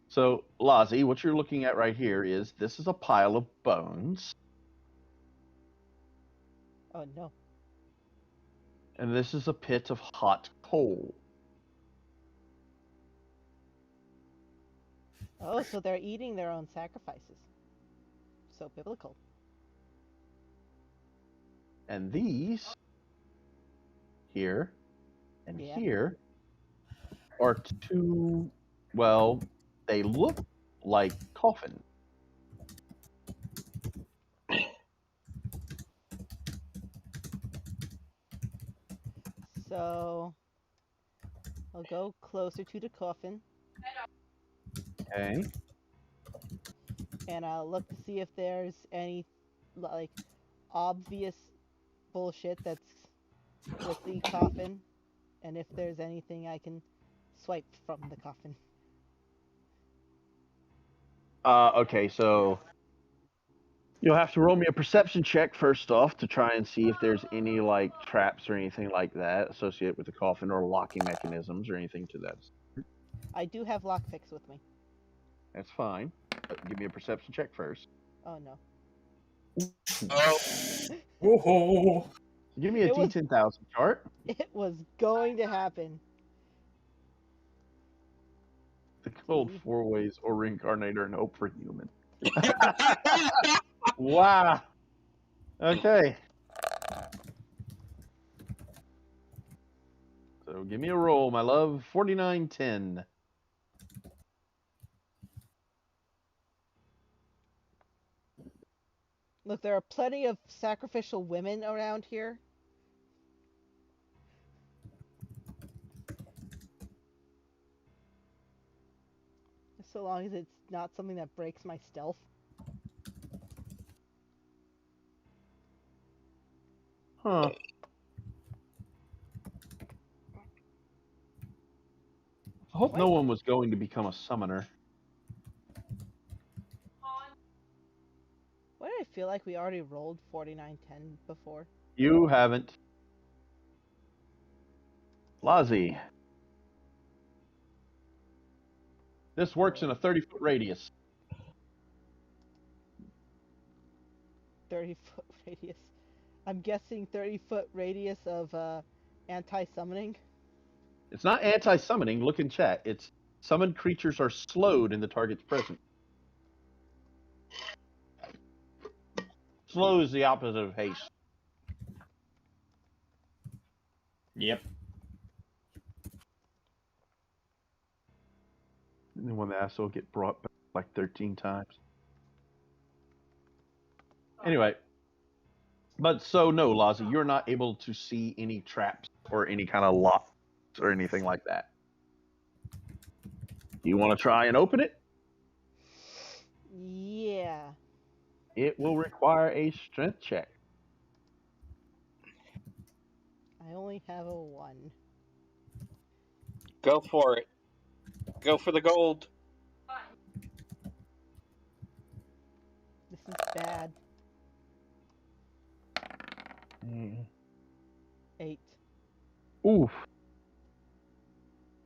So, Lazi, what you're looking at right here is this is a pile of bones. Oh no. And this is a pit of hot coal. Oh, so they're eating their own sacrifices. So biblical. And these here and here are two, well, they look like coffins. So I'll go closer to the coffin. Okay. And I'll look to see if there's any like obvious bullshit that's with the coffin, and if there's anything I can swipe from the coffin. Okay, so you'll have to roll me a perception check first off to try and see if there's any like traps or anything like that associated with the coffin or locking mechanisms or anything to that. I do have lockpicks with me. That's fine. But give me a perception check first. Oh no. Oh, Oh, Give me a It was- D10,000 chart. It was going to happen. The cold four ways or reincarnator and hope for human. Wow. Okay. So give me a roll, my love. 4910. Look, there are plenty of sacrificial women around here. So long as it's not something that breaks my stealth. Huh. I hope no one was going to become a summoner. Why do I feel like we already rolled 4910 before? You haven't. Lazi. This works in a 30-foot radius. 30-foot radius. I'm guessing 30-foot radius of anti-summoning. It's not anti-summoning. Look in chat. It's summoned creatures are slowed in the target's presence. Slow is the opposite of haste. yep. And then when the asshole get brought back like 13 times. Anyway. But so no, Lazi, you're not able to see any traps or any kind of locks or anything like that. Do you want to try and open it? Yeah. It will require a strength check. I only have a 1. go for it. Go for the gold. This is bad. 8. Oof.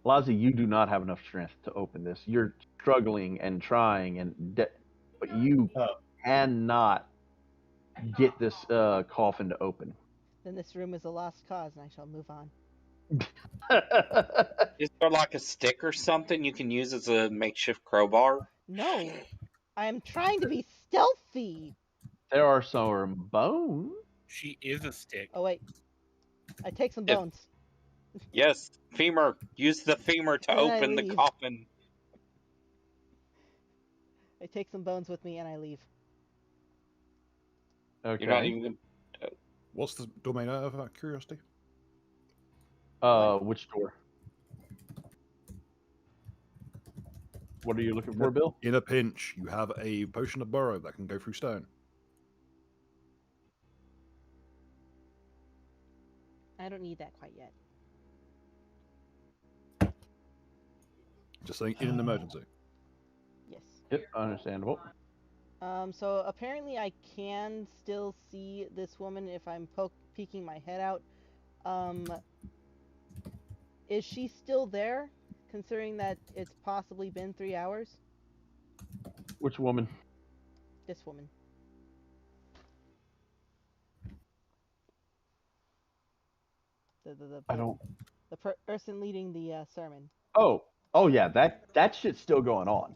Lazi, you do not have enough strength to open this. You're struggling and trying, but you cannot get this coffin to open. Then this room is a lost cause, and I shall move on. Is there like a stick or something you can use as a makeshift crowbar? No, I am trying to be stealthy. There are some bones. She is a stick. Oh wait, I take some If- bones. Yes, femur. Use the femur to Then I open the leave. coffin. I take some bones with me and I leave. Okay. You're not even. What's the domain out of curiosity? Which door? What are you looking for, Bill? In a pinch, you have a potion of burrow that can go through stone. I don't need that quite yet. Just saying, in an emergency. Yes. Yep, understandable. So apparently I can still see this woman if I'm peeking my head out. Is she still there, considering that it's possibly been 3 hours? Which woman? This woman. I don't. The person leading the sermon. Oh yeah, that shit's still going on.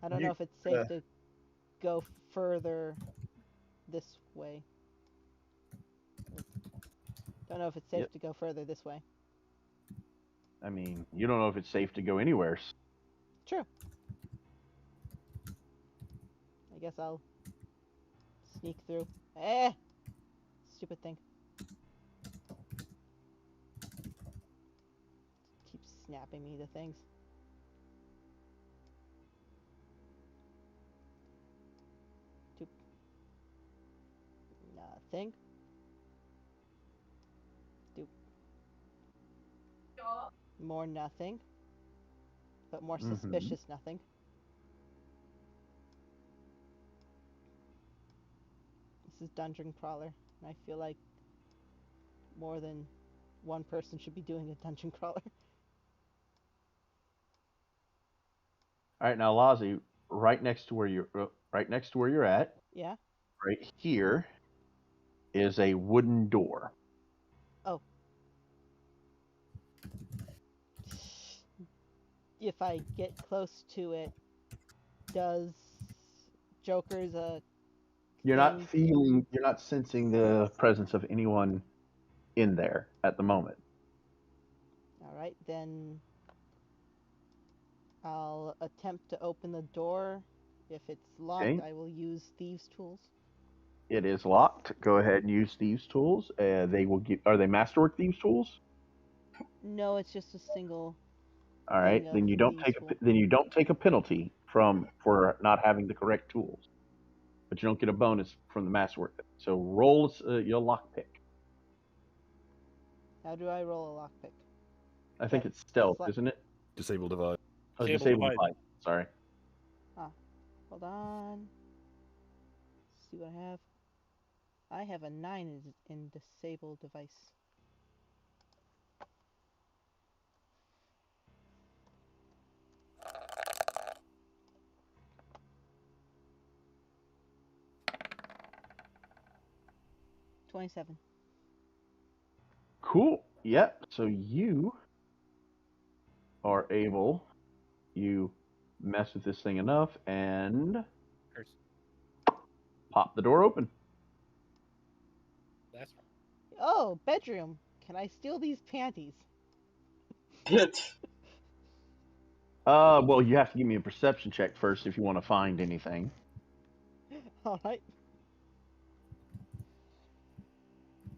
I don't know if it's safe to go further this way. Don't know if it's safe to go further this way. I mean, you don't know if it's safe to go anywhere. True. I guess I'll sneak through. Stupid thing. Keeps snapping me to things. nothing. Do more nothing, but more suspicious nothing. This is Dungeon Crawler, and I feel like more than one person should be doing a Dungeon Crawler. All right, now Lazi, right next to where you're at, Yeah. right here, is a wooden door. Oh. If I get close to it, does Joker's You're thing... not sensing the presence of anyone in there at the moment. Alright, then I'll attempt to open the door. If it's locked, Okay. I will use thieves' tools. It is locked. Go ahead and use thieves' tools. They will give. Are they masterwork thieves' tools? No, it's just a single. All right. Thing Then of you don't thieves' take tool. then you don't take a penalty for not having the correct tools, but you don't get a bonus from the masterwork. So roll your lockpick. How do I roll a lockpick? I think That it's stealth, sli- isn't it? Disable device. Oh, Disable disable device. device. Sorry. Hold on. Let's see what I have. I have a 9 in disable device. $27. Cool. Yep. So you are able. You mess with this thing enough and Curse. pop the door open. That's Oh, bedroom. Can I steal these panties? Well, you have to give me a perception check first if you want to find anything. Alright.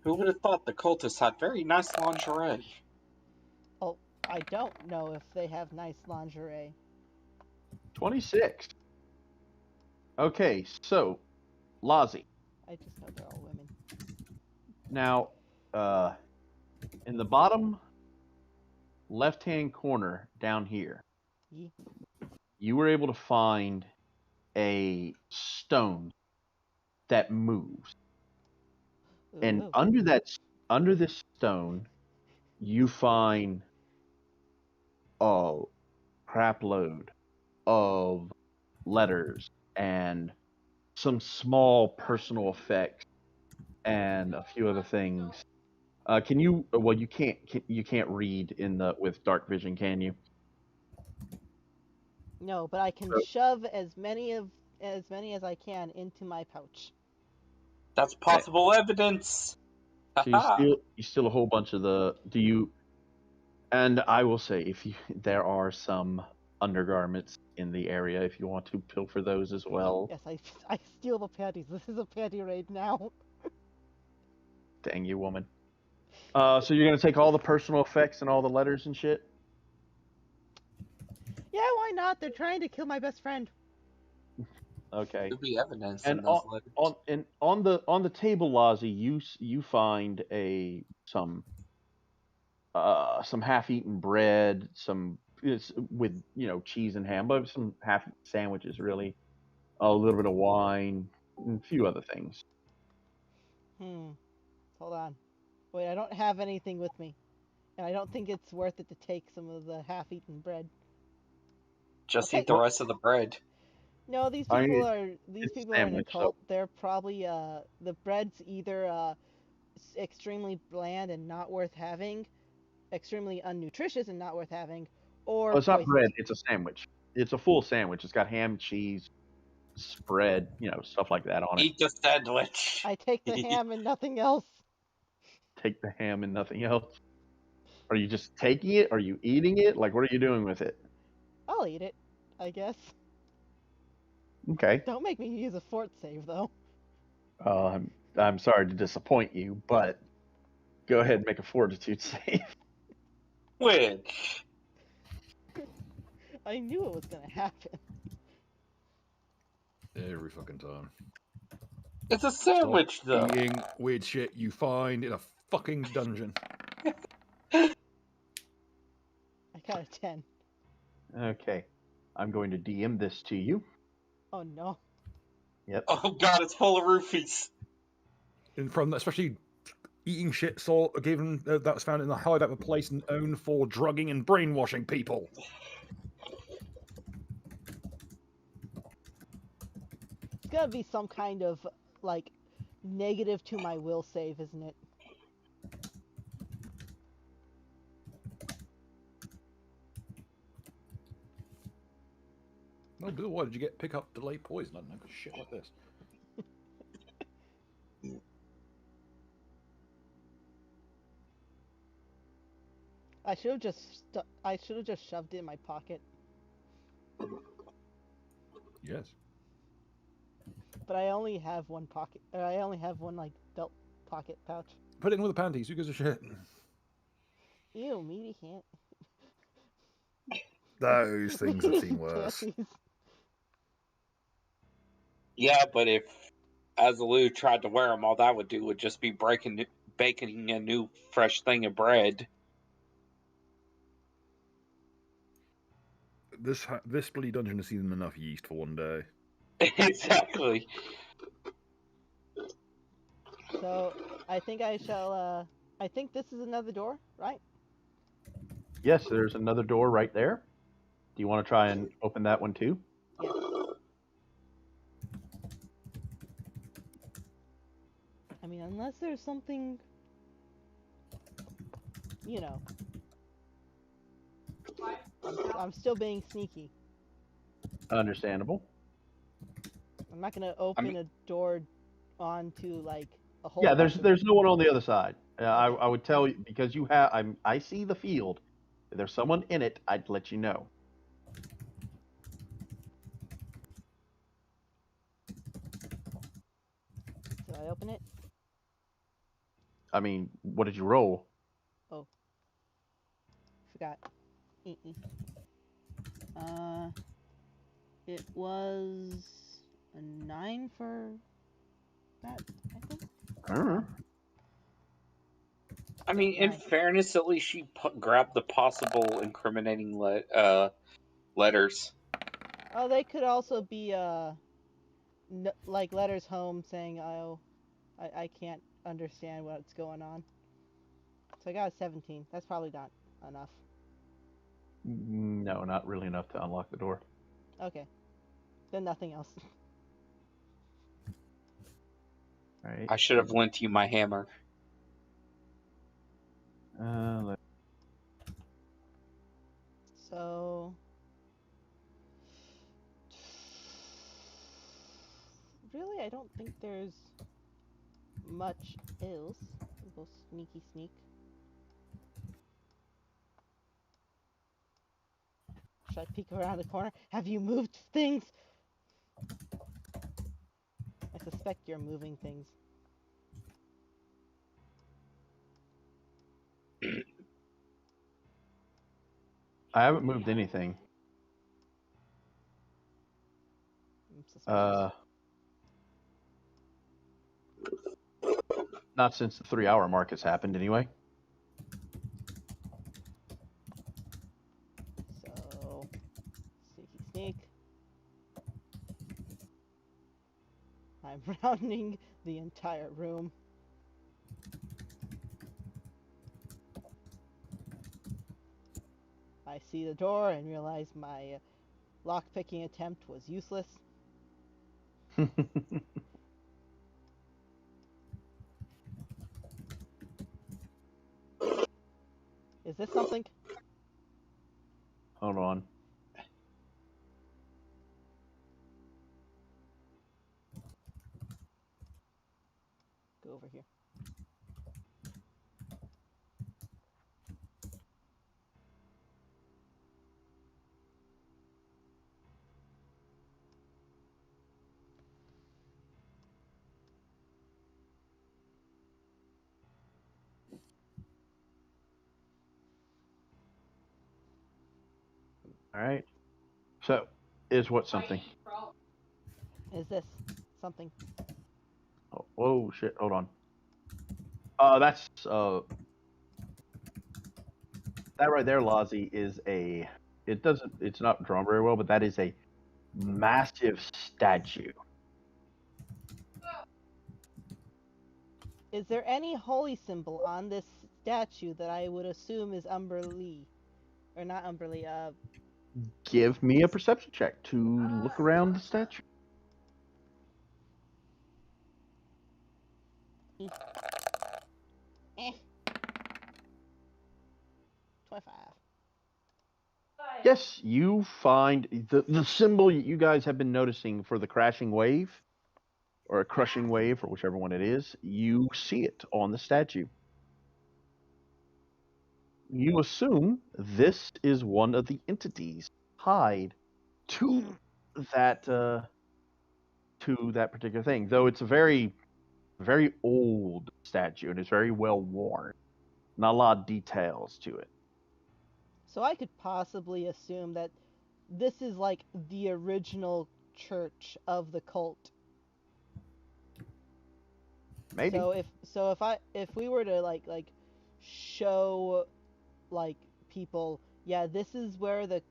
Who would have thought the cultists had very nice lingerie? Oh, I don't know if they have nice lingerie. 26. Okay, so Lazi. I just know they're all women. Now, in the bottom left-hand corner down here, Ye- you were able to find a stone that moves. And Ooh. under this stone, you find a crap load of letters and some small personal effects and a few other things. Can you? Well, you can't. You can't read with dark vision, can you? No, but I can So- shove as many as I can into my pouch. That's possible evidence. So you steal a whole bunch of the. Do you? And I will say, there are some undergarments in the area if you want to pilfer those as well. Yes, I steal the panties. This is a panty raid now. Dang you, woman. So you're gonna take all the personal effects and all the letters and shit. Yeah, why not? They're trying to kill my best friend. Okay. Could be evidence And in those letters. on the table, Lazi, you find some half-eaten bread, with cheese and ham, but some half sandwiches really, a little bit of wine, and a few other things. Hold on. Wait, I don't have anything with me. And I don't think it's worth it to take some of the half-eaten bread. Just Okay. eat the rest of the bread. No, these I people mean, are in it's a sandwich, cult. They're probably the bread's either extremely bland and not worth having, extremely unnutritious and not worth having, or Oh, it's not poisoned. bread. It's a sandwich. It's a full sandwich. It's got ham, cheese, spread, stuff like that on it. Eat the sandwich. I take the ham and nothing else. Take the ham and nothing else. Are you just taking it? Are you eating it? Like, what are you doing with it? I'll eat it, I guess. Okay. Don't make me use a fort save, though. I'm sorry to disappoint you, but go ahead and make a fortitude save. Which? I knew it was gonna happen. Every fucking time. It's a sandwich, Stop though. eating weird shit you find in a fucking dungeon. I got a 10. Okay. I'm going to DM this to you. Oh no. Yep. Oh god, it's full of roofies. And from especially eating shit given that was found in the hideout of a place known for drugging and brainwashing people. It's gotta be some kind of, like, negative to my will save, isn't it? No, Bill, why did you pick up delayed poison? I don't know, shit like this. I should have just shoved it in my pocket. Yes. But I only have one pocket. Or I only have one like belt pocket pouch. Put it in with the panties. Who gives a shit? Ew, meaty can't. Those things have seen worse. Panties. Yeah, but if Azalou tried to wear them, all that would do would just be baking a new fresh thing of bread. This bloody dungeon has seen them enough yeast for one day. Exactly. So I think I shall. I think this is another door, right? Yes, there's another door right there. Do you want to try and open that one too? Yes. I mean, unless there's something, you know. I'm still being sneaky. Understandable. I'm not gonna open a door onto like a whole. Yeah, bunch of... there's no one on the other side. Okay. I would tell you because you have I see the field. If there's someone in it, I'd let you know. Did I open it? I mean, what did you roll? Oh, forgot. It was a 9 for that, I think. I mean, in Right. fairness, at least she grabbed the possible incriminating letters. Oh, they could also be like letters home saying, "Oh, I can't understand what's going on." So I got a 17. That's probably not enough. No, not really enough to unlock the door. Okay, then nothing else. All right. I should have lent you my hammer. So really, I don't think there's much else. We'll go sneaky sneak. Should I peek around the corner? Have you moved things? I suspect you're moving things. I haven't moved anything. I'm suspicious. Not since the 3-hour mark has happened, anyway. So, sneaky sneak. I'm rounding the entire room. I see the door and realize my lock-picking attempt was useless. Is this something? Hold on. Go over here. All right. So, is what something? Is this something? Oh shit! Hold on. That's that right there, Lozzie, is a. It doesn't. It's not drawn very well, but that is a massive statue. Is there any holy symbol on this statue that I would assume is Umberlee? Or not Umberlee, Give me a perception check to look around the statue. eh. 25. Yes, you find the symbol you guys have been noticing for the crashing wave, or a crushing wave, or whichever one it is. You see it on the statue. You assume this is one of the entities tied to that particular thing. Though it's a very, very old statue and it's very well worn. Not a lot of details to it. So I could possibly assume that this is like the original church of the cult. Maybe. If we were to like show like people, yeah, this is where the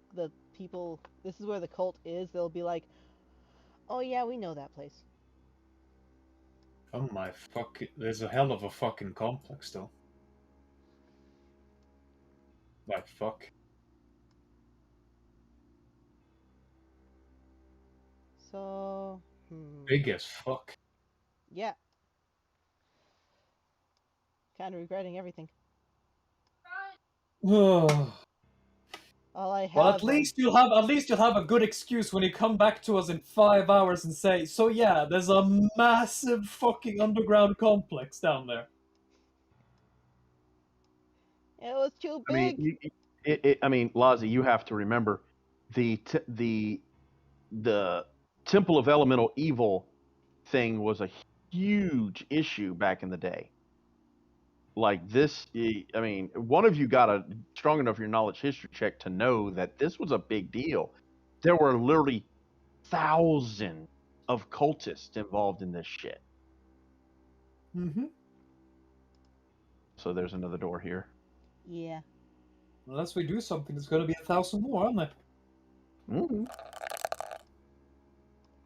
people, this is where the cult is, they'll be like, oh yeah, we know that place. Oh my fuck! There's a hell of a fucking complex, though. Like fuck. So, Big as fuck. yeah. Kind of regretting everything. Well, All I have. at least you'll have a good excuse when you come back to us in 5 hours and say, so yeah, there's a massive fucking underground complex down there. It was too I big. mean, Lazi, you have to remember the Temple of Elemental Evil thing was a huge issue back in the day. Like this, I mean, one of you got a strong enough your knowledge history check to know that this was a big deal. There were literally thousands of cultists involved in this shit. Mm-hmm. So there's another door here. Yeah. Unless we do something, there's gonna be 1,000 more, aren't there? Mm-hmm.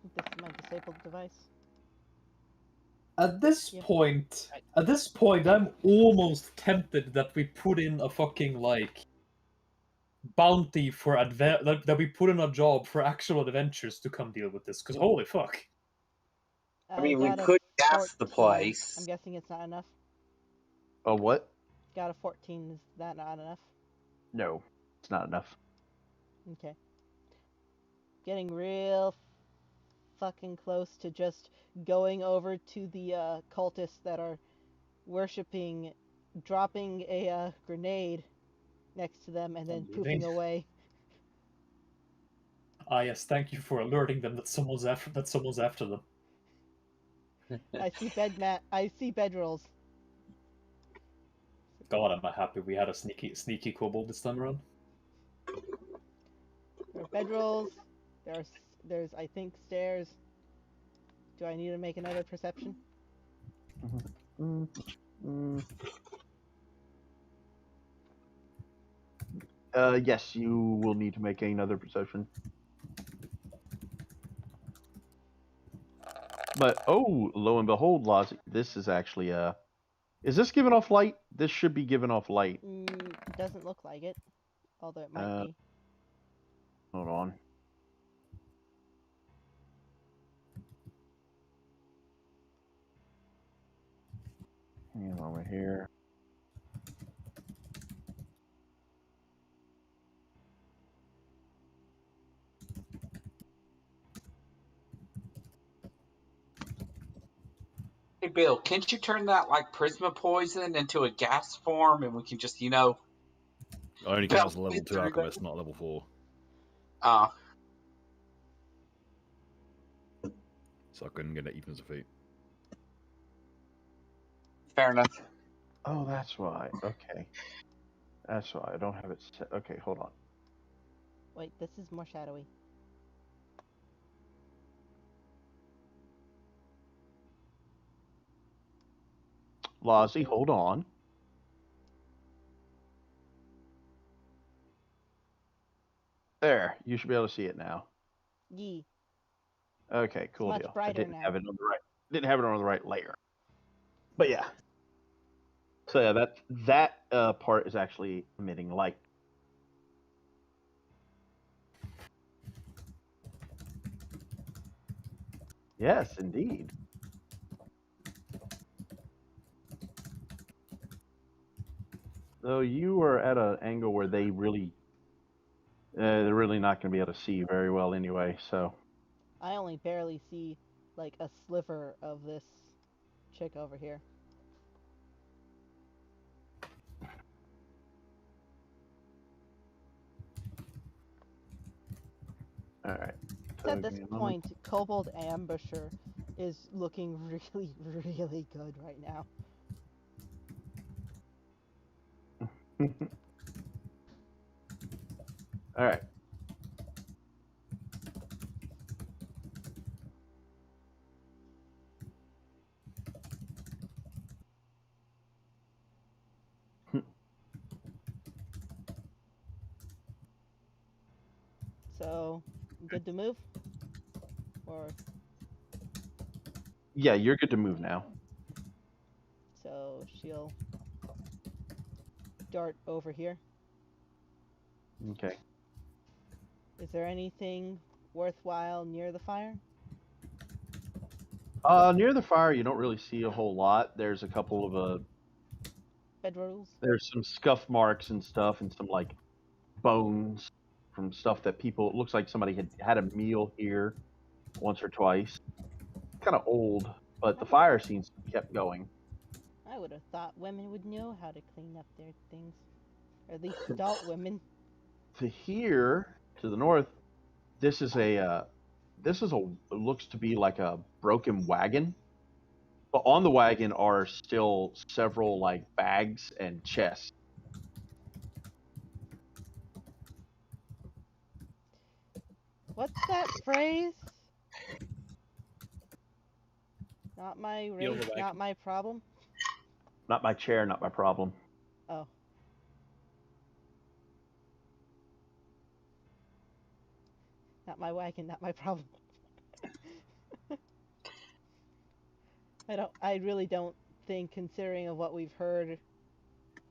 This is my disabled device. At this Yeah. point, I'm almost tempted that we put in a fucking like bounty for that we put in a job for actual adventures to come deal with this. Because holy fuck! I mean, we got a could gas the 14. place. I'm guessing it's not enough. Oh, what? Got a 14. Is that not enough? No, it's not enough. Okay. Getting real fucking close to just going over to the cultists that are worshipping, dropping a grenade next to them, and then poofing away. Ah yes, thank you for alerting them that someone's after them. I see bedrolls. God, am I happy we had a sneaky kobold this time around. There are bedrolls. There's I think stairs. Do I need to make another perception? Yes, you will need to make another perception. But oh, lo and behold, Loz, this is actually is this giving off light? This should be giving off light. Doesn't look like it, although it might be. Hold on. Hang on over here. Hey, Bill, can't you turn that like Prisma poison into a gas form and we can just, I only count as a Well, level 2 through alchemist, not level 4. So I couldn't get it even as a feat. Fair enough. Oh, that's why. Okay. That's why I don't have it set. Okay, hold on. Wait, this is more shadowy. Lozzie, hold on. There, you should be able to see it now. Yee. Okay, cool much deal. I brighter didn't now. have it on the right. Didn't have it on the right layer. But yeah. So yeah, that part is actually emitting light. Yes, indeed. So you are at an angle where they're really not going to be able to see you very well anyway. So I only barely see like a sliver of this chick over here. all right. So at this point, Kobold Ambusher is looking really, really good right now. All right. So, good to move? Or Yeah, you're good to move now. so she'll dart over here. Okay. Is there anything worthwhile near the fire? Near the fire, you don't really see a whole lot. There's a couple of Bedrolls? there's some scuff marks and stuff, and some like bones from stuff that people. It looks like somebody had a meal here once or twice. Kind of old, but the fire seems to have kept going. I would have thought women would know how to clean up their things. Or at least adult women. To here, to the north, this is a it looks to be like a broken wagon. But on the wagon are still several like bags and chests. What's that phrase? Not my race, not my problem? Not my chair, not my problem. Oh. Not my wagon, not my problem. I really don't think, considering of what we've heard,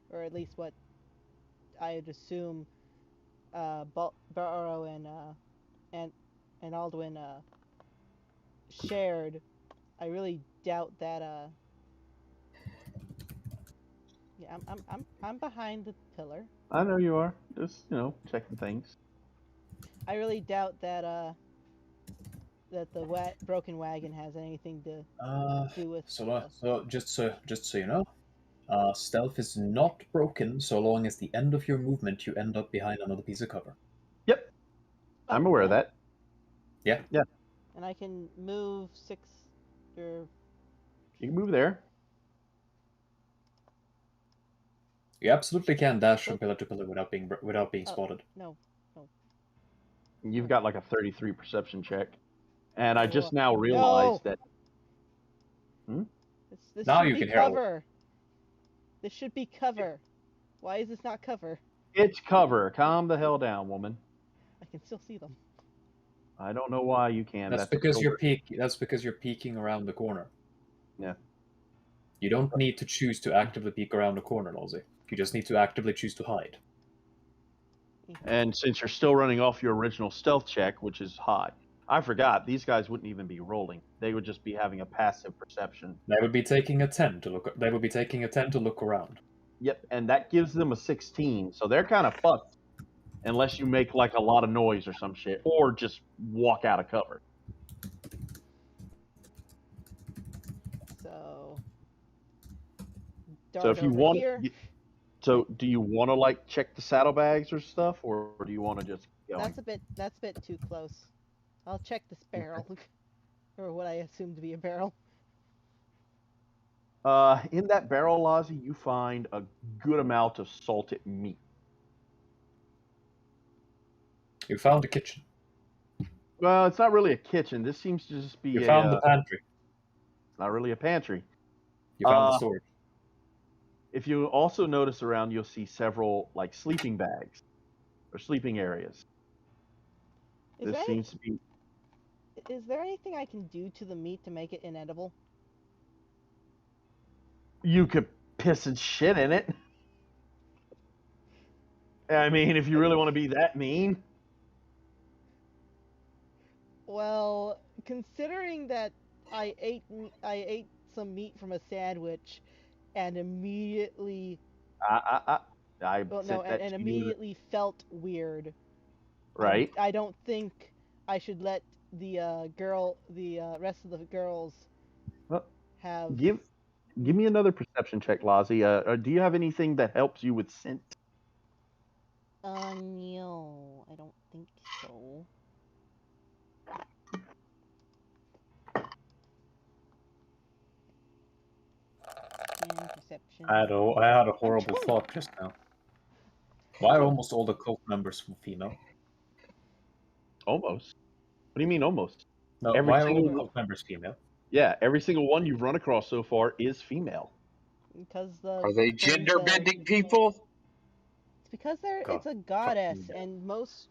or at least what I'd assume Burrow and Aldwyn shared, I really doubt that yeah, I'm behind the pillar. I know you are. Just, checking things. I really doubt that that the broken wagon has anything to do with. So just so you know, stealth is not broken so long as the end of your movement you end up behind another piece of cover. Yep. I'm aware of that. Yeah. Yeah. And I can move 6 or. You can move there. You absolutely can dash from pillar to pillar without being spotted. No. You've got like a 33 perception check. And I just now realized that. This now should you be can cover. hear. This should be cover. Why is this not cover? It's cover. Calm the hell down, woman. I can still see them. I don't know why you can. That's because you're peeking around the corner. Yeah. You don't need to choose to actively peek around the corner, Lozzie. You just need to actively choose to hide. And since you're still running off your original stealth check, which is high, I forgot, these guys wouldn't even be rolling. They would just be having a passive perception. They would be taking a 10 to look. They would be taking a 10 to look around. Yep, and that gives them a 16. So they're kind of fucked unless you make like a lot of noise or some shit, or just walk out of cover. So if you want, so do you want to like check the saddlebags or stuff, or do you want to just go? That's a bit too close. I'll check this barrel, or what I assume to be a barrel. In that barrel, Lozzie, you find a good amount of salted meat. You found a kitchen. Well, it's not really a kitchen. This seems to just be You found the pantry. It's not really a pantry. You found the storage. If you also notice around, you'll see several like sleeping bags or sleeping areas. Is This seems to be. there anything I can do to the meat to make it inedible? You could piss and shit in it. I mean, if you really want to be that mean. Well, considering that I ate some meat from a sandwich, and immediately I well no sent that and to you, immediately felt weird. right? I don't think I should let the rest of the girls Well, have. give me another perception check, Lazi. Do you have anything that helps you with scent? No, I don't think so. Perception. I had a horrible 20. thought just now. Why are almost all the cult members female? Almost. What do you mean almost? No, Every why are all single the one. cult members female? Yeah, every single one you've run across so far is female. Because the Are they things gender bending people? It's because God, it's a goddess, fucking and most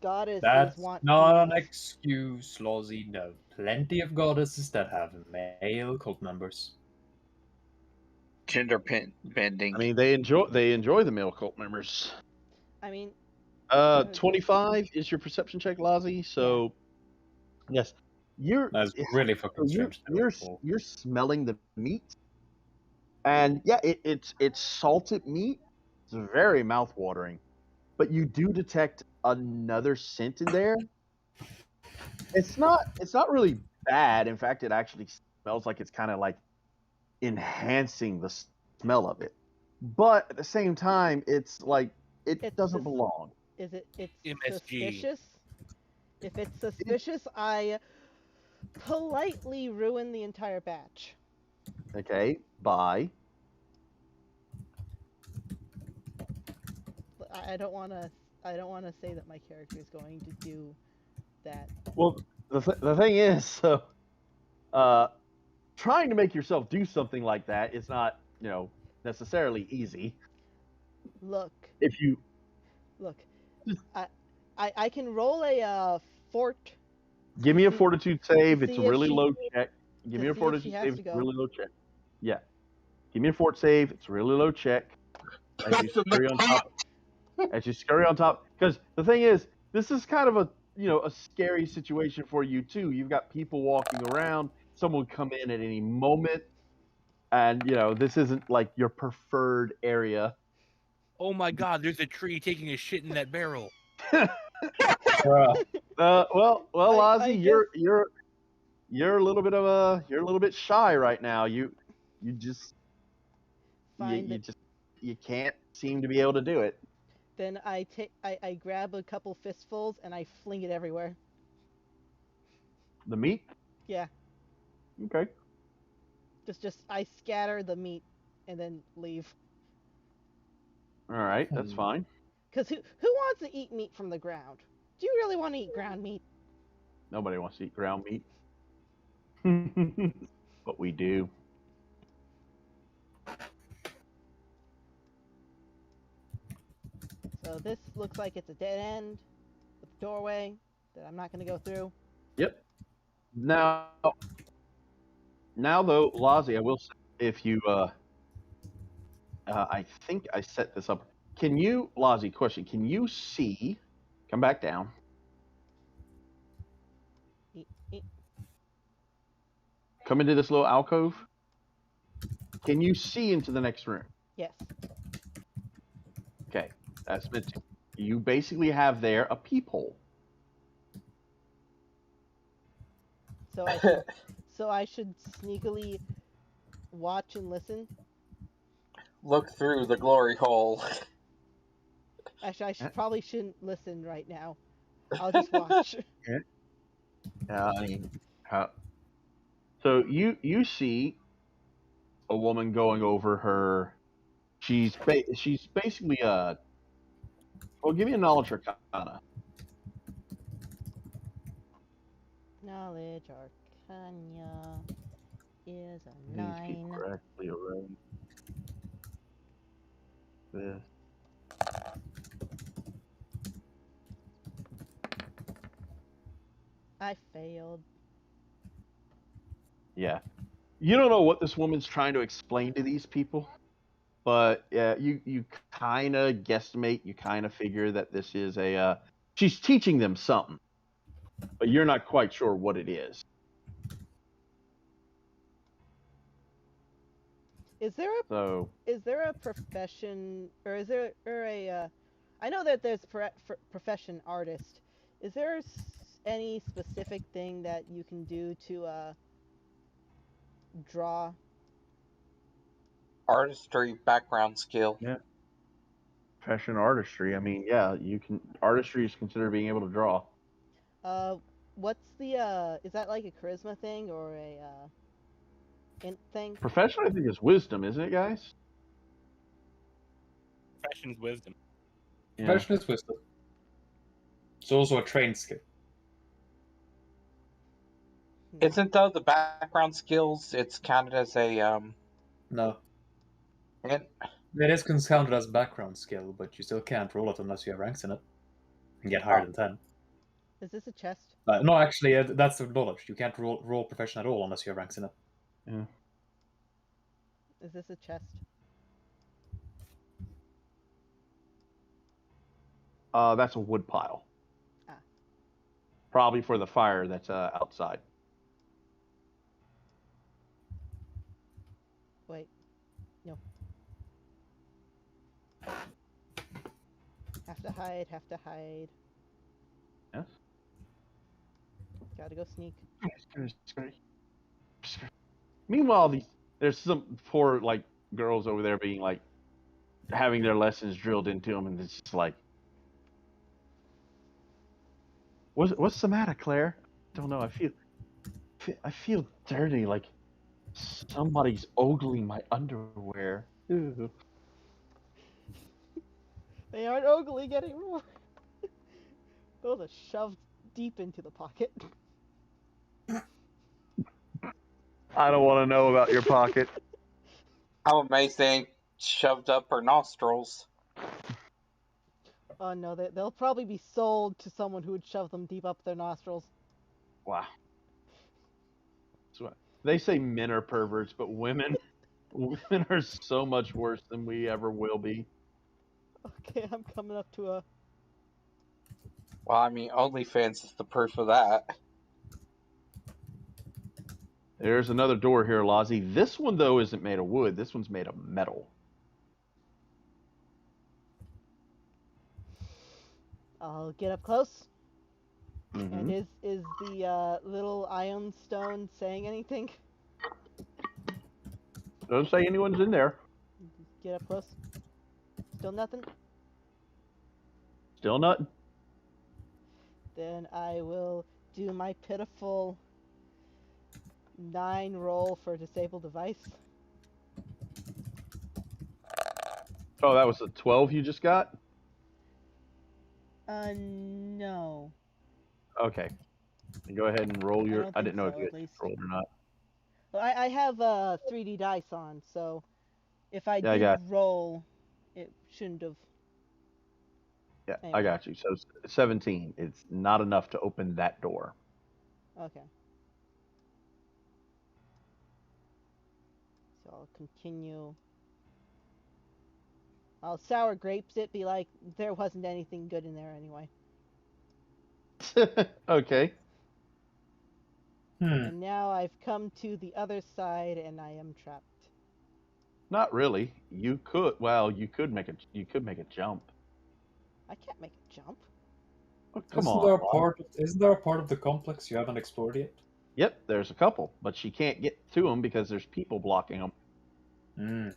goddesses That's want not an females. excuse, Lozzie. No, plenty of goddesses that have male cult members. Gender bending. I mean, they enjoy the male cult members. I mean, 25 is your perception check, Lazi. So, yes, That's really fucking strange. you're smelling the meat, and yeah, it's salted meat. It's very mouth-watering, but you do detect another scent in there. It's not really bad. In fact, it actually smells like it's kind of like enhancing the smell of it. But at the same time, it's like it doesn't belong. It's MSG. suspicious? If it's suspicious, I politely ruin the entire batch. Okay, bye. I don't want to say that my character is going to do that. Well, the thing is, so trying to make yourself do something like that is not, necessarily easy. Look, If you I can roll a fort. give me a fortitude save, it's a see if really she- low check. Give me a to see if she fortitude has save, to it's a go. really low check. Yeah. Give me a fort save, it's a really low check. As you scurry on top. As you scurry on top. Because the thing is, this is kind of a scary situation for you too. You've got people walking around, someone would come in at any moment, and this isn't like your preferred area. Oh my God! There's a tree taking a shit in that barrel. Well, Ozzy, guess- you're a little bit shy right now. You just you can't seem to be able to do it. Then I grab a couple fistfuls and I fling it everywhere. The meat? Yeah. Okay. Just I scatter the meat and then leave. All right, that's fine. Cause who wants to eat meat from the ground? Do you really want to eat ground meat? Nobody wants to eat ground meat. But we do. So this looks like it's a dead end with a doorway that I'm not going to go through. Yep. Now though, Lazi, I will say, if you I think I set this up. Can you, Lazi, question, can you see, come back down. Come into this little alcove. Can you see into the next room? Yes. Okay, that's meant to. You basically have there a peephole. So I should sneakily watch and listen. Look through the glory hole. Actually, probably shouldn't listen right now. I'll just watch. So you see a woman going over her. She's basically a. Well, give me a knowledge arcana. Knowledge arcana is a These keep 9. correctly arranged. this. I failed. Yeah. You don't know what this woman's trying to explain to these people, but yeah, you kind of guesstimate, you kind of figure that this is a she's teaching them something, but you're not quite sure what it is. Is So there a profession, or is there a? I know that there's profession artist. Is there any specific thing that you can do to draw? Artistry background skill. yeah, profession artistry. I mean, yeah, you can. Artistry is considered being able to draw. What's the is that like a charisma thing or a int thing? Profession, I think, is wisdom, isn't it, guys? Profession's wisdom. Yeah. Profession is wisdom. It's also a trained skill. Isn't though the background skills? It's counted as a No. int? It is counted as background skill, but you still can't roll it unless you have ranks in it and get higher than 10. Is this a chest? No, actually, that's the knowledge. You can't roll profession at all unless you have ranks in it. Yeah. Is this a chest? That's a wood pile. Ah. Probably for the fire that's outside. Wait. No. Have to hide, have to hide. Yes. Gotta go sneak. Meanwhile, there's some poor like girls over there being like having their lessons drilled into them, and it's just like, what's the matter, Claire? Don't know. I feel dirty, like somebody's ogling my underwear. Ew. They aren't ogling anymore. Those are shoved deep into the pocket. I don't want to know about your pocket. How amazing! Shoved up her nostrils. Oh no, they'll probably be sold to someone who would shove them deep up their nostrils. Wow. They say men are perverts, but women are so much worse than we ever will be. Okay, I'm coming up to a... Well, I mean, OnlyFans is the proof of that. There's another door here, Lozzie. This one, though, isn't made of wood. This one's made of metal. I'll get up close. Mm-hmm. And is the little ion stone saying anything? Don't say anyone's in there. Get up close. Still nothing? Still not. Then I will do my pitiful 9 roll for disable device. Oh, that was a 12 you just got? No. Okay. Then go ahead and roll your... don't I didn't know think if you so, at had least. rolled or not. Well, I have 3D dice on, so if I Yeah, I did got- roll, it shouldn't have. Yeah, Anyway. I got you. So 17. It's not enough to open that door. Okay. So I'll continue. I'll sour grapes it, be like, there wasn't anything good in there anyway. Okay. And now I've come to the other side and I am trapped. Not really. You could... Well, you could make a jump. I can't make a jump. Oh, come Isn't on. there a Lozzie. isn't there a part of the complex you haven't explored yet? Yep, there's a couple, but she can't get to them because there's people blocking them.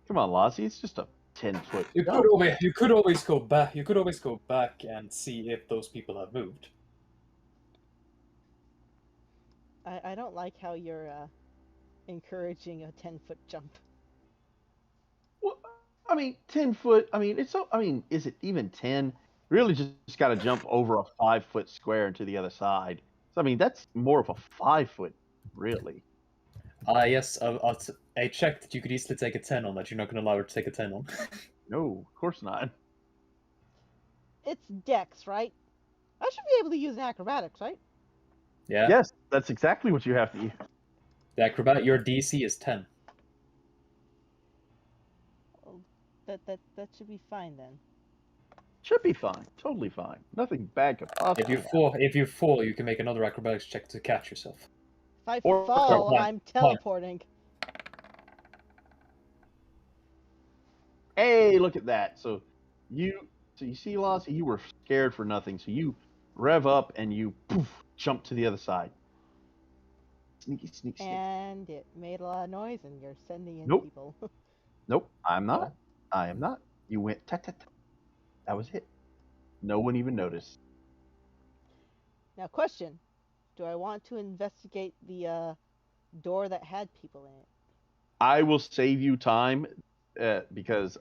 Come on, Lozzie, it's just a 10-foot You jump. could always go back. You could always go back and see if those people have moved. I don't like how you're encouraging a 10-foot jump. Well, I mean, 10 foot. I mean, it's so. I mean, is it even 10? Really, just got to jump over a 5-foot square into the other side. So I mean, that's more of a 5-foot, really. Yes, I checked that you could easily take a 10 on that. You're not going to allow her to take a 10 on. No, of course not. It's Dex, right? I should be able to use acrobatics, right? Yeah. Yes, that's exactly what you have to use. The acrobat, your DC is 10. Oh, that should be fine then. Should be fine. Totally fine. Nothing bad could possibly If you fall, you can make another acrobatics check to catch yourself. If I Or- fall, One. I'm teleporting. Hey, look at that. So you see, Lassie, you were scared for nothing. So you rev up and you poof, jump to the other side. Sneaky, sneak, sneak. And it made a lot of noise, and you're sending in Nope. people. Nope, I'm not. I am not. You went ta ta ta. That was it. No one even noticed. Now, question: do I want to investigate the door that had people in it? I will save you time because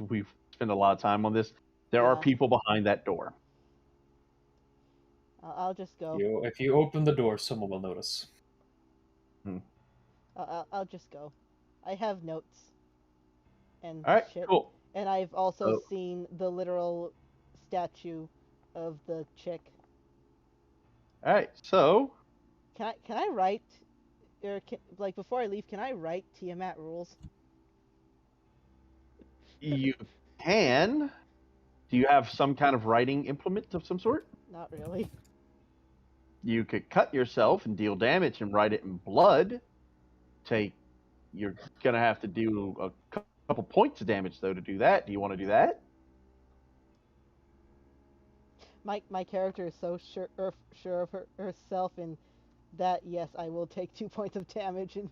we've spent a lot of time on this. There are Yeah. people behind that door. I'll just go. If you open the door, someone will notice. I'll just go. I have notes and All right, shit. cool. And I've also Oh. seen the literal statue of the chick. All right, so Can I write, or like before I leave, can I write Tiamat rules? you can. Do you have some kind of writing implement of some sort? Not really. You could cut yourself and deal damage and write it in blood. You're gonna have to do a couple points of damage though to do that. Do you want to do that? My character is so sure of herself in that yes, I will take 2 points of damage. And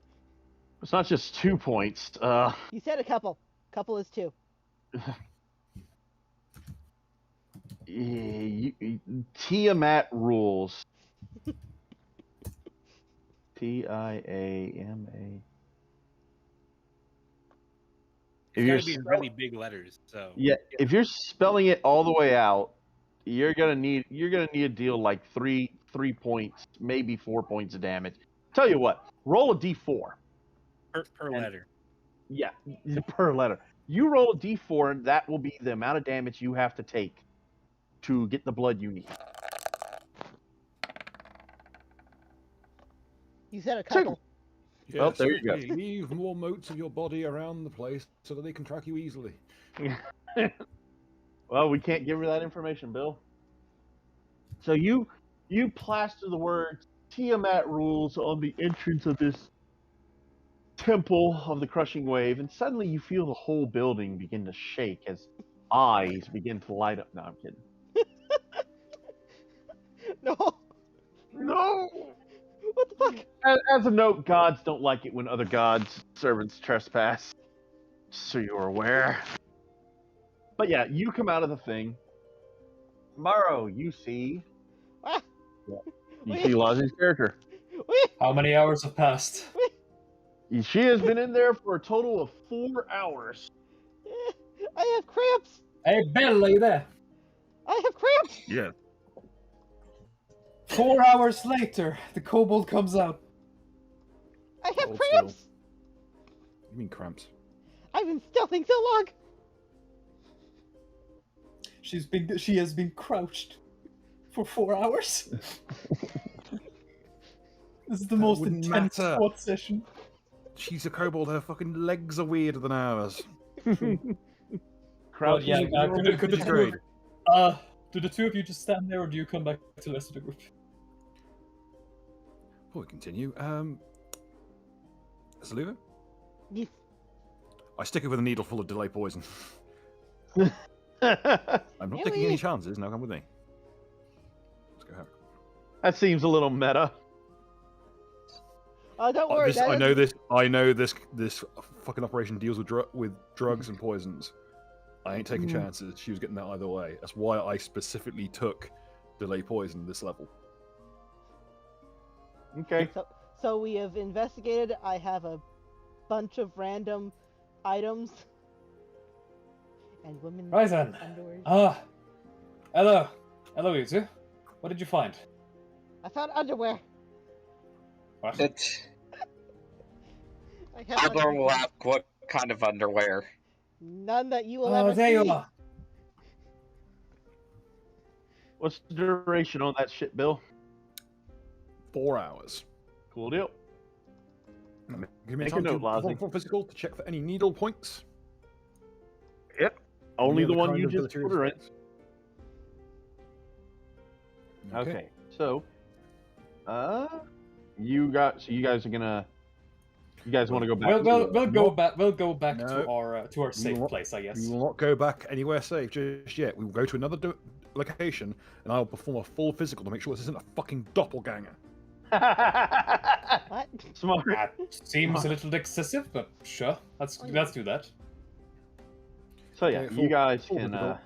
It's not just 2 points. you said a couple. Couple is 2. Tiamat rules. Tiama. It's gotta be in really big letters. So Yeah, if you're spelling it all the way out, you're gonna need to deal like three points, maybe 4 points of damage. Tell you what, roll a d4. per letter. Yeah, per letter. You roll a d4, and that will be the amount of damage you have to take to get the blood you need. You said a couple. Yeah, Well, there you go. Leave more motes of your body around the place so that they can track you easily. Well, we can't give her that information, Bill. So you plaster the words Tiamat rules on the entrance of this temple of the crushing wave, and suddenly you feel the whole building begin to shake as eyes begin to light up. No, I'm kidding. No. No! What the fuck? As a note, gods don't like it when other gods' servants trespass. So you're aware. But yeah, you come out of the thing. Morrow, you see. Ah. You see Lazi's character. How many hours have passed? She has been in there for a total of 4 hours. I have cramps. Hey, Bill, are you there? I have cramps. Yeah. 4 hours later, the kobold comes out. I have Hold cramps. still. You mean cramps? I've been stealthing so long. She has been crouched for 4 hours. This is the most wouldn't intense matter. SWAT session. She's a kobold, her fucking legs are weirder than ours. Crouching. Yeah, could the She's two great. do the two of you just stand there, or do you come back to the rest of the group? Before we continue, Saluva? Yes. I stick her with a needle full of delay poison. I'm not taking any chances. Now come with me. Let's go have it. That seems a little meta. Oh, don't worry. I know this fucking operation deals with drugs and poisons. I ain't taking chances. She was getting that either way. That's why I specifically took delay poison this level. Okay. So we have investigated. I have a bunch of random items and women's Right then. underwear. Hello, you two. What did you find? I found underwear. What? It's I have Adler will underwear. ask what kind of underwear. None that you will Oh, ever there see. you are. What's the duration on that shit, Bill? 4 hours. Cool deal. Give me Make a time to note, perform Lozzie. for physical to check for any needle points. Yep. Any Only the other one kind you of just deleterious put her in. effects. Okay. So, you guys are gonna. You guys want to go back? We'll go Not- back. We'll go back No. to our We safe will not- place, I guess. We will not go back anywhere safe just yet. We will go to another location, and I will perform a full physical to make sure this isn't a fucking doppelganger. What? Smart. That seems a little excessive, but sure. Let's do that. So yeah, Okay, you guys full can physical.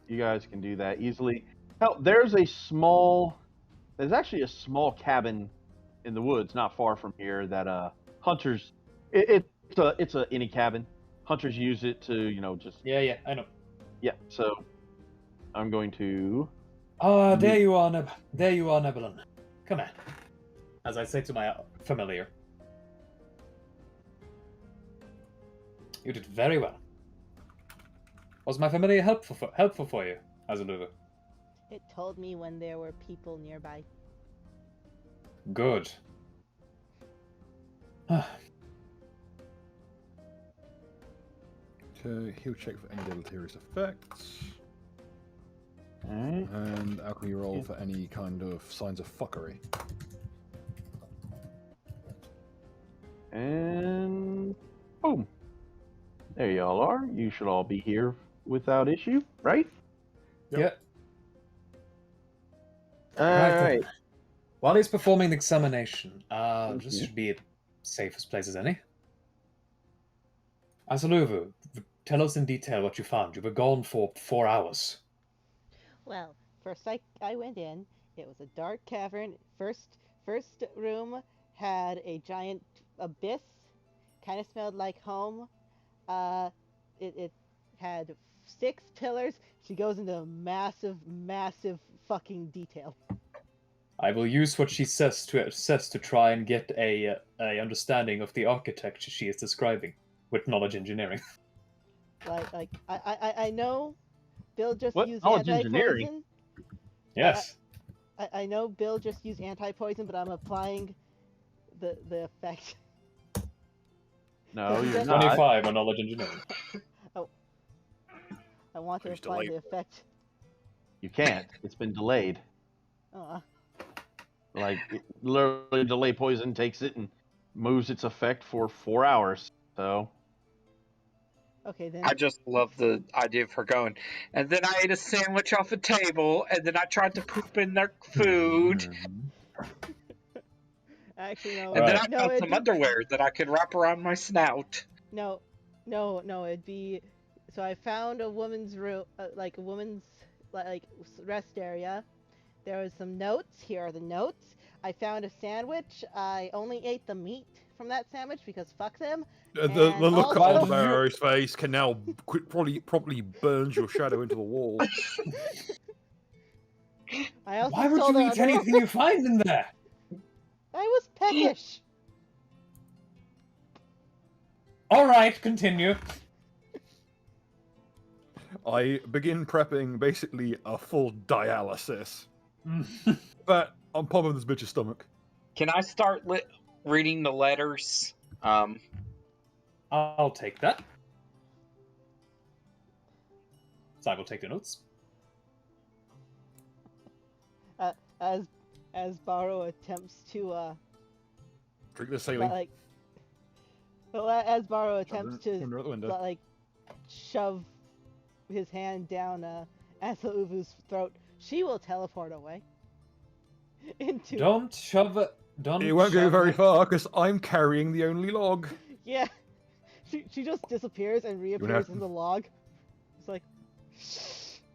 you guys can do that easily. Hell, there's actually a small cabin in the woods not far from here that hunters. It's a any cabin. Hunters use it to just Yeah, I know. yeah. So I'm going to. Ah, there you are, Nebulon. Come on. As I say to my familiar. You did very well. Was my familiar helpful for you, Azuluva? It told me when there were people nearby. Good. Okay, he'll check for any deleterious effects. Alright. And alchemy roll for any kind of signs of fuckery. And boom. There y'all are. You should all be here without issue, right? Yeah. Alright. While he's performing the examination, this Mhm. should be as safe as place as any. Azuluvu, tell us in detail what you found. You were gone for 4 hours. Well, first I went in. It was a dark cavern. First room had a giant abyss. Kind of smelled like home. It had 6 pillars. She goes into massive fucking detail. I will use what she says to try and get a understanding of the architecture she is describing with knowledge engineering. Like I know Bill just What? used Knowledge engineering? anti-poison. Yes. I know Bill just used anti-poison, but I'm applying the effect. No, you're That's not. 25 on knowledge engineering. I want to Please apply delay. the effect. You can't. It's been delayed. Like, literally, delay poison takes it and moves its effect for 4 hours. So, Okay then. I just love the idea of her going. And then I ate a sandwich off a table, and then I tried to poop in their food, Actually, no. and then Right. I No, found it'd some be, underwear that I could wrap around my snout. no. It'd be. So I found a woman's room, like a woman's rest area. There was some notes. Here are the notes. I found a sandwich. I only ate the meat from that sandwich because fuck them. The And look also- on Barrow's face can now probably burns your shadow into the wall. I also Why would sold you her eat anything you find in there? I was peckish. All right, continue. I begin prepping basically a full dialysis. But on top of this bitch's stomach. Can I start reading the letters? I'll take that. So I will take the notes. As Barrow attempts to Drink the saline. as Barrow attempts Under the to window. shove his hand down Asaluvu's throat, she will teleport away. Into Don't shove it. Don't. It won't go shove very it. far because I'm carrying the only log. Yeah. She just disappears and reappears have- in the log. It's like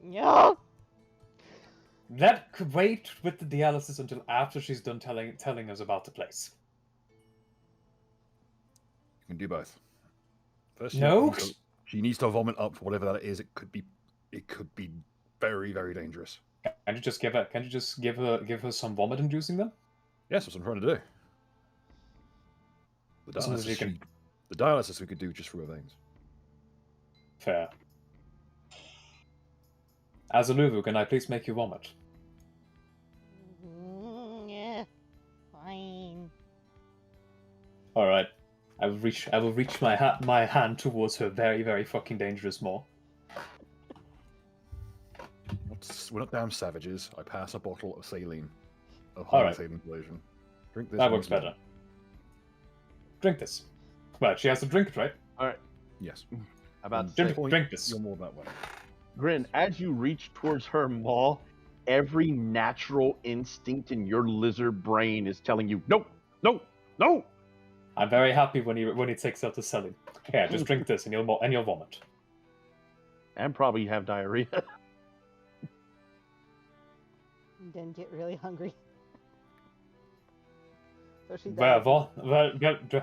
no. Let wait with the dialysis until after she's done telling us about the place. You can do both. First, No. she needs to vomit up whatever that is. It could be very, very dangerous. Can you just give her some vomit inducing then? Yes, that's what I'm trying to do. The As soon as you dialysis, can- the dialysis we could do just for other things. Fair. Azuluvu, can I please make you vomit? Yeah, fine. All right. I will reach my hand towards her very, very fucking dangerous maw. We're not damn savages. I pass a bottle of saline. Of All high right. saline version. Drink this. That and works it's better. Drink this. Well, she has to drink it, right? All right. Yes. About Drink, Point, drink this. You're more that way. Grin, as you reach towards her maw, every natural instinct in your lizard brain is telling you, no, no, no. I'm very happy when he takes out the saline. Yeah, just drink this and you'll vomit. And probably have diarrhea. Then get really hungry. So she Well,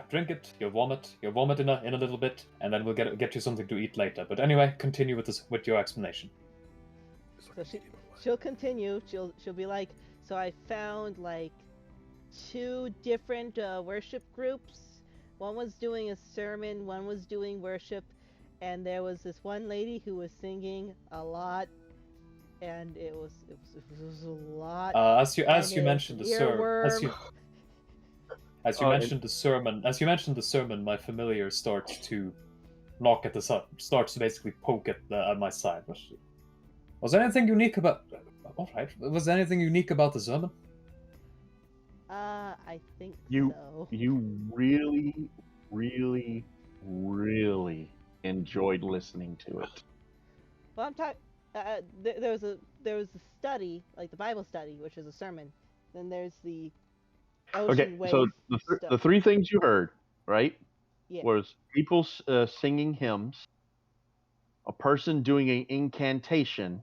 drink it. You'll vomit in a little bit, and then we'll get you something to eat later. But anyway, continue with your explanation. So she'll continue. She'll be like, so I found like 2 different worship groups. One was doing a sermon, one was doing worship, and there was this one lady who was singing a lot, and it was a lot. As you mentioned the sermon, as you mentioned the sermon, my familiar starts to knock at starts to basically poke at my side. Was there anything unique about? All right. Was there anything unique about the sermon? I think so. You really, really, really enjoyed listening to it. Well, I'm talking. There was a study, like the Bible study, which is a sermon. Then there's the ocean wave so the stuff. 3 things you heard, right, Yeah. was people singing hymns, a person doing an incantation,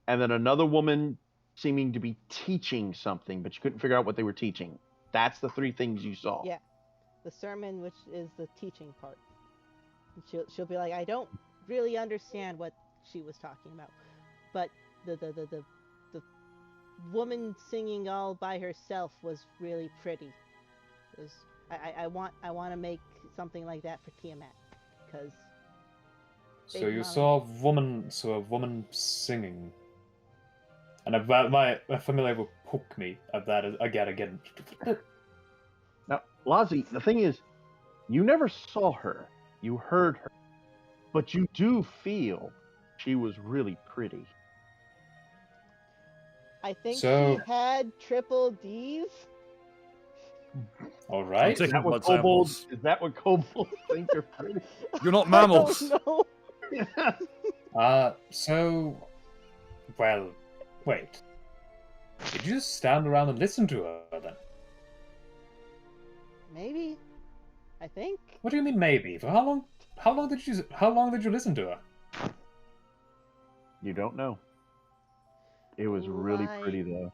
and then another woman seeming to be teaching something, but you couldn't figure out what they were teaching. That's the 3 things you saw. Yeah, the sermon, which is the teaching part. And she'll be like, I don't really understand what she was talking about, but the woman singing all by herself was really pretty. I want to make something like that for Tiamat, because. So you saw a woman singing, and my familiar will poke me at that again. Now, Lazi, the thing is, you never saw her. You heard her. But you do feel she was really pretty. I think So- she had triple D's. All right. Taking blood Kobolds, samples. is that what kobolds think are pretty? You're not mammals. I don't know. So, well, wait. Did you just stand around and listen to her then? Maybe. I think. What do you mean maybe? For how long? How long did you listen to her? You don't know. It was really pretty, though.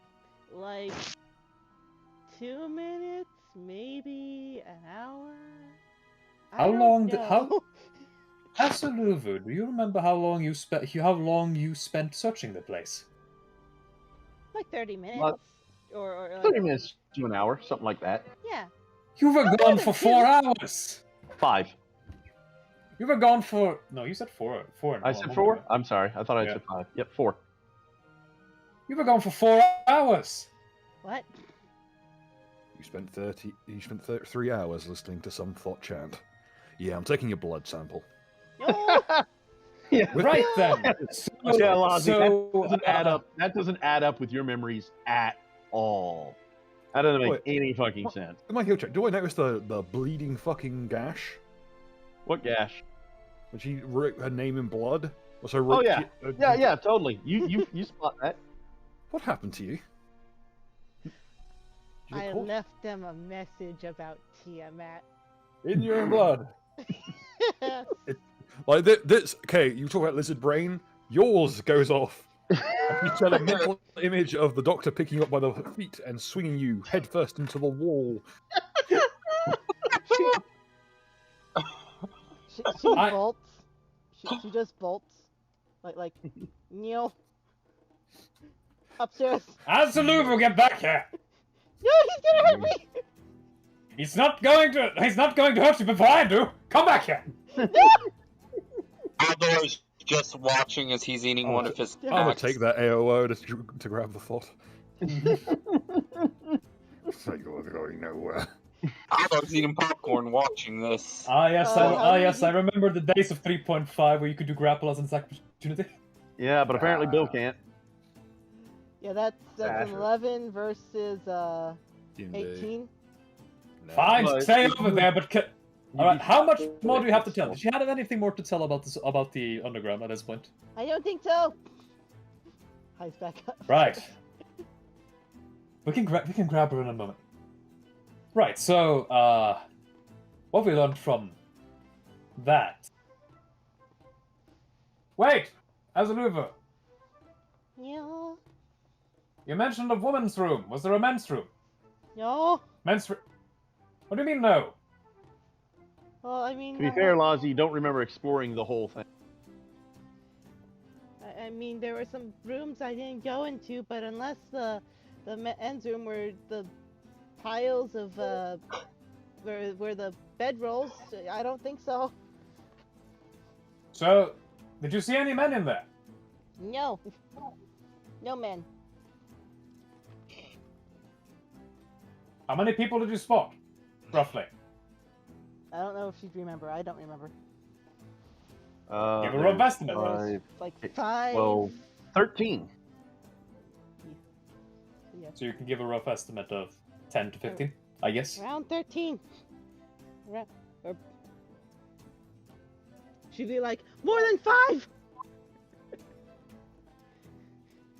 Like 2 minutes, maybe an hour. How long? Asuluvu, do you remember how long you spent searching the place? Like 30 minutes, What? or like, 30 minutes to an hour, something like that. Yeah. You were gone for than 4 hours. 5. You were gone for you said 4. 4. I said 4? I'm sorry. I thought I Yeah. said 5. Yep, 4. You were gone for 4 hours. What? You spent 3 hours listening to some thought chant. Yeah, I'm taking your blood sample. No. Yeah. Right then. Yeah, Lazi, So, that doesn't add up. That doesn't add up with your memories at all. That doesn't make Wait. any fucking sense. In my heel check, do I notice the bleeding fucking gash? What gash? When she wrote her name in blood? Was her Oh, yeah. Yeah, totally. You spot that. What happened to you? Did you get I caught? left them a message about Tiamat. In your own blood. Like this. Okay, you talk about lizard brain. Yours goes off. You tell a mental image of the doctor picking you up by the feet and swinging you headfirst into the wall. She bolts. She just bolts. Like Neil. Upstairs. Asuluvu, get back here. No, he's gonna hurt me. He's not going to hurt you before I do. Come back here. Aldor's just watching as he's eating one of his I'm gonna snacks. take that AOO to grab the thought. So you're going nowhere. Aldor's eating popcorn watching this. Yes, how yes, many- I remember the days of 3.5 where you could do grapple as an attack opportunity. Yeah, but apparently Bill can't. Yeah, that's Sadly. 11 versus D&D. 18. No. Fine, But stay if over you- there, but... You'd Alright, be how much fucked more do you have to with tell? this Did she have anything more to tell about this, about the underground at this point? I don't think so. Highs back up. Right. We can grab her in a moment. Right, so, what we learned from that... Wait! Azaluva, Yeah. you mentioned a woman's room. Was there a men's room? No. Men's room? What do you mean, no? Well, I mean. To be fair, Laws, you don't remember exploring the whole thing. I mean, there were some rooms I didn't go into, but unless the men's room were the piles of where the bed rolls, I don't think so. So, did you see any men in there? No. No men. How many people did you spot? Roughly. I don't know if she'd remember. I don't remember. Give a rough estimate. Five, Like eight, 5. 12, 13. Yeah. So you can give a rough estimate of 10 to 15, I guess. Around 13. Or... She'd be like, more than 5!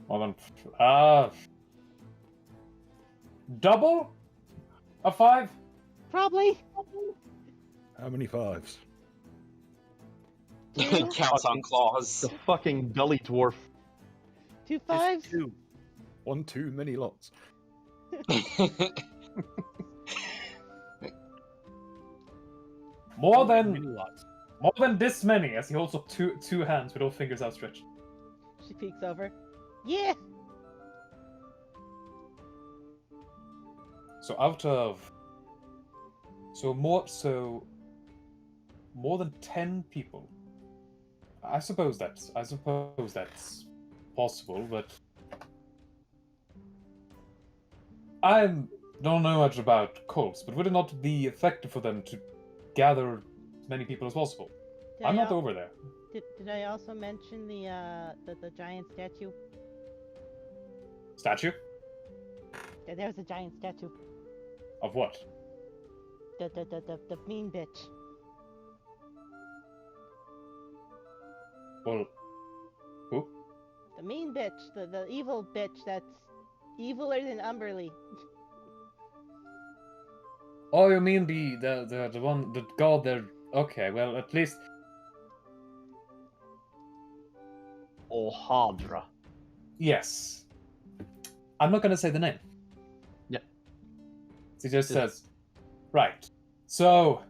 Well then, double a 5? Probably. How many fives? He counts on claws. The fucking gully dwarf. 2 5s? Two. One too many lots. More Many than lots. this many, as he holds up two hands with all fingers outstretched. She peeks over. Yeah. So out of more than 10 people. I suppose that's possible, but I don't know much about cults, but would it not be effective for them to gather as many people as possible? Did I'm I not al- over there. Did I also mention the giant statue? Statue? Yeah, there was a giant statue. Of what? The mean bitch. Well, who? The mean bitch. The evil bitch that's eviler than Umberly. Oh, you mean the one, the god there? Okay, well, at least Olhadra. yes. I'm not gonna say the name. Yeah. He just says, right. So,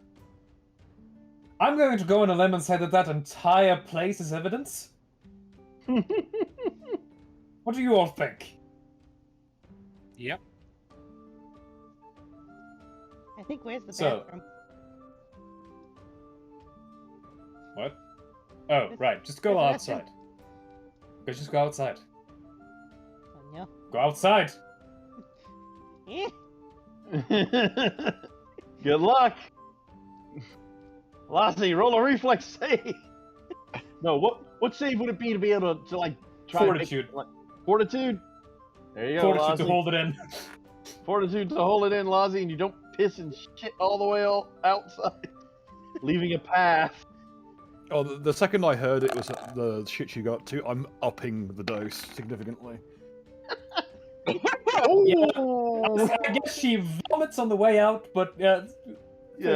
I'm going to go on a limb and say that entire place is evidence. What do you all think? Yep. I think where's the So- bathroom? What? Oh, right. Just go There's an outside. Just go outside. Oh no. Go outside. Eh. Good luck. Lassie, roll a reflex save. No, what save would it be to be able to like try Fortitude. To make, like, fortitude. There you go. Fortitude to Lassie. hold it in. Fortitude to hold it in, Lassie, and you don't piss and shit all the way outside, leaving a path. Oh, the second I heard it was the shit you got to, I'm upping the dose significantly. Oh. I guess she vomits on the way out, but Yeah,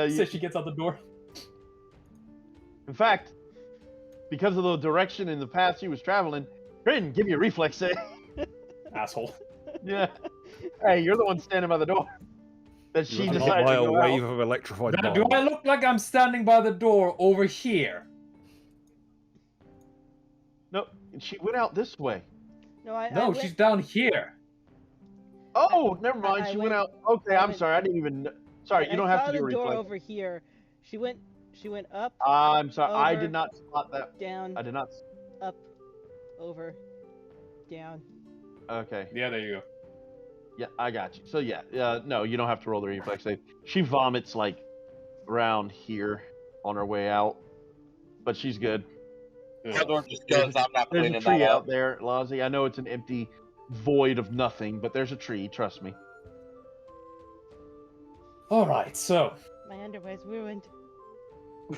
says she gets out the door. In fact, because of the direction and the path she was traveling, Grin, give me a reflex save. Asshole. Yeah. Hey, you're the one standing by the door. That she You're hit decided by to a go wave out. of electrified Now, do I bomb. look like I'm standing by the door over here? No, she went out this way. No, I No, went, she's down here. Oh, never mind. I She went- went out. Okay, I I'm went- sorry. I didn't even. Sorry, I you don't have saw to do a the door reflex. over here. She went She went up, I'm sorry, I over, did not spot that. down, I did not. up, over, down. Okay. Yeah, there you go. Yeah, I got you. So yeah, no, you don't have to roll the reflex save. She vomits like around here on her way out, but she's good. Eldor just goes, I'm not There's a cleaning tree that out up. there, Lozzie. I know it's an empty void of nothing, but there's a tree. Trust me. All right, so My underwear's ruined. You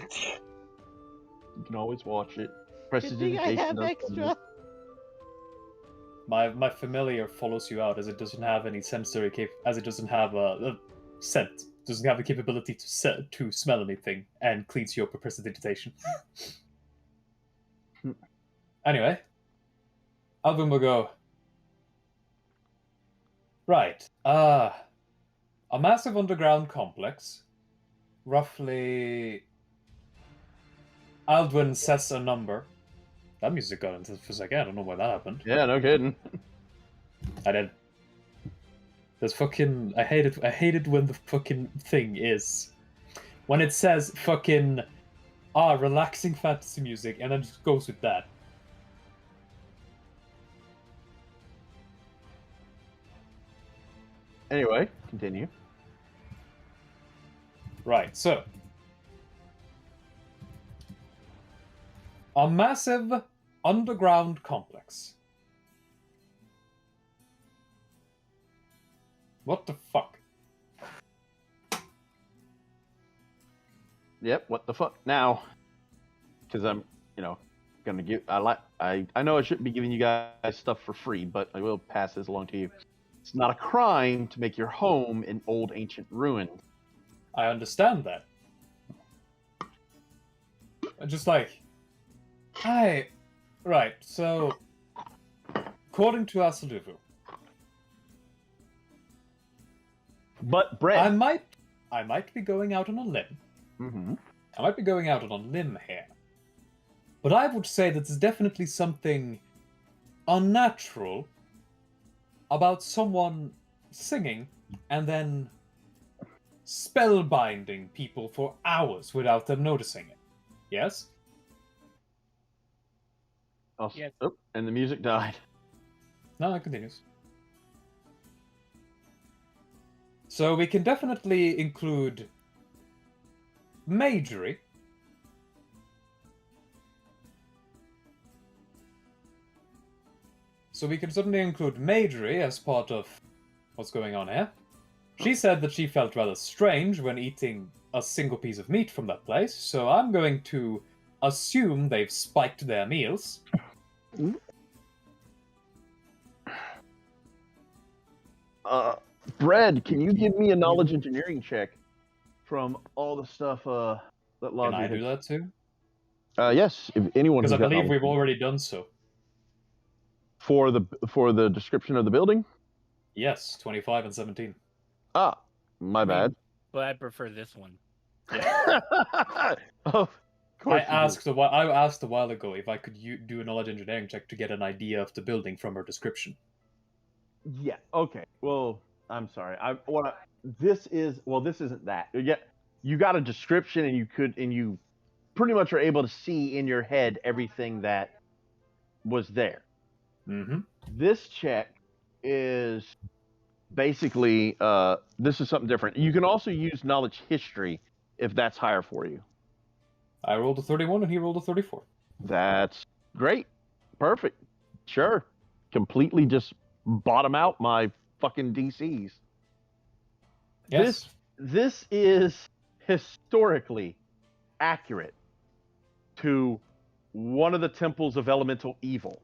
can always watch it. Good thing I have extra. my familiar follows you out as it doesn't have any sensory as it doesn't have a scent, doesn't have the capability to smell anything, and cleans you up with prestidigitation. Anyway, Alvin will go. Right. A massive underground complex. Roughly. Aldwyn says a number. That music got into for a second. I don't know why that happened. Yeah, no kidding. I did. There's fucking. I hate it when the fucking thing is. When it says fucking. Relaxing fantasy music, and then just goes with that. Anyway, continue. Right, so. A massive underground complex. What the fuck? Yep. What the fuck now? Because I'm, gonna give. I know I shouldn't be giving you guys stuff for free, but I will pass this along to you. It's not a crime to make your home an old ancient ruin. I understand that. Just like, hi, right. So, according to Asaluvu, But Brett, I might be going out on a limb. Mm-hmm. I might be going out on a limb here, but I would say that there's definitely something unnatural about someone singing and then spellbinding people for hours without them noticing it. Yes? Yes. Oh, and the music died. No, it continues. So we can definitely include majory. So we can certainly include majory as part of what's going on here. She said that she felt rather strange when eating a single piece of meat from that place, so I'm going to assume they've spiked their meals. Brad, can you give me a knowledge engineering check from all the stuff that Can Laundry I do that too? Yes, if anyone. Because I has got believe knowledge we've already done so. for the description of the building. Yes, 25 and 17. Ah, my bad. But I prefer this one. Of course I asked a while ago if I could do a knowledge engineering check to get an idea of the building from her description. Yeah. Okay. Well, I'm sorry. This isn't that. You got a description, and you pretty much are able to see in your head everything that was there. Mm-hmm. This check is basically this is something different. You can also use knowledge history if that's higher for you. I rolled a 31 and he rolled a 34. That's great. Perfect. Sure. Completely just bottom out my fucking DCs. Yes. This is historically accurate to one of the temples of elemental evil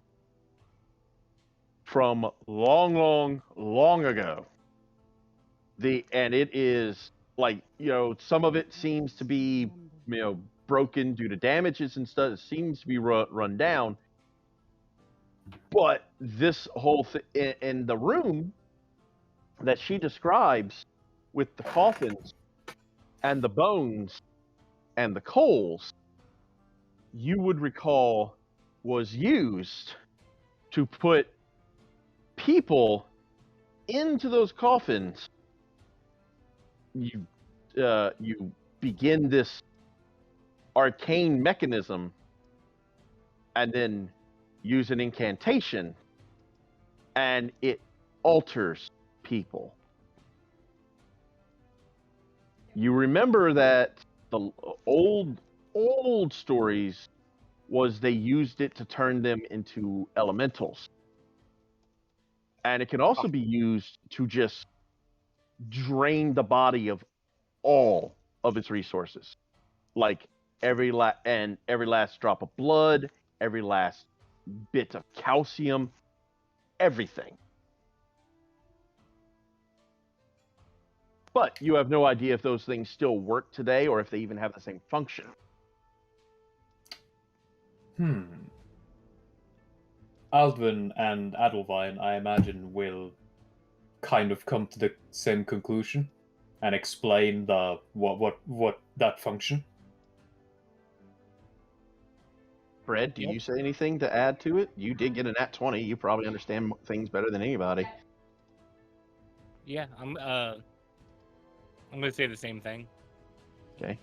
from long, long, long ago. And it is like, some of it seems to be, broken due to damages and stuff. It seems to be run down. But this whole thing in the room that she describes with the coffins and the bones and the coals, you would recall was used to put people into those coffins. You begin this arcane mechanism and then use an incantation, and it alters people. You remember that the old stories was they used it to turn them into elementals. And it can also be used to just drain the body of all of its resources. Like every last drop of blood, every last bit of calcium, everything. But you have no idea if those things still work today or if they even have the same function. Alldwyn and alldwyn, I imagine, will kind of come to the same conclusion and explain the what that function. Fred, do you say anything to add to it? You did get a nat 20. You probably understand things better than anybody. Yeah, I'm gonna say the same thing. Okay.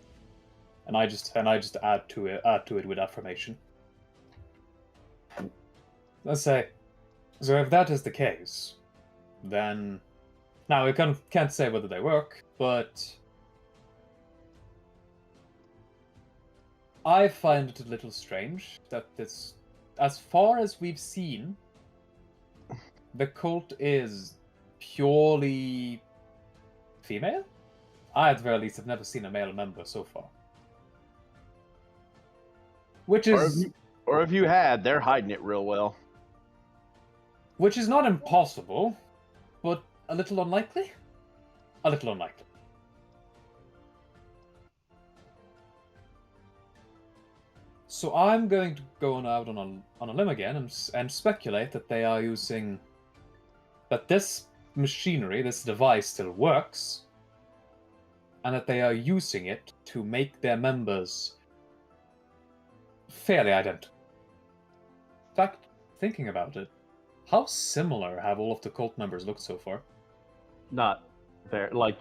And I just add to it with affirmation. Let's say, so if that is the case, then now we can't say whether they work, but I find it a little strange that this, as far as we've seen, the cult is purely female. I, at the very least, have never seen a male member so far. Which is... Or if you had, they're hiding it real well. Which is not impossible, but a little unlikely? A little unlikely. So I'm going to go out on a limb again and speculate that they are using... that this machinery, this device still works, and that they are using it to make their members fairly identical. In fact, thinking about it, how similar have all of the cult members looked so far? Not there. Like,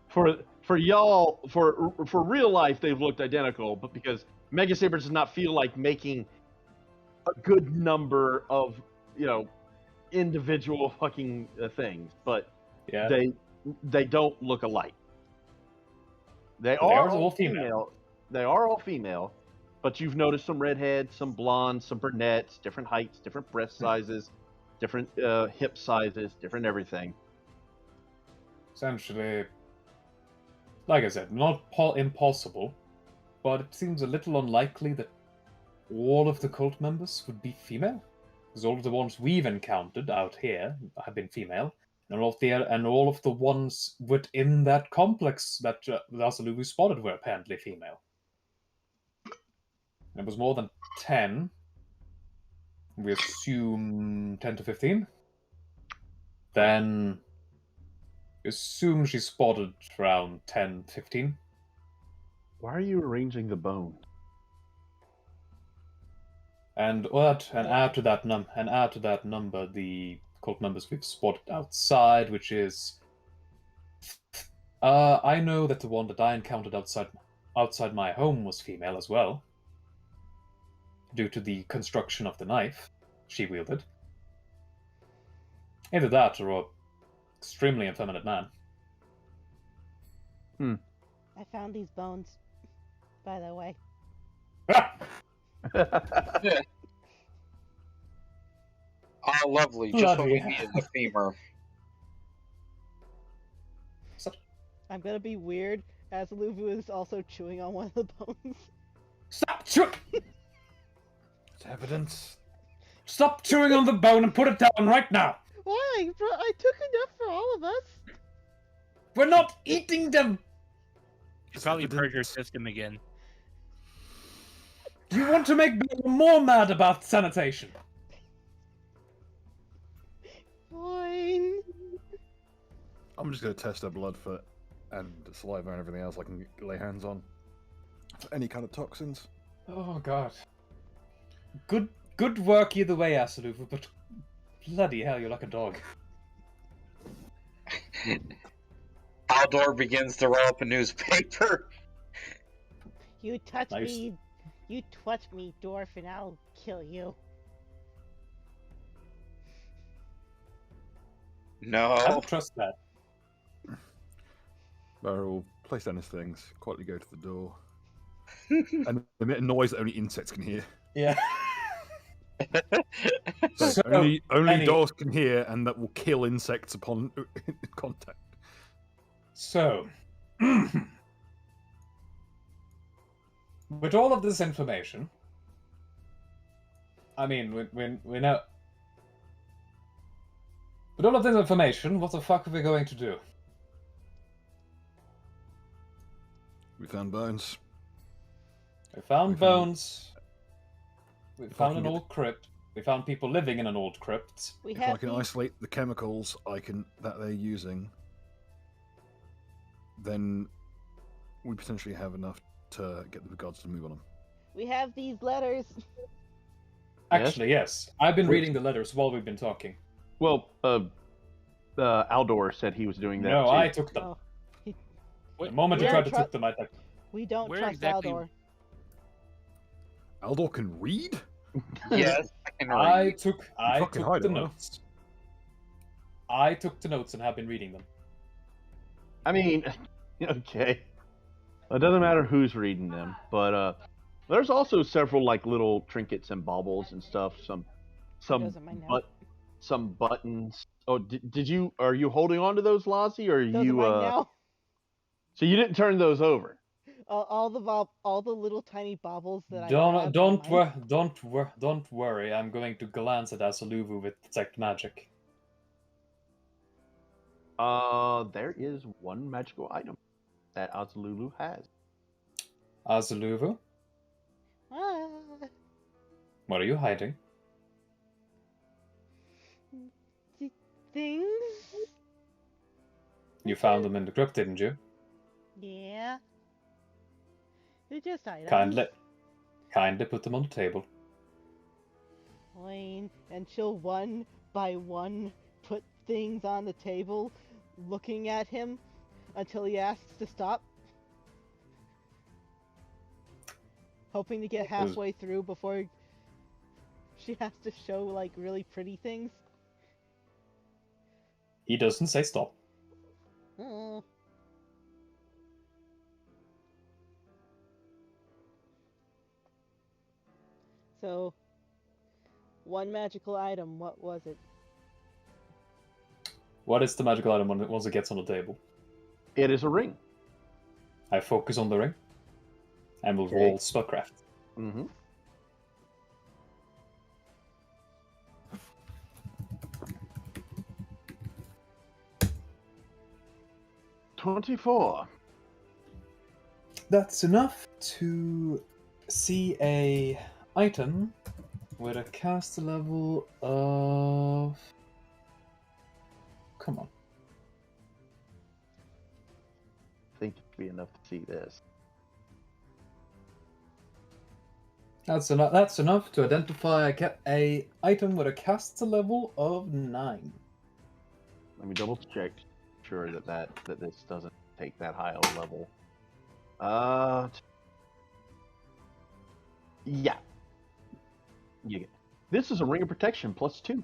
for y'all, for real life, they've looked identical, but because Mega Saber does not feel like making a good number of, individual fucking things, but yeah, they don't look alike. They are are all female. They are all female, but you've noticed some redheads, some blondes, some brunettes, different heights, different breast sizes, different hip sizes, different everything. Essentially, like I said, not impossible, but it seems a little unlikely that all of the cult members would be female, because all of the ones we've encountered out here have been female, and all of the ones within that complex that Asulubu spotted were apparently female. It was more than 10. We assume 10 to 15. Then assume she spotted around 10, 15. Why are you arranging the bones? And add to that number the cult members we've spotted outside, which is I know that the one that I encountered outside my home was female as well, due to the construction of the knife she wielded. Either that or an extremely effeminate man. I found these bones, by the way. Oh, lovely. Just what we needed, the femur. I'm gonna be weird, as Luvu is also chewing on one of the bones. Stop chewing! It's evidence. Stop chewing on the bone and put it down right now! Why? I took enough for all of us. We're not eating them! You probably purge your system again. Do you want to make me more mad about sanitation? Fine. I'm just going to test her blood for and saliva and everything else I can lay hands on. For any kind of toxins. Oh god. Good work either way, Asuluva, but bloody hell, you're like a dog. Aldor begins to roll up a newspaper. You touch Nice. me, you touch me, dwarf, and I'll kill you. I No. don't trust that. Barrow will place down his things, quietly go to the door, and emit a noise that only insects can hear. Yeah. So, So, only any- dogs can hear, and that will kill insects upon contact. So, with all of this information, I mean, we know. With all of this information, what the fuck are we going to do? We found bones. We found We found- bones. We If I found can an get- old crypt. We found people living in an old crypt. We If I have can these... isolate the chemicals that they're using, then we potentially have enough to get the guards to move on them. We have these letters. Actually, yes. I've been Wait. reading the letters while we've been talking. Well, Aldor said he was doing that No, too. I took them. Oh, The moment we you don't tried to tru- take them, I took them. we don't Where trust exactly- Aldor. Aldor can read? Yes, I can I read. took fucking hide the it, huh? notes. I took the notes and have been reading them. I mean, okay. It doesn't matter who's reading them, but there's also several like little trinkets and baubles and stuff. Some doesn't mind now. some buttons. Oh, are you holding on to those, Lassie, or are Those you? are mine now. So you didn't turn those over? All the little tiny baubles that I Don't grabbed don't are mine. don't worry. I'm going to glance at Asaluvu with detect magic. There is one magical item that Azululu has. Asaluvu, Ah, what are you hiding? things. You found them in the crypt, didn't you? Yeah. They're just items. Kindly put them on the table. Fine. And she'll one by one put things on the table, looking at him until he asks to stop. Hoping to get halfway through before she has to show like really pretty things. He doesn't say stop. Mm. So, one magical item, what was it? What is the magical item once it gets on the table? It is a ring. I focus on the ring, and will Okay. roll spellcraft. Mm-hmm. $24. That's enough to see a item with a caster level of. Come on. I think it'd be enough to see this. That's enough to identify a item with a caster level of 9. Let me double check, sure that this doesn't take that high of a level. Yeah. You get. This is a ring of protection +2,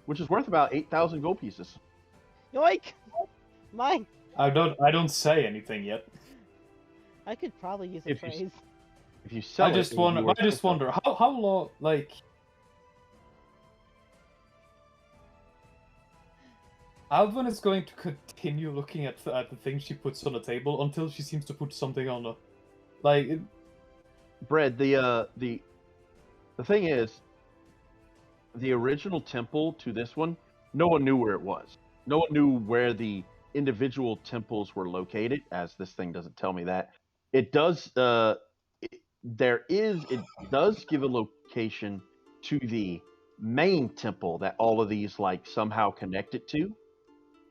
which is worth about 8,000 gold pieces. Yoink! Mine! I don't say anything yet. I could probably use a If you phrase. If you sell I it, just it would be wonder. I worth just 10,000. wonder how long like. Alvin is going to continue looking at the things she puts on the table until she seems to put something on the, like. Bread, the thing is, the original temple to this one, no one knew where it was. No one knew where the individual temples were located, as this thing doesn't tell me that. It does it does give a location to the main temple that all of these like somehow connected to,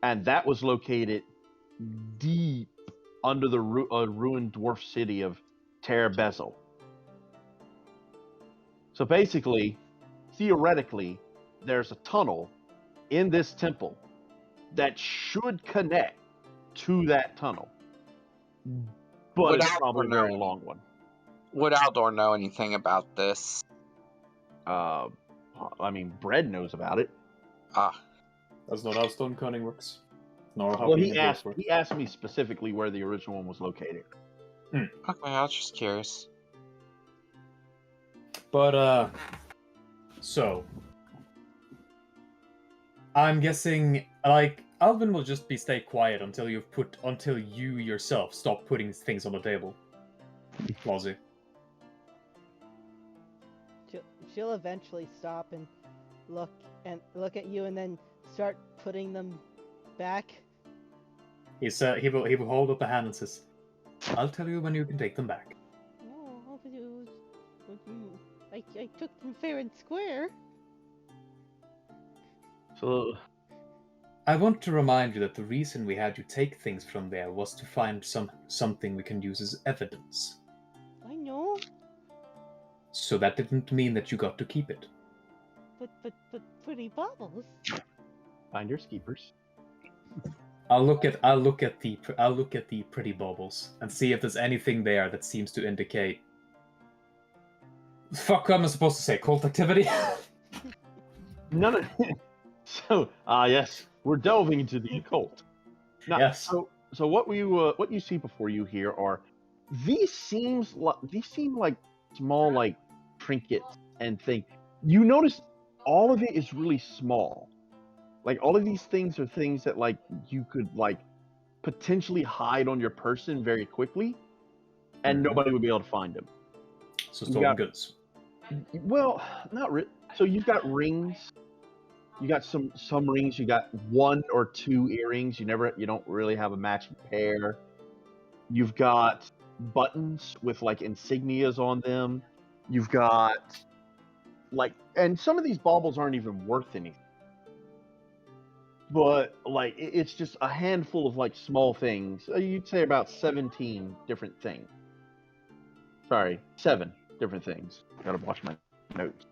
and that was located deep under the ruined dwarf city of Terabezzel. So basically, theoretically, there's a tunnel in this temple that should connect to that tunnel. but Would it's Aldor probably a know very long one. Would Aldor know anything about this? I mean, Bread knows about it. Ah, That's not how stone cunning works. Nor how Well, being a dwarf works. he asked me specifically where the original one was located. okay, I was just curious. But, so. I'm guessing, like, Alvin will just stay quiet until you yourself stop putting things on the table. Flossie. She'll eventually stop and look at you and then start putting them back. He will hold up a hand and says, "I'll tell you when you can take them back." Oh, I took them fair and square. So, I want to remind you that the reason we had you take things from there was to find something we can use as evidence. I know. So that didn't mean that you got to keep it. But pretty baubles. finders keepers. I'll look at the pretty baubles and see if there's anything there that seems to indicate. Fuck, am I supposed to say cult activity? None of. So, yes, we're delving into the occult. Now, Yes. So what you see before you here are these seem like small like trinkets and things. You notice all of it is really small. Like all of these things are things that like you could like potentially hide on your person very quickly, and nobody would be able to find them. So stolen goods. Well, not really. So you've got rings. You got some rings. You got 1 or 2 earrings. You don't really have a matching pair. You've got buttons with like insignias on them. You've got like, and some of these baubles aren't even worth anything. But like, it's just a handful of like small things. You'd say about 17 different things. Sorry, 7 different things. Gotta watch my notes.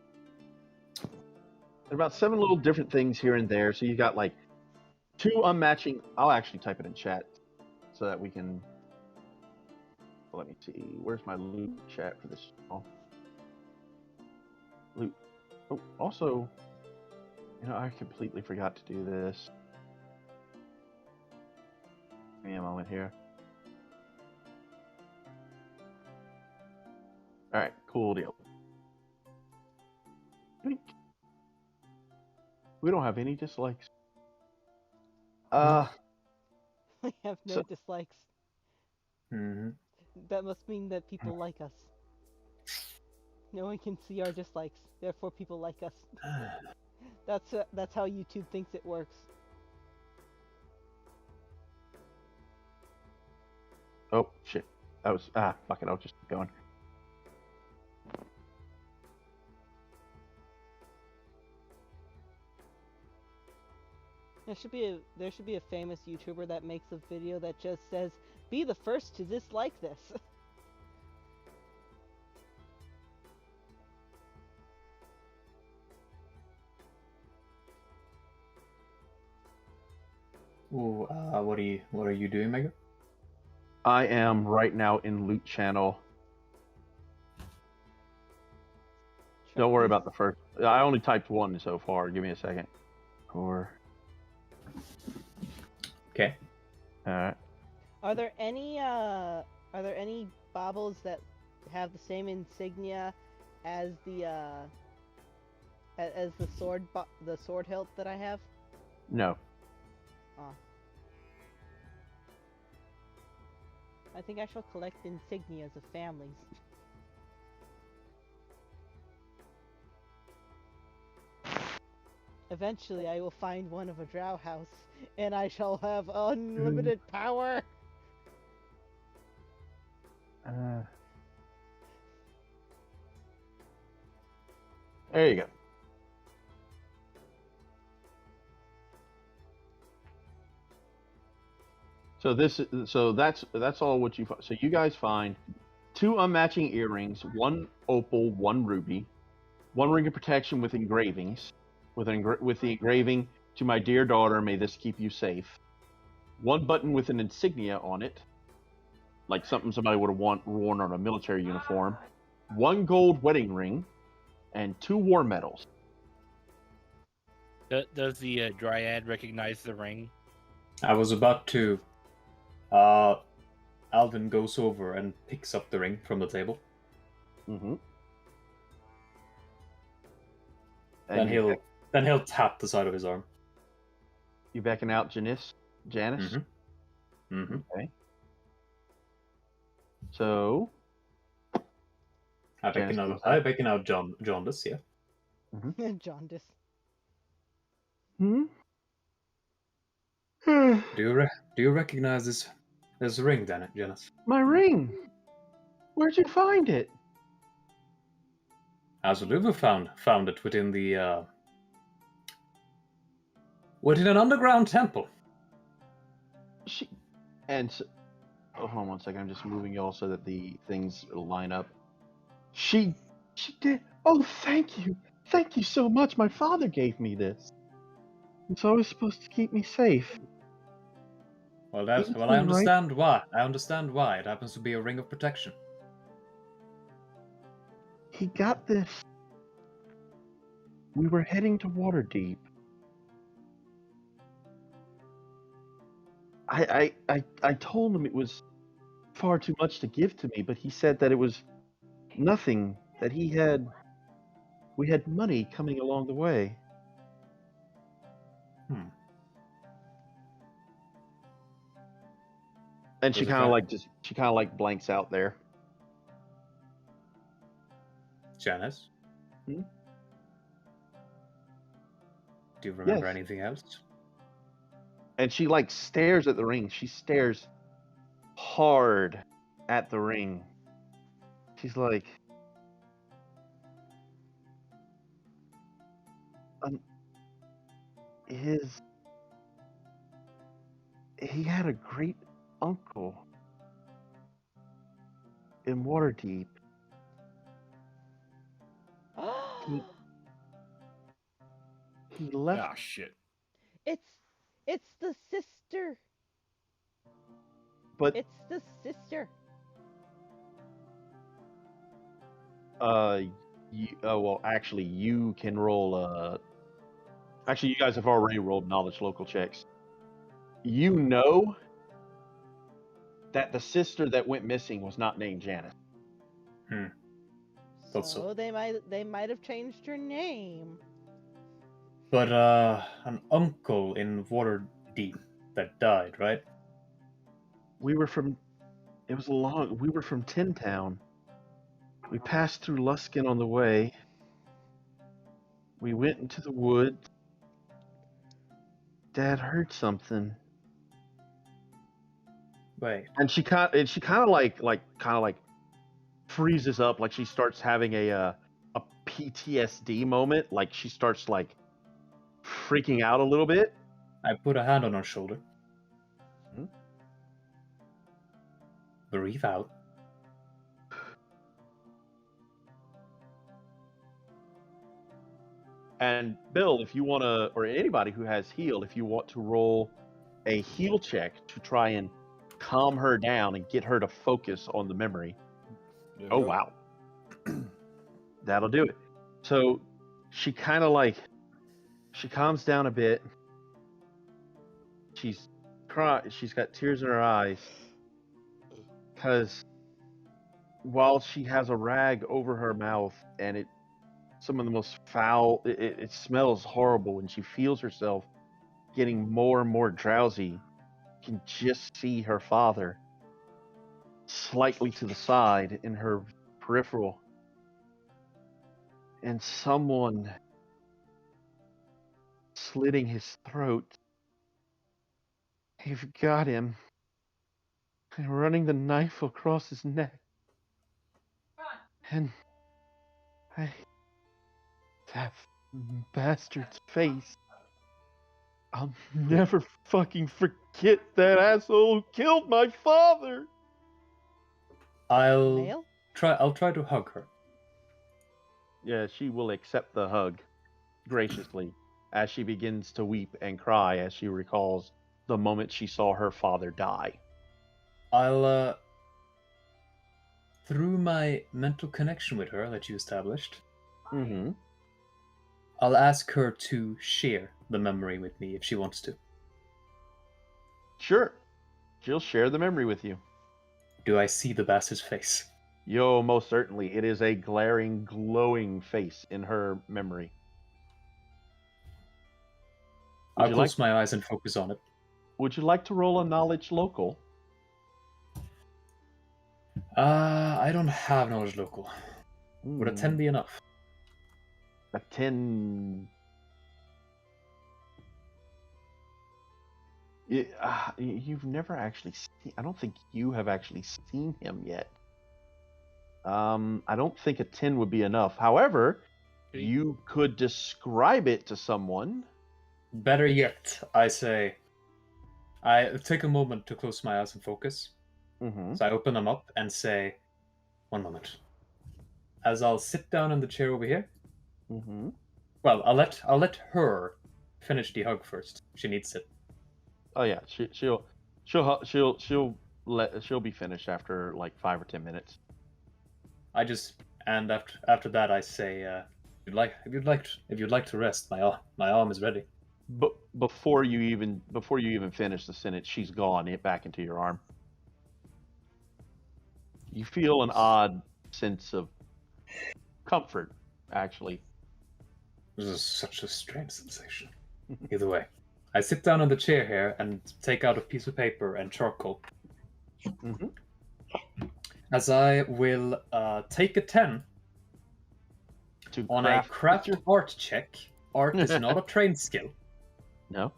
There are about 7 little different things here and there. So you got like 2 unmatching. I'll actually type it in chat so that we can. Let me see. Where's my loot chat for this? Loot. Oh, also, I completely forgot to do this. Give me a moment here. All right, cool deal. We don't have any dislikes. We have no dislikes. Mm-hmm. That must mean that people like us. No one can see our dislikes, therefore people like us. That's how YouTube thinks it works. Oh shit! That was fuck it. I'll just keep going. There should be a famous YouTuber that makes a video that just says, "Be the first to dislike this." Ooh, what are you doing, Mega? I am right now in loot channel. Don't worry about the first. I only typed 1 so far. Give me a second. 4. Okay. All right. Are there any baubles that have the same insignia as the sword hilt that I have? No. Oh. I think I shall collect insignias of families. Eventually, I will find one of a drow house, and I shall have unlimited power. There you go. So that's all what you find. So you guys find 2 unmatching earrings, 1 opal, 1 ruby, 1 ring of protection with engravings, with the engraving "To my dear daughter, may this keep you safe." 1 button with an insignia on it. like something somebody would have worn on a military uniform, 1 gold wedding ring, and 2 war medals. Does the dryad recognize the ring? I was about to. Alvin goes over and picks up the ring from the table. Mm-hmm. Then he'll tap the side of his arm. You backing out, Janice? Janice? Mm-hmm. Mm-hmm. Okay. So I beckon out Jaundice, yeah. Jaundice. Hmm? Do you recognize this ring, Janice? My ring! Where'd you find it? Azuluva found it within an underground temple. Hold on 1 second. I'm just moving y'all so that the things line up. She did. Oh, thank you so much. My father gave me this. It's always supposed to keep me safe. Well, I understand why. I understand why. It happens to be a ring of protection. He got this. We were heading to Waterdeep. I told him it was far too much to give to me, but he said that it was nothing, that we had money coming along the way. And she kind of blanks out there. Janice? Hmm? Do you remember Yes. anything else? And she stares at the ring. She stares hard at the ring. She's like, he had a great uncle in Waterdeep. He left. Ah, shit. It's the sister. But It's the sister. well, actually, you can roll. Actually, you guys have already rolled knowledge local checks. You know that the sister that went missing was not named Janice. So they might have changed her name. But an uncle in Waterdeep that died, right? We were from Tin Town. We passed through Luskin on the way. We went into the woods. Dad heard something. Wait. And she kind of freezes up, like she starts having a PTSD moment, like she starts freaking out a little bit. I put a hand on her shoulder. Hmm? Breathe out. And Bill, if you want to, or anybody who has heal, if you want to roll a heal check to try and calm her down and get her to focus on the memory. Oh, wow. That'll do it. So she kind of she calms down a bit. She's got tears in her eyes because while she has a rag over her mouth and some of the most foul, it smells horrible, and she feels herself getting more and more drowsy. You can just see her father slightly to the side in her peripheral, and someone slitting his throat. They've got him and running the knife across his neck. And that bastard's face. I'll never fucking forget that asshole who killed my father. Male? I'll try to hug her. Yeah, she will accept the hug graciously as she begins to weep and cry as she recalls the moment she saw her father die. I'll through my mental connection with her that you established, Mm-hmm. I'll ask her to share the memory with me if she wants to. Sure. She'll share the memory with you. Do I see the bastard's face? Yo, most certainly. It is a glaring, glowing face in her memory. I'll you close my eyes and focus on it. Would you like to roll a knowledge local? I don't have knowledge local. Would a 10 be enough? A 10. You've never actually seen. I don't think you have actually seen him yet. I don't think a 10 would be enough. However, you could describe it to someone. Better yet, I say, I take a moment to close my eyes and focus. Mm-hmm. So I open them up and say, one moment. As I'll sit down in the chair over here. Mm-hmm. Well, I'll let her finish the hug first. She needs it. Oh yeah, she'll be finished after like 5 or 10 minutes. After that I say, if you'd like to rest, my arm is ready. But before you even finish the sentence, she's gone back into your arm. You feel an odd sense of comfort, actually. This is such a strange sensation. Either way, I sit down in the chair here and take out a piece of paper and charcoal. Mm-hmm. As I will take a 10 on a craft art check. Art is not a trained skill. No.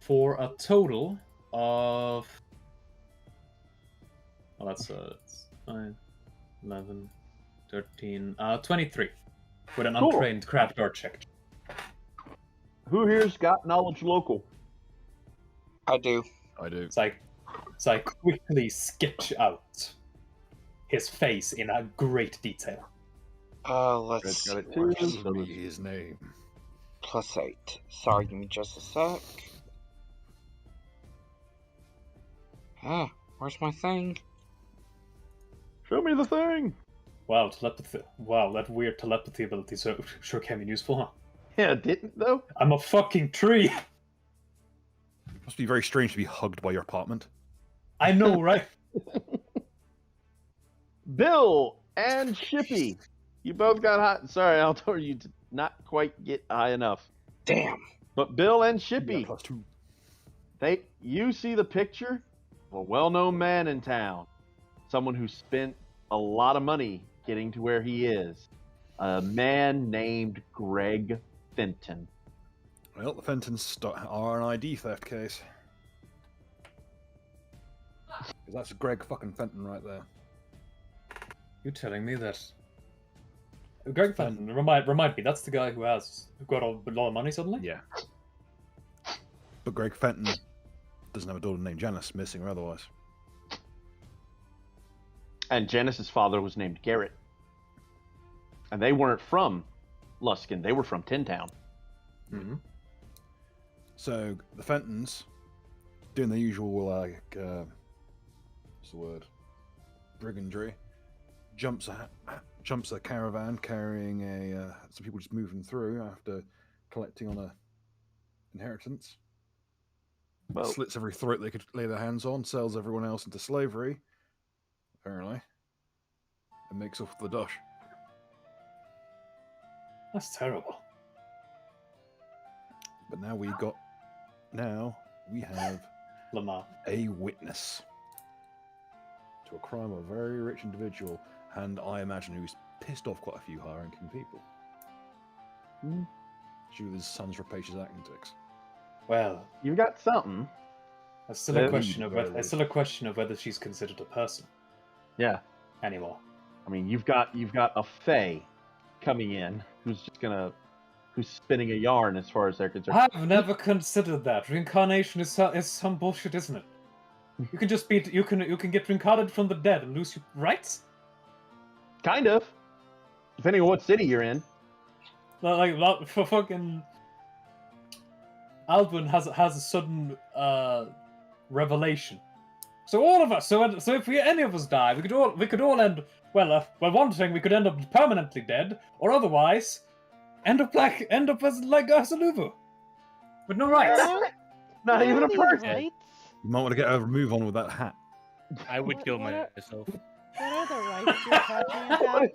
For a total of... Well, that's 9, 11, 13, 23. With an untrained craft art check. Who here's got knowledge local? I do. So I quickly sketch out his face in a great detail. Let's Got it What too. is his name? +8. Sorry, give me just a sec. Where's my thing? Show me the thing. Wow, telepathy. Wow, that weird telepathy ability sure can be useful, huh? Yeah, didn't though. I'm a fucking tree. Must be very strange to be hugged by your apartment. I know, right? Bill and Shippy, you both got hot. Sorry, Aldor, you did not quite get high enough. Damn. But Bill and Yeah, Shippy, +2. you see the picture of a well-known man in town, someone who spent a lot of money getting to where he is. A man named Greg Fenton. Well, the Fentons are an ID theft case. 'Cause that's Greg fucking Fenton right there. You telling me that? Greg Fenton, remind me. That's the guy who got a lot of money suddenly. Yeah. But Greg Fenton doesn't have a daughter named Janice, missing or otherwise. And Janice's father was named Garrett. And they weren't from Luskin, they were from Tin Town. Mm-hmm. So the Fentons doing the usual what's the word? Brigandry. Jumps a caravan carrying some people just moving through after collecting on a inheritance. Well, Slits every throat they could lay their hands on, sells everyone else into slavery, apparently, and makes off with the dosh. That's terrible. But now we have Lamar. a witness to a crime of a very rich individual, and I imagine who's pissed off quite a few high-ranking people. Due to his son's rapacious antics. Well, you got something. it's still a question of whether she's considered a person Yeah. anymore. I mean, you've got a fae coming in who's spinning a yarn as far as they're concerned. I've never considered that. Reincarnation is some bullshit, isn't it? You can just you can get reincarnated from the dead and lose your rights. Kind of, depending on what city you're in. Like for fucking Alldwyn has a sudden revelation So all of us. So if any of us die, we could all end. Well, one thing, we could end up permanently dead, or otherwise end up as like Saluvu, with no rights. Not even a these person. rights? You might want to get a move on with that hat. I would What- kill what are- myself. What are the rights you're talking about?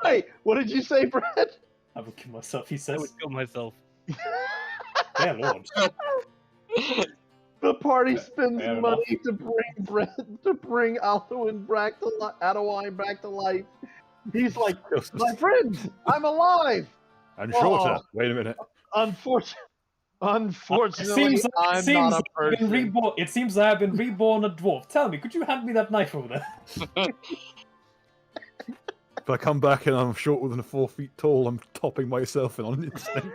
Wait, what did you say, Brett? I would kill myself. He I says. would kill myself. Dear Lord. The party spends Fair money to bring Alldwyn back to Adewine back to life. He's like, my friends, I'm alive. And shorter. Oh. Wait a minute. Unfortunately, I'm not a person. It seems I have been reborn a dwarf. Tell me, could you hand me that knife over there? If I come back and I'm shorter than 4 feet tall, I'm topping myself in on instinct.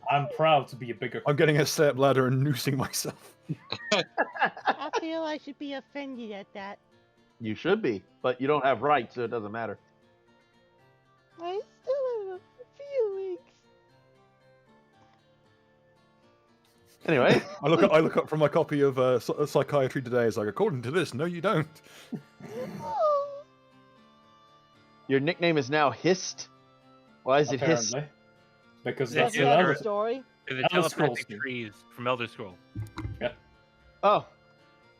I'm proud to be a bigger. I'm getting a step ladder and noosing myself. I feel I should be offended at that. You should be, but you don't have rights, so it doesn't matter. I still have a feelings. Anyway, I look up from my copy of Psychiatry Today. It's like, according to this, no, you don't. Oh, your nickname is now Hist. Why is it Hist? Apparently. Because Yeah, that's that's yeah, another the story. The Elder Scrolls telepathic game. trees from Elder Scroll. Oh.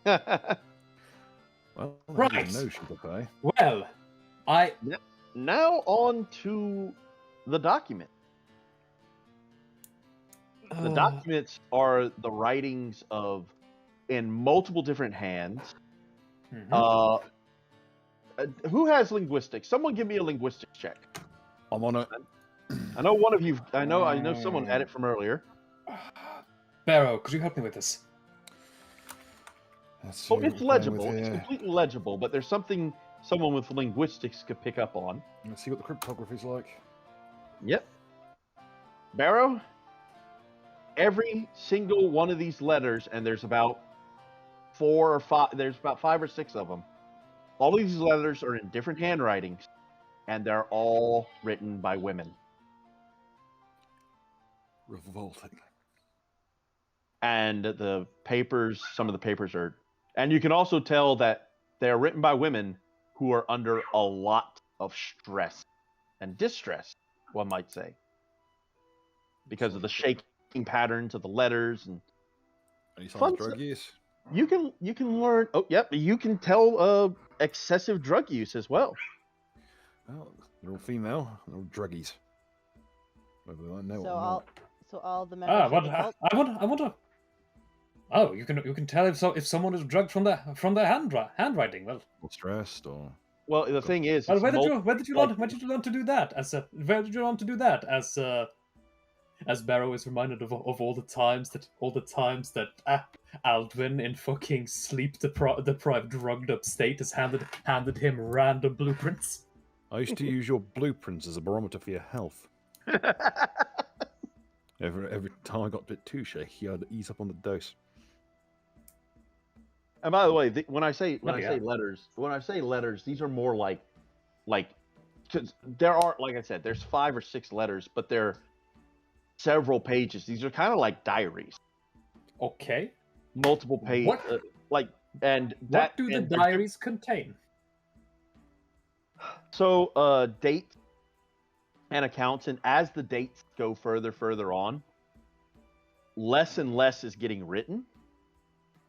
Well, Right. right. No sugar pie. Well, I Now on to the document. The documents are the writings of, in multiple different hands. Mhm. Who has linguistics? Someone give me a linguistics check. I'm on it. I know one of you. I know someone had it from earlier. Barrow, could you help me with this? Let's see Oh, what it's we're playing legible. with It's here. completely legible, but there's something someone with linguistics could pick up on. Let's see what the cryptography's like. Yep. Barrow, every single one of these letters, and there's about 4 or 5, there's about 5 or 6 of them. All of these letters are in different handwritings, and they're all written by women. Revolting. And the papers, some of the papers are, and you can also tell that they're written by women who are under a lot of stress and distress, one might say, because of the shaking patterns of the letters. And Any signs Fun of drug use? you can learn. Oh, yep, you can tell excessive drug use as well. Oh, they're all female. They're all druggies. Whether they know So or all, not. so all the members of the cult. I wonder. Oh, you can tell if someone is drugged from their handwriting. Well, Or stressed or... Well, the thing is, well, it's where did you learn to do that? As Barrow is reminded of all the times that Alldwyn in fucking sleep deprived, drugged up state has handed him random blueprints. I used to use your blueprints as a barometer for your health. Every time I got a bit too shaky, I'd ease up on the dose. And by the way, when I say Yeah. letters, these are more like, because there are, like I said, there's 5 or 6 letters, but they're several pages. These are kind of like diaries, Okay. multiple pages, What? and What that. do the and diaries contain? So, dates and accounts, and as the dates go further on, less and less is getting written,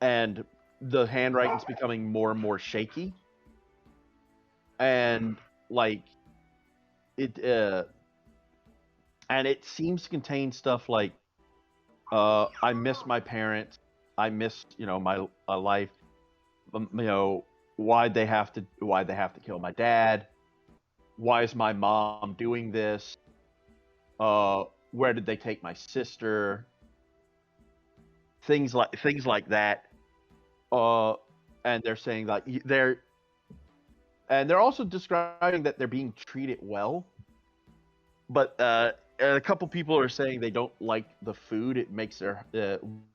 and the handwriting's becoming more and more shaky, and like it and it seems to contain stuff like I miss my parents, I miss my life, why'd they have to kill my dad, why is my mom doing this, where did they take my sister, things like that. And they're saying like they're also describing that they're being treated well, but a couple people are saying they don't like the food. It makes their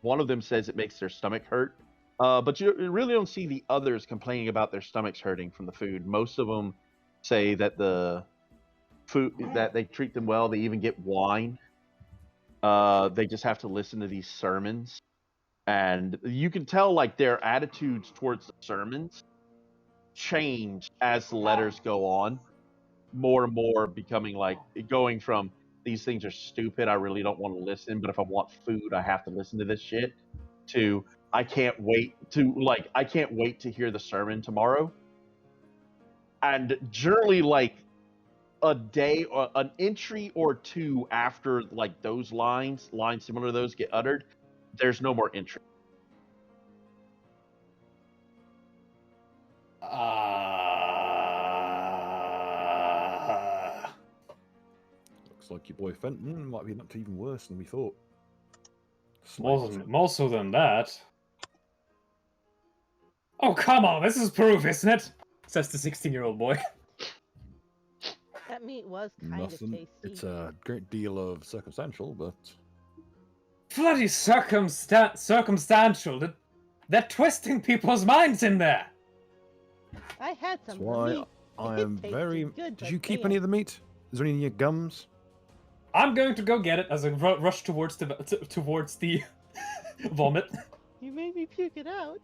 one of them says it makes their stomach hurt. But you really don't see the others complaining about their stomachs hurting from the food. Most of them say that the food, that they treat them well. They even get wine. They just have to listen to these sermons. And you can tell like their attitudes towards the sermons change as the letters go on, more and more becoming like going from these things are stupid, I really don't want to listen, but if I want food, I have to listen to this shit, to I can't wait to hear the sermon tomorrow. And generally like a day or an entry or two after like those lines similar to those get uttered, there's no more entry. Looks like your boy Fenton might be up to even worse than we thought. More so than that. Oh, come on, this is proof, isn't it? Says the 16-year-old boy. That meat was kind of Nothing. tasty. It's a great deal of circumstantial, but Bloody circumstantial. They're twisting people's minds in there. I had that's some why meat. I It am tasted very. good, Did but you keep damn. any of the meat? Is there any in your gums? I'm going to go get it as I rush towards the vomit. You made me puke it out.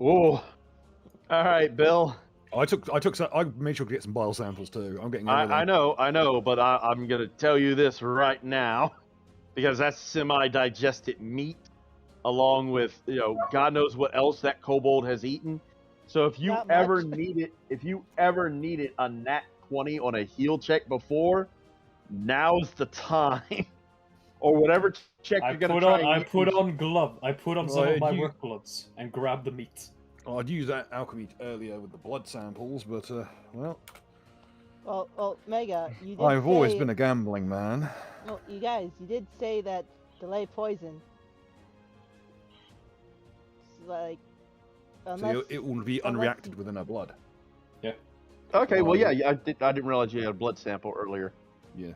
Oh, all right, Bill. I made sure to get some bile samples too. I'm getting. I know, but I'm gonna tell you this right now, because that's semi-digested meat, along with God knows what else that kobold has eaten. So if you Not ever much. needed a nat 20 on a heal check before, now's the time. Or whatever check you're gonna try. I put on some of my you- work gloves and grab the meat. I'd used that alchemy earlier with the blood samples, but well, Well, Mega, you did I've always say- been a gambling man. Well, you guys, you did say that delay poison. It's like, unless So it will be unless unreacted you- within our blood. Okay, well, Well, yeah, I didn't realize you had a blood sample earlier. Yeah.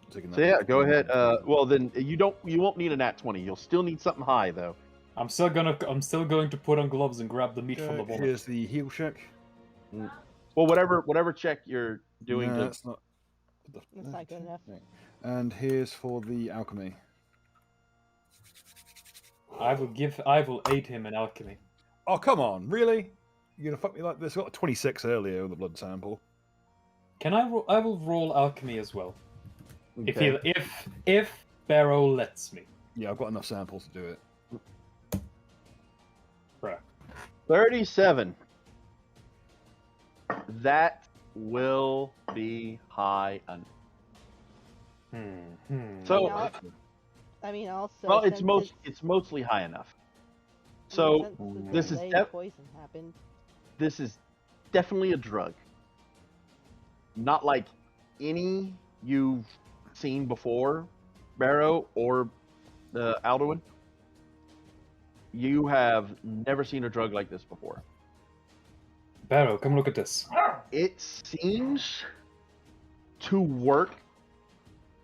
Taking that So yeah, back. go ahead. Well, then you won't need a nat 20. You'll still need something high though. I'm still going to put on gloves and grab the meat from the Okay, vomit. here's the heal check. Well, whatever check you're doing No, to. that's not. That's not good enough. And here's for the alchemy. I will aid him in alchemy. Oh come on, really? You're gonna fuck me like this? I got a 26 earlier with the blood sample. Can I roll? I will roll alchemy as well. Okay. If Barrow lets me. Yeah, I've got enough samples to do it. Right. 37. That will be high enough. So, Yeah, I mean, also. well, it's since it's mostly high enough. since So the this is delay poison happened. this is definitely a drug. Not like any you've seen before, Barrow or alldwyn. You have never seen a drug like this before. Barrow, come look at this. It seems to work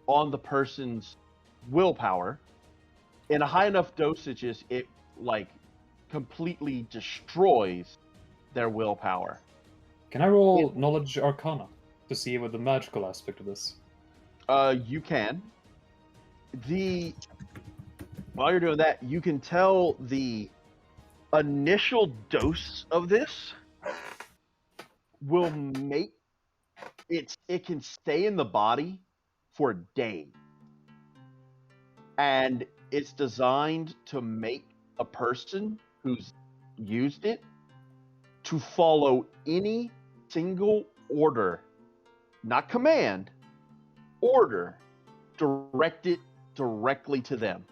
on the person's willpower in a high enough dosages. It like completely destroys their willpower. Can I roll knowledge arcana to see what the magical aspect of this? You can. While you're doing that, you can tell the initial dose of this will make it can stay in the body for days. And it's designed to make a person who's used it to follow any single order, not command, order directed directly to them.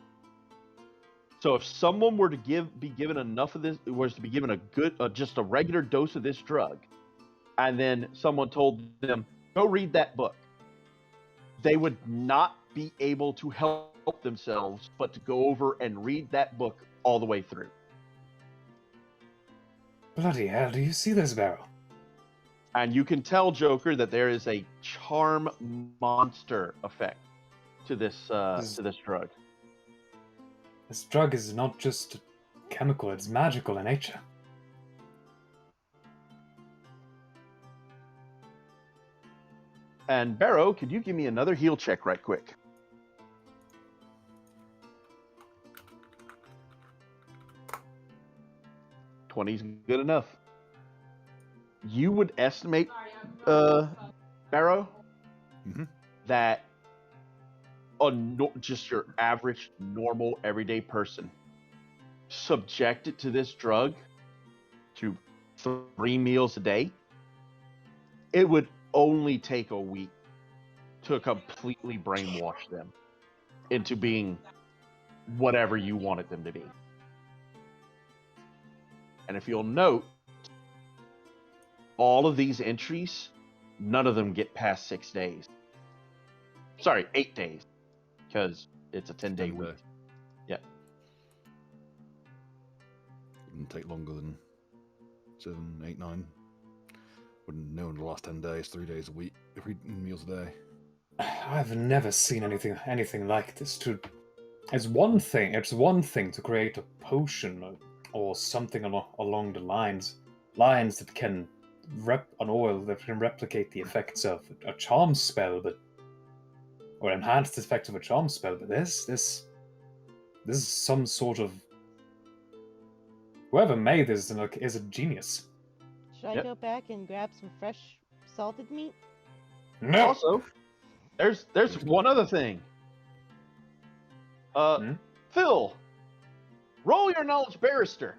So if someone were to be given enough of this, was to be given a good, just a regular dose of this drug, and then someone told them, go read that book, they would not be able to help themselves but to go over and read that book all the way through. Bloody hell, do you see this, Barrow? And you can tell, Joker, that there is a charm monster effect to this drug. This drug is not just chemical, it's magical in nature. And Barrow, could you give me another heal check right quick? 20's good enough. You would estimate, Barrow, Mhm. that just your average, normal, everyday person subjected to this drug to 3 meals a day, it would only take a week to completely brainwash them into being whatever you wanted them to be. And if you'll note, all of these entries, none of them get past 6 days. Sorry, 8 days, because it's a 10-day week. Yeah. Wouldn't take longer than 7, 8, 9. Wouldn't know in the last 10 days, 3 days a week, if we meals a day. I've never seen anything like this. It's one thing to create a potion or something along the lines that can an oil that can replicate the effects of a charm spell, or enhance the effects of a charm spell. But this is some sort of, whoever made this is a genius. Should I go back and grab some fresh salted meat? No. Also, there's one other thing. Phil, roll your knowledge barrister.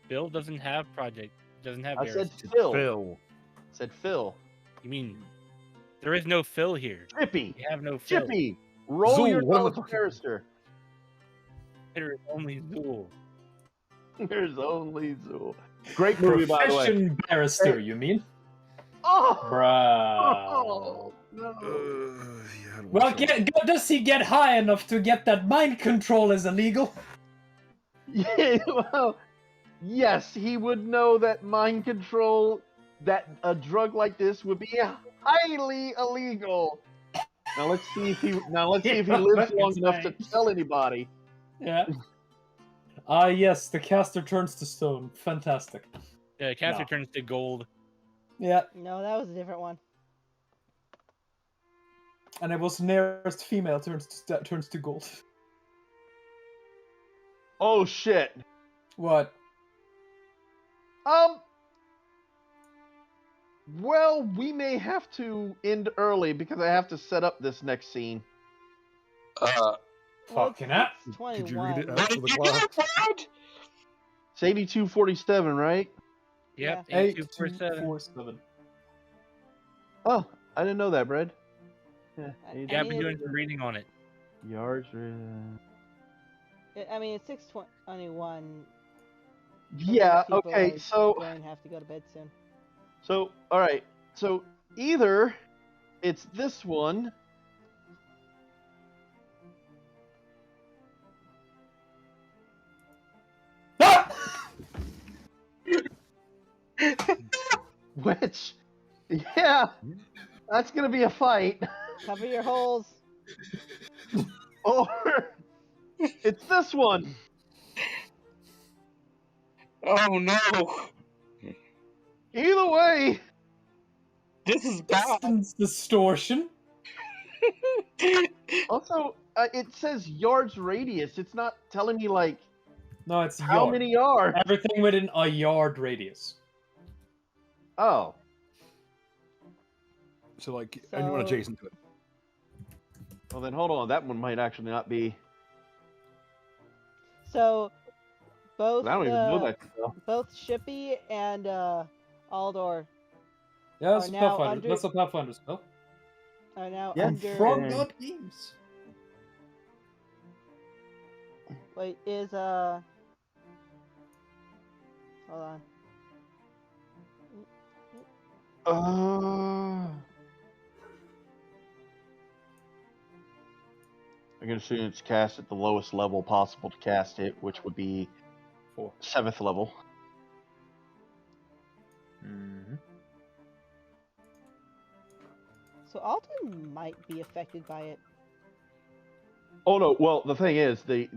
Bill doesn't have project. Doesn't have. I said barristers. Phil. Phil. Said Phil. You mean there is no Phil here? Chippy. We have no Phil. Chippy, roll Zool, your what am I knowledge talking- barrister. There is only Zool. There's only Zool. Great movie, by the way. Profession barrister, you mean? Oh, Bruh. no. Yeah, Well, does he get high enough to get that mind control is illegal? Yeah, well, yes, he would know that mind control, that a drug like this would be highly illegal. Now let's see if he lives long enough to tell anybody. Yeah. Yes, the caster turns to stone. Fantastic. The caster No. turns to gold. Yeah, No, that was a different one. and it was nearest female turns to gold. Oh shit. What? Well, we may have to end early because I have to set up this next scene. Fucking hell. It's Could you 21. read it out for the class? It's 8247, right? Yep. Yeah. 8247. 8247. Oh, I didn't know that, Brad. Yeah. Yeah, I've been doing some reading on it. Yards. I mean, it's 6:21. Yeah. People Okay. are So. going to have to go to bed soon. So, all right. So either it's this one. Which, yeah, that's gonna be a fight. Cover your holes. Or it's this one. Oh no! Either way, This is bad. Distance distortion. also it says yards radius. It's not telling me like No, it's how yard. many are. Everything within a yard radius. Oh, So, like, anyone So- adjacent to it. well then hold on. That one might actually not be. So, both I don't even know that. spell. both Shippy and Aldor Yeah, that's Are a now Pathfinder. under- That's a Pathfinder spell. are now Yeah. under. Frog God Games. Wait, hold on. I'm gonna assume it's cast at the lowest level possible to cast it, which would be 4. 7th level. Mm-hmm. So Alden might be affected by it. Oh no! Well, the thing is, the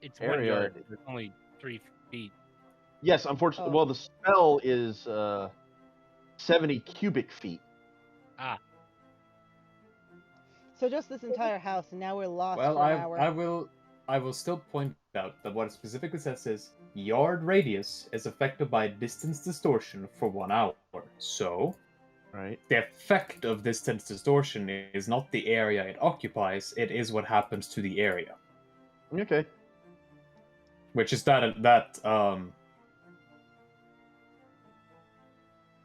It's 1 Area- yard. It's only 3 feet. yes, unfortunately, Oh. well, the spell is 70 cubic feet. So just this entire house, and now we're lost Well, for an hour. I will still point out that what it specifically says is yard radius is affected by distance distortion for 1 hour. So, Right. the effect of distance distortion is not the area it occupies, it is what happens to the area. Okay. Which is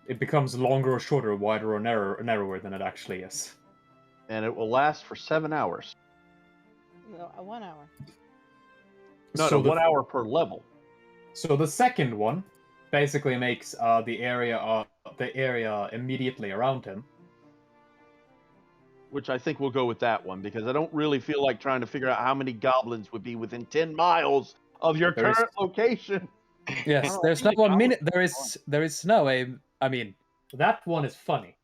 it becomes longer or shorter, wider or narrower than it actually is. And it will last for 7 hours. No, 1 hour. No, So 1 hour per level. So the second one basically makes the area immediately around him. Which I think we'll go with that one, because I don't really feel like trying to figure out how many goblins would be within 10 miles of your There is- current location. Yes, Oh, there's I now think a minute. There is now a. I mean, that one is funny,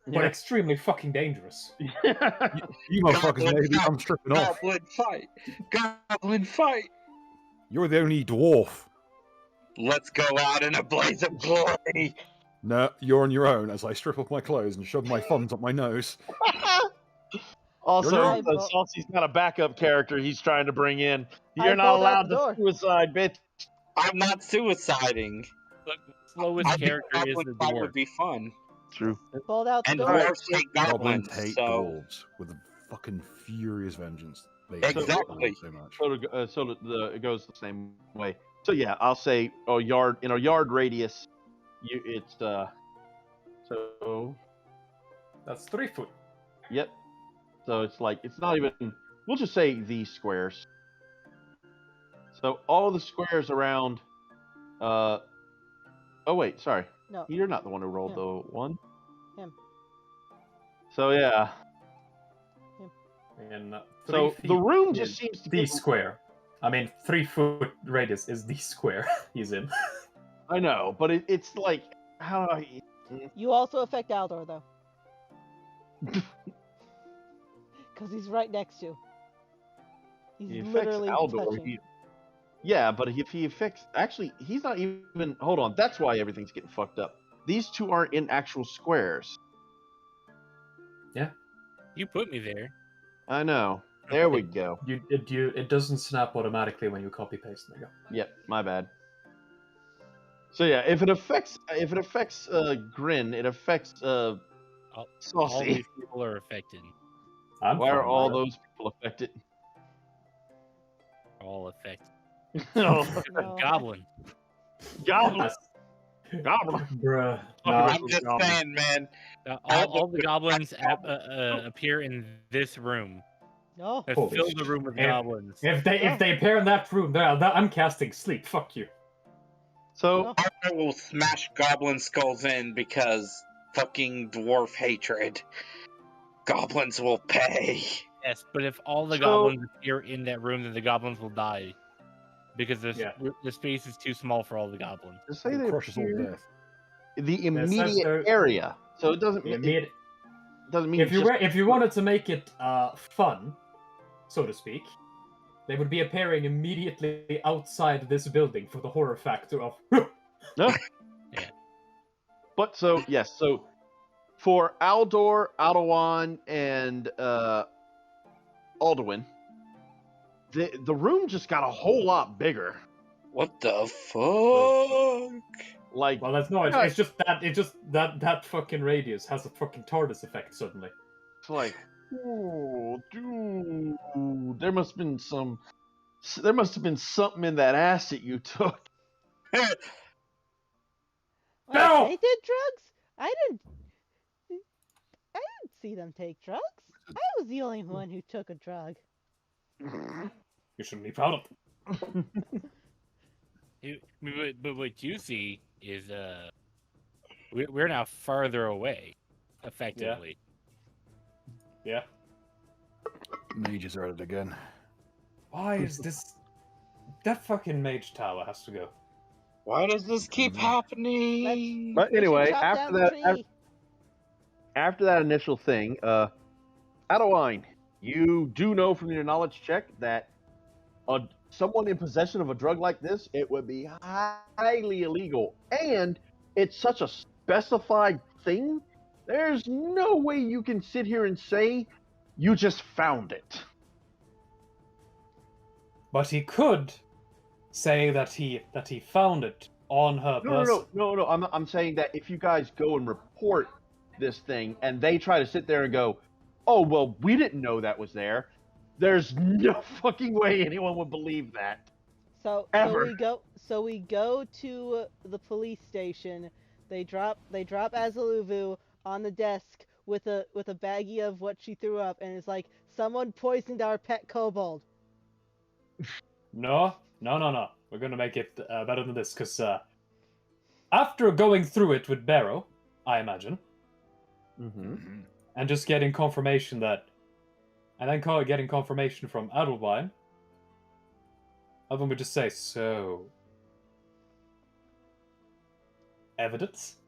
but extremely fucking dangerous. You motherfuckers Goblin maybe fight. I'm stripping off. Goblin fight! Goblin fight! You're the only dwarf. Let's go out in a blaze of glory! No, you're on your own as I strip off my clothes and shove my thumbs up my nose. Also, You're not- Saucy's got a backup character he's trying to bring in. I You're not pulled out allowed the door. to suicide, bitch. I'm not suiciding. Look, the slowest I think character is Goblin the fight dwarf. would be fun. True. Pulled out the And door. dwarves hate Goblins goblins, hate so... dwarves with a fucking furious vengeance. They hate Exactly. dwarves so much. It goes the same way. So yeah, I'll say a yard radius. It's so That's 3 foot. yep. So it's like it's not even. We'll just say these squares. So all the squares around. Oh wait, sorry. No. You're not the one who rolled Him. the one. Him. So yeah. And So the room just seems to the be square. I mean, 3 foot radius is the square he's in. I know, but it's like how do I? You also affect Aldor, though. Because he's right next to you. He's He affects literally Aldor. touching. Yeah, but if he affects, actually, he's not even. Hold on, that's why everything's getting fucked up. These two aren't in actual squares. You put me there. I know. There we go. It doesn't snap automatically when you copy paste. There you go. Yep, my bad. So yeah, if it affects Grin, it affects All Saucy. these people are affected. I'm Why are fine all with those people affected? All affected. No, No. Goblin. goblin, goblin. it. Bruh. I'm just saying, man. All the goblins appear in this room. No. Holy Fill the room with shit. goblins. If they appear in that room, I'm casting sleep. Fuck you. So I will smash goblin skulls in because fucking dwarf hatred. Goblins will pay. Yes, but if all the So- goblins appear in that room, then the goblins will die. Because Yeah. the space is too small for all the goblins. to say It'll they crush us all to appear death. the says immediate they're- area. So it doesn't. Yeah, It doesn't mean if it's just- you wanted to make it fun, so to speak, they would be appearing immediately outside this building for the horror factor of. No. Yeah. But so yes, so for Aldor, Aldawan, and Alldwyn, the room just got a whole lot bigger. What the fuck? Like Well, that's no. Yeah. It's just that fucking radius has a fucking TARDIS effect suddenly. it's like, oh, dude, there must have been something in that ass that you took. Wait, No! They did drugs? I didn't see them take drugs. I was the only one who took a drug. You shouldn't be proud of. But what you see is we're now farther away, effectively. Yeah. Mages are at it again. Why is this? That fucking mage tower has to go. Why does this keep happening? But We should anyway, chop after down the that, tree. after that initial thing, Adeline, you do know from your knowledge check that someone in possession of a drug like this, it would be highly illegal, and it's such a specified thing. There's no way you can sit here and say you just found it. But he could say that he found it on her person. No. I'm saying that if you guys go and report this thing, and they try to sit there and go, "Oh well, we didn't know that was there," there's no fucking way anyone would believe that. So Ever. we go to the police station. They drop Azaluvu on the desk with a baggie of what she threw up, and it's like, someone poisoned our pet kobold. No. We're gonna make it better than this, because after going through it with Barrow, I imagine, Mm-hmm. and just getting confirmation getting confirmation from alldwyn, Alldwyn would just say, so... Evidence?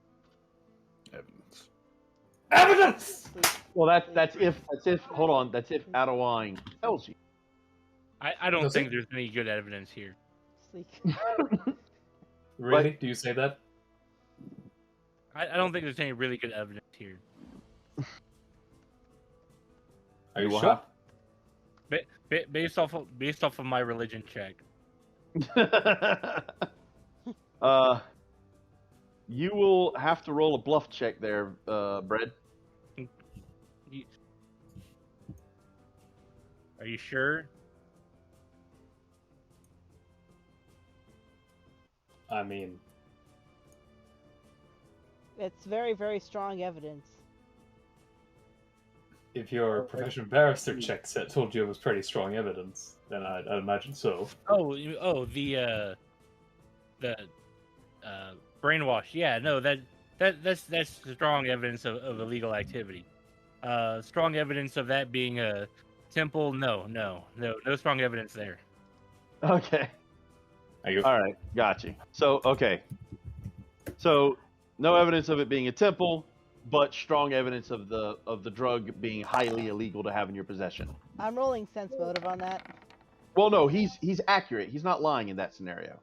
Evidence! Well, that's if alldwyn tells you. I don't Does think it? there's any good evidence here. Sleek. Really? Do you say that? I don't think there's any really good evidence here. Are you What sure? Based off of my religion check. You will have to roll a bluff check there, Bread. Are you sure? I mean, It's very, very strong evidence. if your professional barrister check told you it was pretty strong evidence, then I'd imagine so. The brainwash. Yeah, no, that's strong evidence of illegal activity. Strong evidence of that being a temple. No strong evidence there. Okay. Are you? All right. Got you. So, okay. So, no evidence of it being a temple, but strong evidence of the drug being highly illegal to have in your possession. I'm rolling sense motive on that. Well, no, he's accurate. He's not lying in that scenario.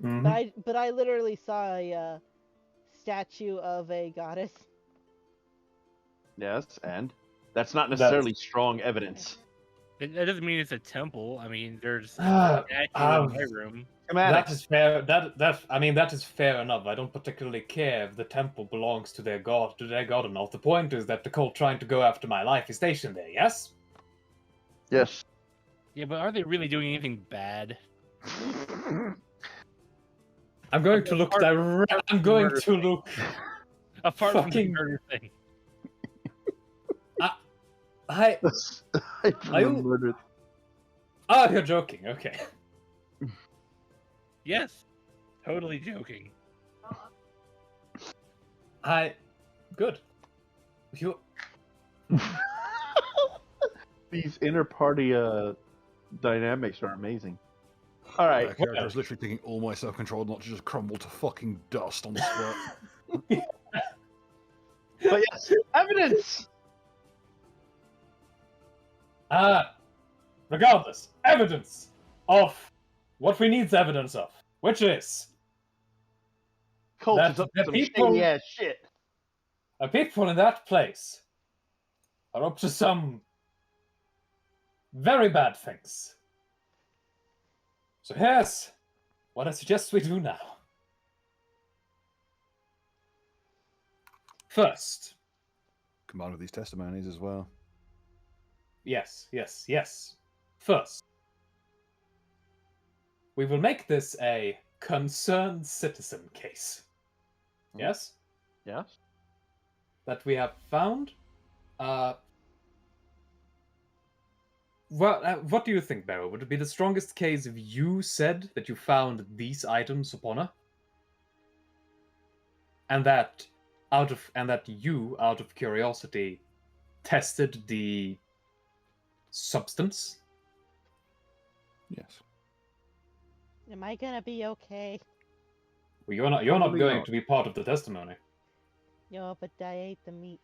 Mhm. But I literally saw a statue of a goddess. Yes, and that's not necessarily strong evidence. That doesn't mean it's a temple. I mean, there's a Ah, statue in my room. That is fair. That is fair enough. I don't particularly care if the temple belongs to their god or not. The point is that the cult trying to go after my life is stationed there. Yes. Yes. Yeah, but are they really doing anything bad? I'm going to look direct. I'm going to look. Apart from the Fucking- murder thing. I. Are you- murdered. Oh, you're joking. Okay. Yes, totally joking. Good. You. These inter-party dynamics are amazing. All My right. character is literally taking all my self-control not to just crumble to fucking dust on the spot. But yes, evidence. Regardless, evidence of what we need evidence of, which is Cult That is up the to some people- shady ass shit. the people in that place are up to some very bad things. So here's what I suggest we do now. First, Combined with these testimonies as well. yes. First, we will make this a concerned citizen case. Yes? Yes. That we have found. What do you think, Barrow? Would it be the strongest case if you said that you found these items upon her, and that you, out of curiosity, tested the substance? Yes. Am I gonna be okay? Well, you're not Probably going not. to be part of the testimony. No, but I ate the meat.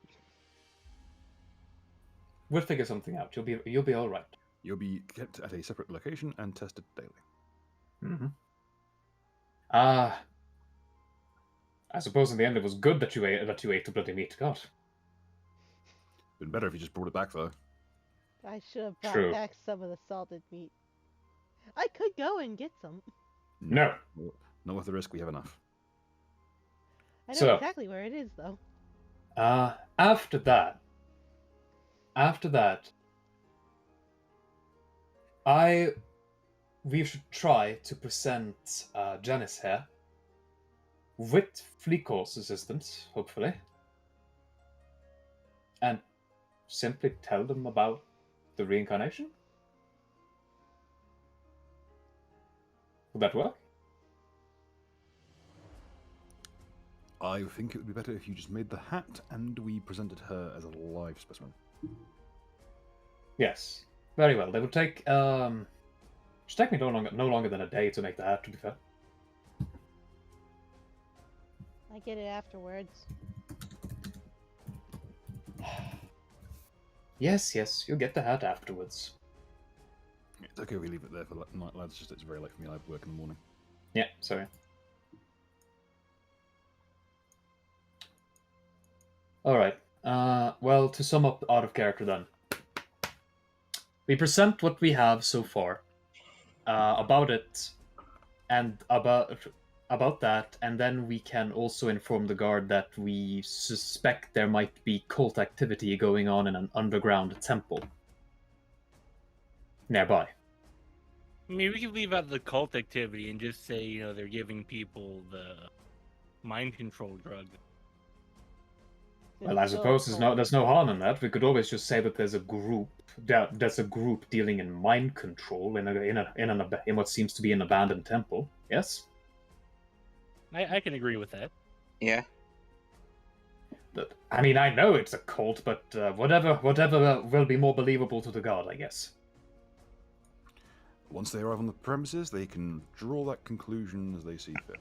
We'll figure something out. You'll be all right. You'll be kept at a separate location and tested daily. Mm-hmm. I suppose in the end it was good that you ate the bloody meat. God. Been better if you just brought it back though. I should have brought True. back some of the salted meat. I could go and get some. No. Not worth the risk. We have enough. I know So- exactly where it is, though. After that, we should try to present Janice here with Fleecore's assistance, hopefully, and simply tell them about the reincarnation. Would that work? I think it would be better if you just made the hat and we presented her as a live specimen. Yes. Very well. They would take should take me no longer than a day to make the hat, to be fair. I get it afterwards. Yes, you'll get the hat afterwards. It's okay, we leave it there for the night, lads. Just it's very late for me. I have work in the morning. Yeah, sorry. Alright. Well, to sum up out of character then. We present what we have so far about it and about that, and then we can also inform the guard that we suspect there might be cult activity going on in an underground temple nearby. I mean, we could leave out the cult activity and just say, you know, they're giving people the mind control drug. Well, I suppose there's no harm in that. We could always just say that there's a group dealing in mind control in what seems to be an abandoned temple. Yes. I can agree with that. Yeah. I mean, I know it's a cult, but whatever will be more believable to the guard, I guess. Once they arrive on the premises, they can draw that conclusion as they see fit.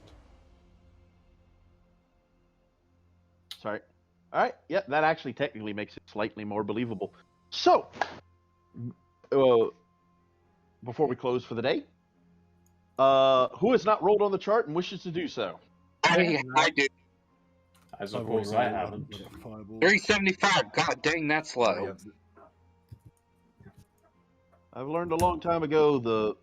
Sorry. All right. Yeah, that actually technically makes it slightly more believable. So, before we close for the day, who has not rolled on the chart and wishes to do so? I do. I suppose I haven't. 375. God dang, that's low. I've learned a long time ago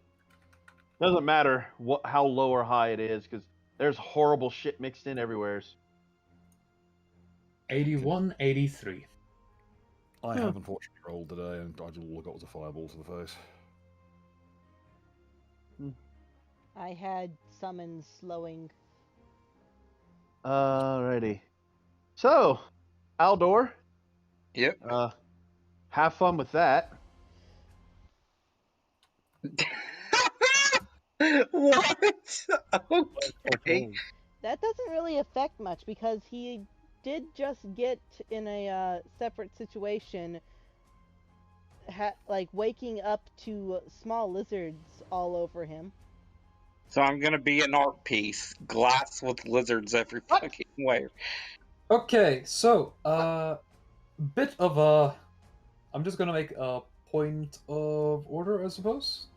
doesn't matter how low or high it is, because there's horrible shit mixed in everywhere. 81, 83. I have unfortunately rolled today, and all I got was a fireball to the face. I had summons slowing. Alrighty. So, Aldor. Yep. Have fun with that. What? Okay. That doesn't really affect much because he did just get in a separate situation, like waking up to small lizards all over him. So I'm gonna be an art piece, glass with lizards every fucking way. Okay, so bit of a. I'm just gonna make a point of order, I suppose.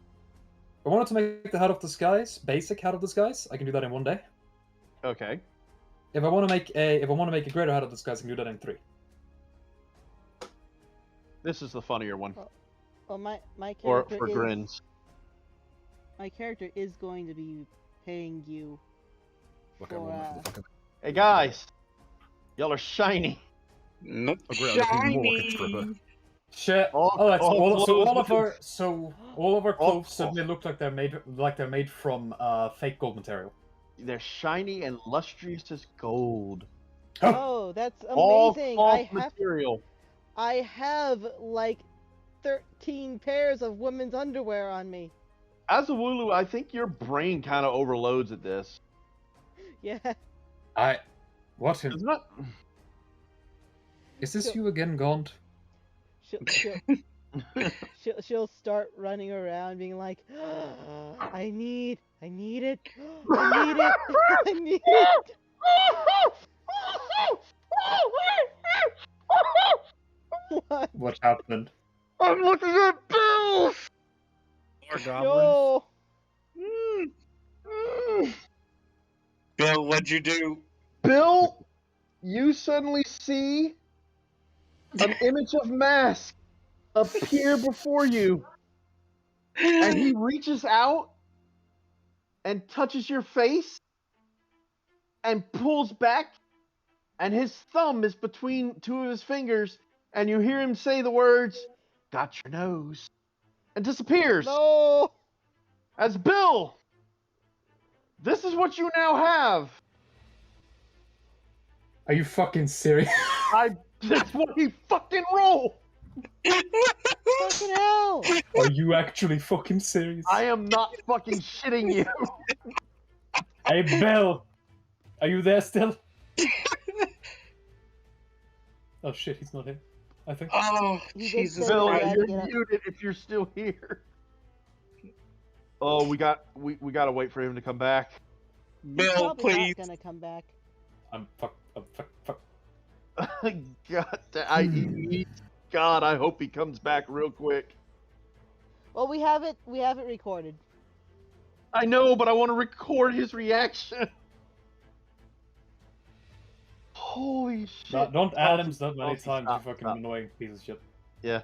I wanted to make the Hat of Disguise, basic Hat of Disguise. I can do that in 1 day. Okay. If I want to make a greater Hat of Disguise, I can do that in 3. This is the funnier one. Well, my Or character for is, grins. my character is going to be paying you Look for, at Hey guys, y'all are shiny. Nope. Agree, I'm looking more like a stripper. Shiny. Shit. All All of our All clothes suddenly look like they're made from fake gold material. They're shiny and lustrous as gold. Oh, that's All amazing! cloth material. I have like 13 pairs of women's underwear on me. As a Wooloo, I think your brain kind of overloads at this. Yeah. What? It's not. Is this you again, Gaunt? She'll start running around being like, I need it. I need it. I need it. What? What happened? I'm looking at bills. Or goblins. No. Bill, what'd you do? Bill, you suddenly see an image of Mask appear before you. and he reaches out and touches your face and pulls back, and his thumb is between two of his fingers, and you hear him say the words, "Got your nose," and disappears. No. As Bill, this is what you now have. Are you fucking serious? That's what he fucking rolled. Fucking hell. Are you actually fucking serious? I am not fucking shitting you. Hey, Bill! Are you there still? Oh shit, he's not here. I think. Oh, He did Jesus say Bill, that. Christ. you're Get up. muted if you're still here. Oh, we gotta wait for him to come back. He's Bill, probably please. not gonna come back. I'm fuck. God, I hope he comes back real quick. Well, we have it recorded. I know, but I want to record his reaction. Holy shit! Don't add him that many Chelsea, times, stop, you fucking stop. annoying piece of shit. Yeah.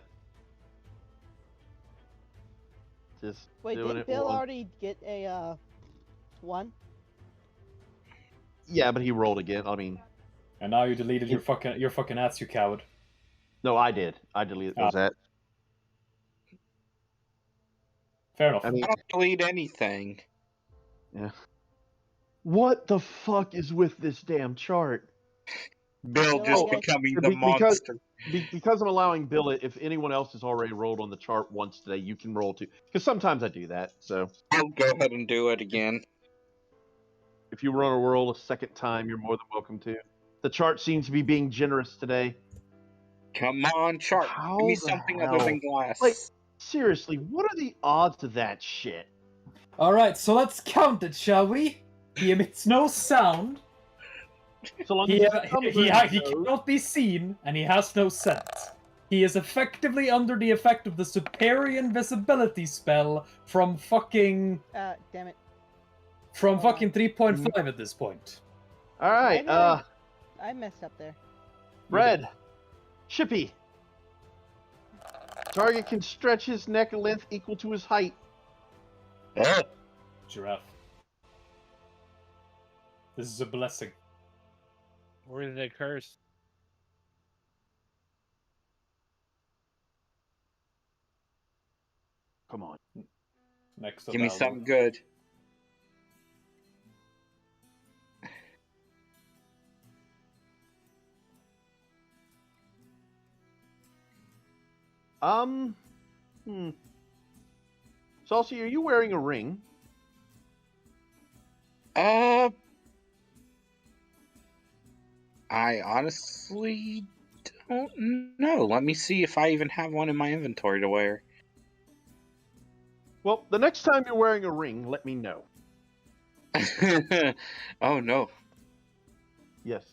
Just Wait, doing didn't it Bill once. already get a 1? Yeah, but he rolled again. I mean, And now you deleted your fucking ads, you coward. no, I did. I deleted those ads. Fair enough. I mean, I don't delete anything. what the fuck is with this damn chart? Bill Bill, just I guess- becoming the Because- monster. Because I'm allowing Bill it, if anyone else has already rolled on the chart once today, you can roll too. Because sometimes I do that. So Bill, go ahead and do it again. if you want to roll a second time, you're more than welcome to. The chart seems to be being generous today. Come on, chart. How Give me the something hell? other than glass. Like, seriously, what are the odds of that shit? Alright, so let's count it, shall we? He emits no sound. So long He as his thumbs are in his nose. cannot be seen, and he has no scent. He is effectively under the effect of the superior invisibility spell from fucking... Damn it. From Hold on. fucking 3.5 at this point. All right, I messed up there. Red, Chippy. Target can stretch his neck a length equal to his height. Giraffe. This is a blessing. Or is it a curse? Come on. Next up, Give me Aldo. something good. Saucy, are you wearing a ring? I honestly don't know. Let me see if I even have one in my inventory to wear. Well, the next time you're wearing a ring, let me know. Oh no. Yes.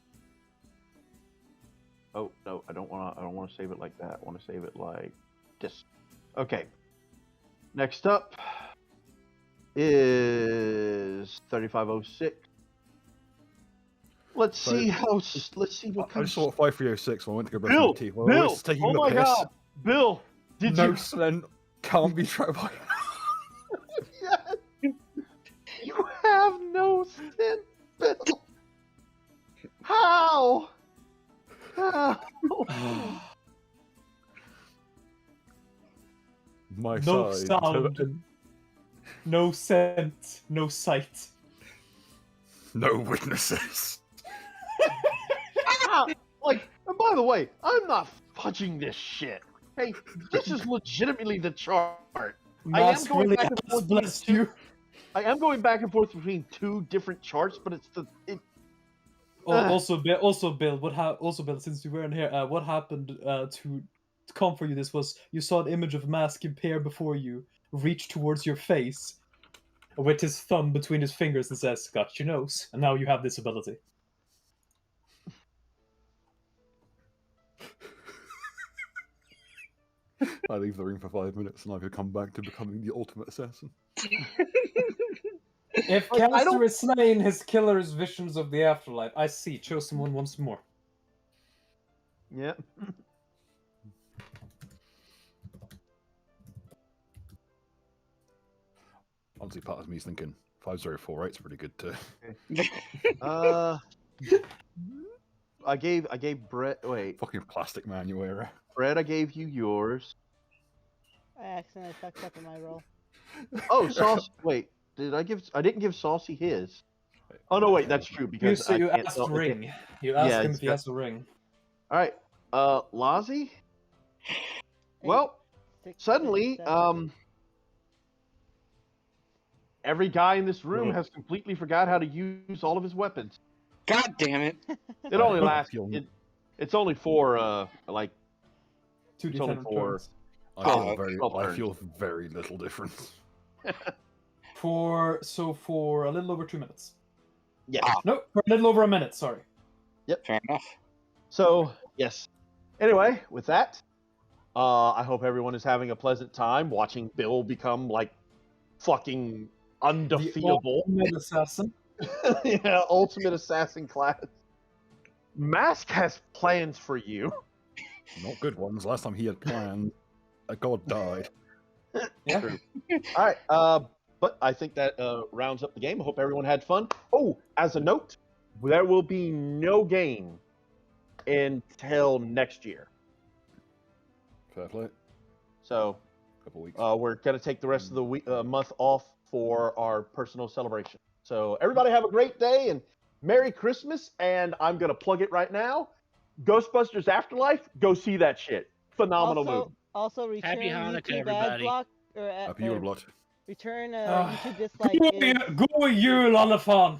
Oh no, I don't want to save it like that. I want to save it like this. Okay. Next up is 3506. Let's So- see what I comes. saw 5306 when I went to go brush Bill, my teeth. Well, Bill, it's taking oh the my piss. God, Bill, did no you? scent can't be tracked by. Yes. You have no scent, Bill. How? How? My No side. sound. No scent. No sight. No witnesses. Like, and by the way, I'm not fudging this shit. Hey, this is legitimately the chart. Mask going really back and has forth blessed between you. I am going back and forth between two different charts, but it's Also, Bill, Bill, since you weren't here, what happened to come for you? This was you saw an image of Mask appear before you, reach towards your face, with his thumb between his fingers, and says, "Got your nose," and now you have this ability. I leave the ring for 5 minutes and I could come back to becoming the ultimate assassin. If Like, I Caster don't- is slain, his killer's visions of the afterlife. I see. Chosen one once more. yeah. Honestly, part of me is thinking 5048's pretty good too. I gave Brett. Wait, Fucking plastic man you wear. Brett. I gave you yours. I accidentally fucked up in my roll. Oh, Sauce. Wait, I didn't give Saucy his. Oh no, wait, that's true You, because you can't asked tell- ring. You asked Yeah, him it's if he got- has a ring. All right, Lazi. Well, 6, suddenly, 7. every guy in this room has completely forgot how to use all of his weapons. God damn it! It only I lasts. feel- It's only for like 2 It's only D10 for- turns. I feel 12 very little difference. For a little over 2 minutes. yeah. No, for a little over a minute. Sorry. Fair enough. So yes. Anyway, with that, I hope everyone is having a pleasant time watching Bill become like fucking undefeatable. The assassin. Yeah, ultimate assassin class. Mask has plans for you. Not good ones. Last time he had planned, a god died. Yeah. True. All right, but I think that rounds up the game. I hope everyone had fun. Oh, as a note, there will be no game until next year. Fair play. So Couple weeks. we're gonna take the rest of the month off for our personal celebration. So everybody have a great day and Merry Christmas. And I'm gonna plug it right now. Ghostbusters Afterlife. Go see that shit. Phenomenal movie. Also, return Happy Hanukkah, YouTube ad everybody. block or Happy Yule blood. return Ah. YouTube dislike. God jul, alle fan!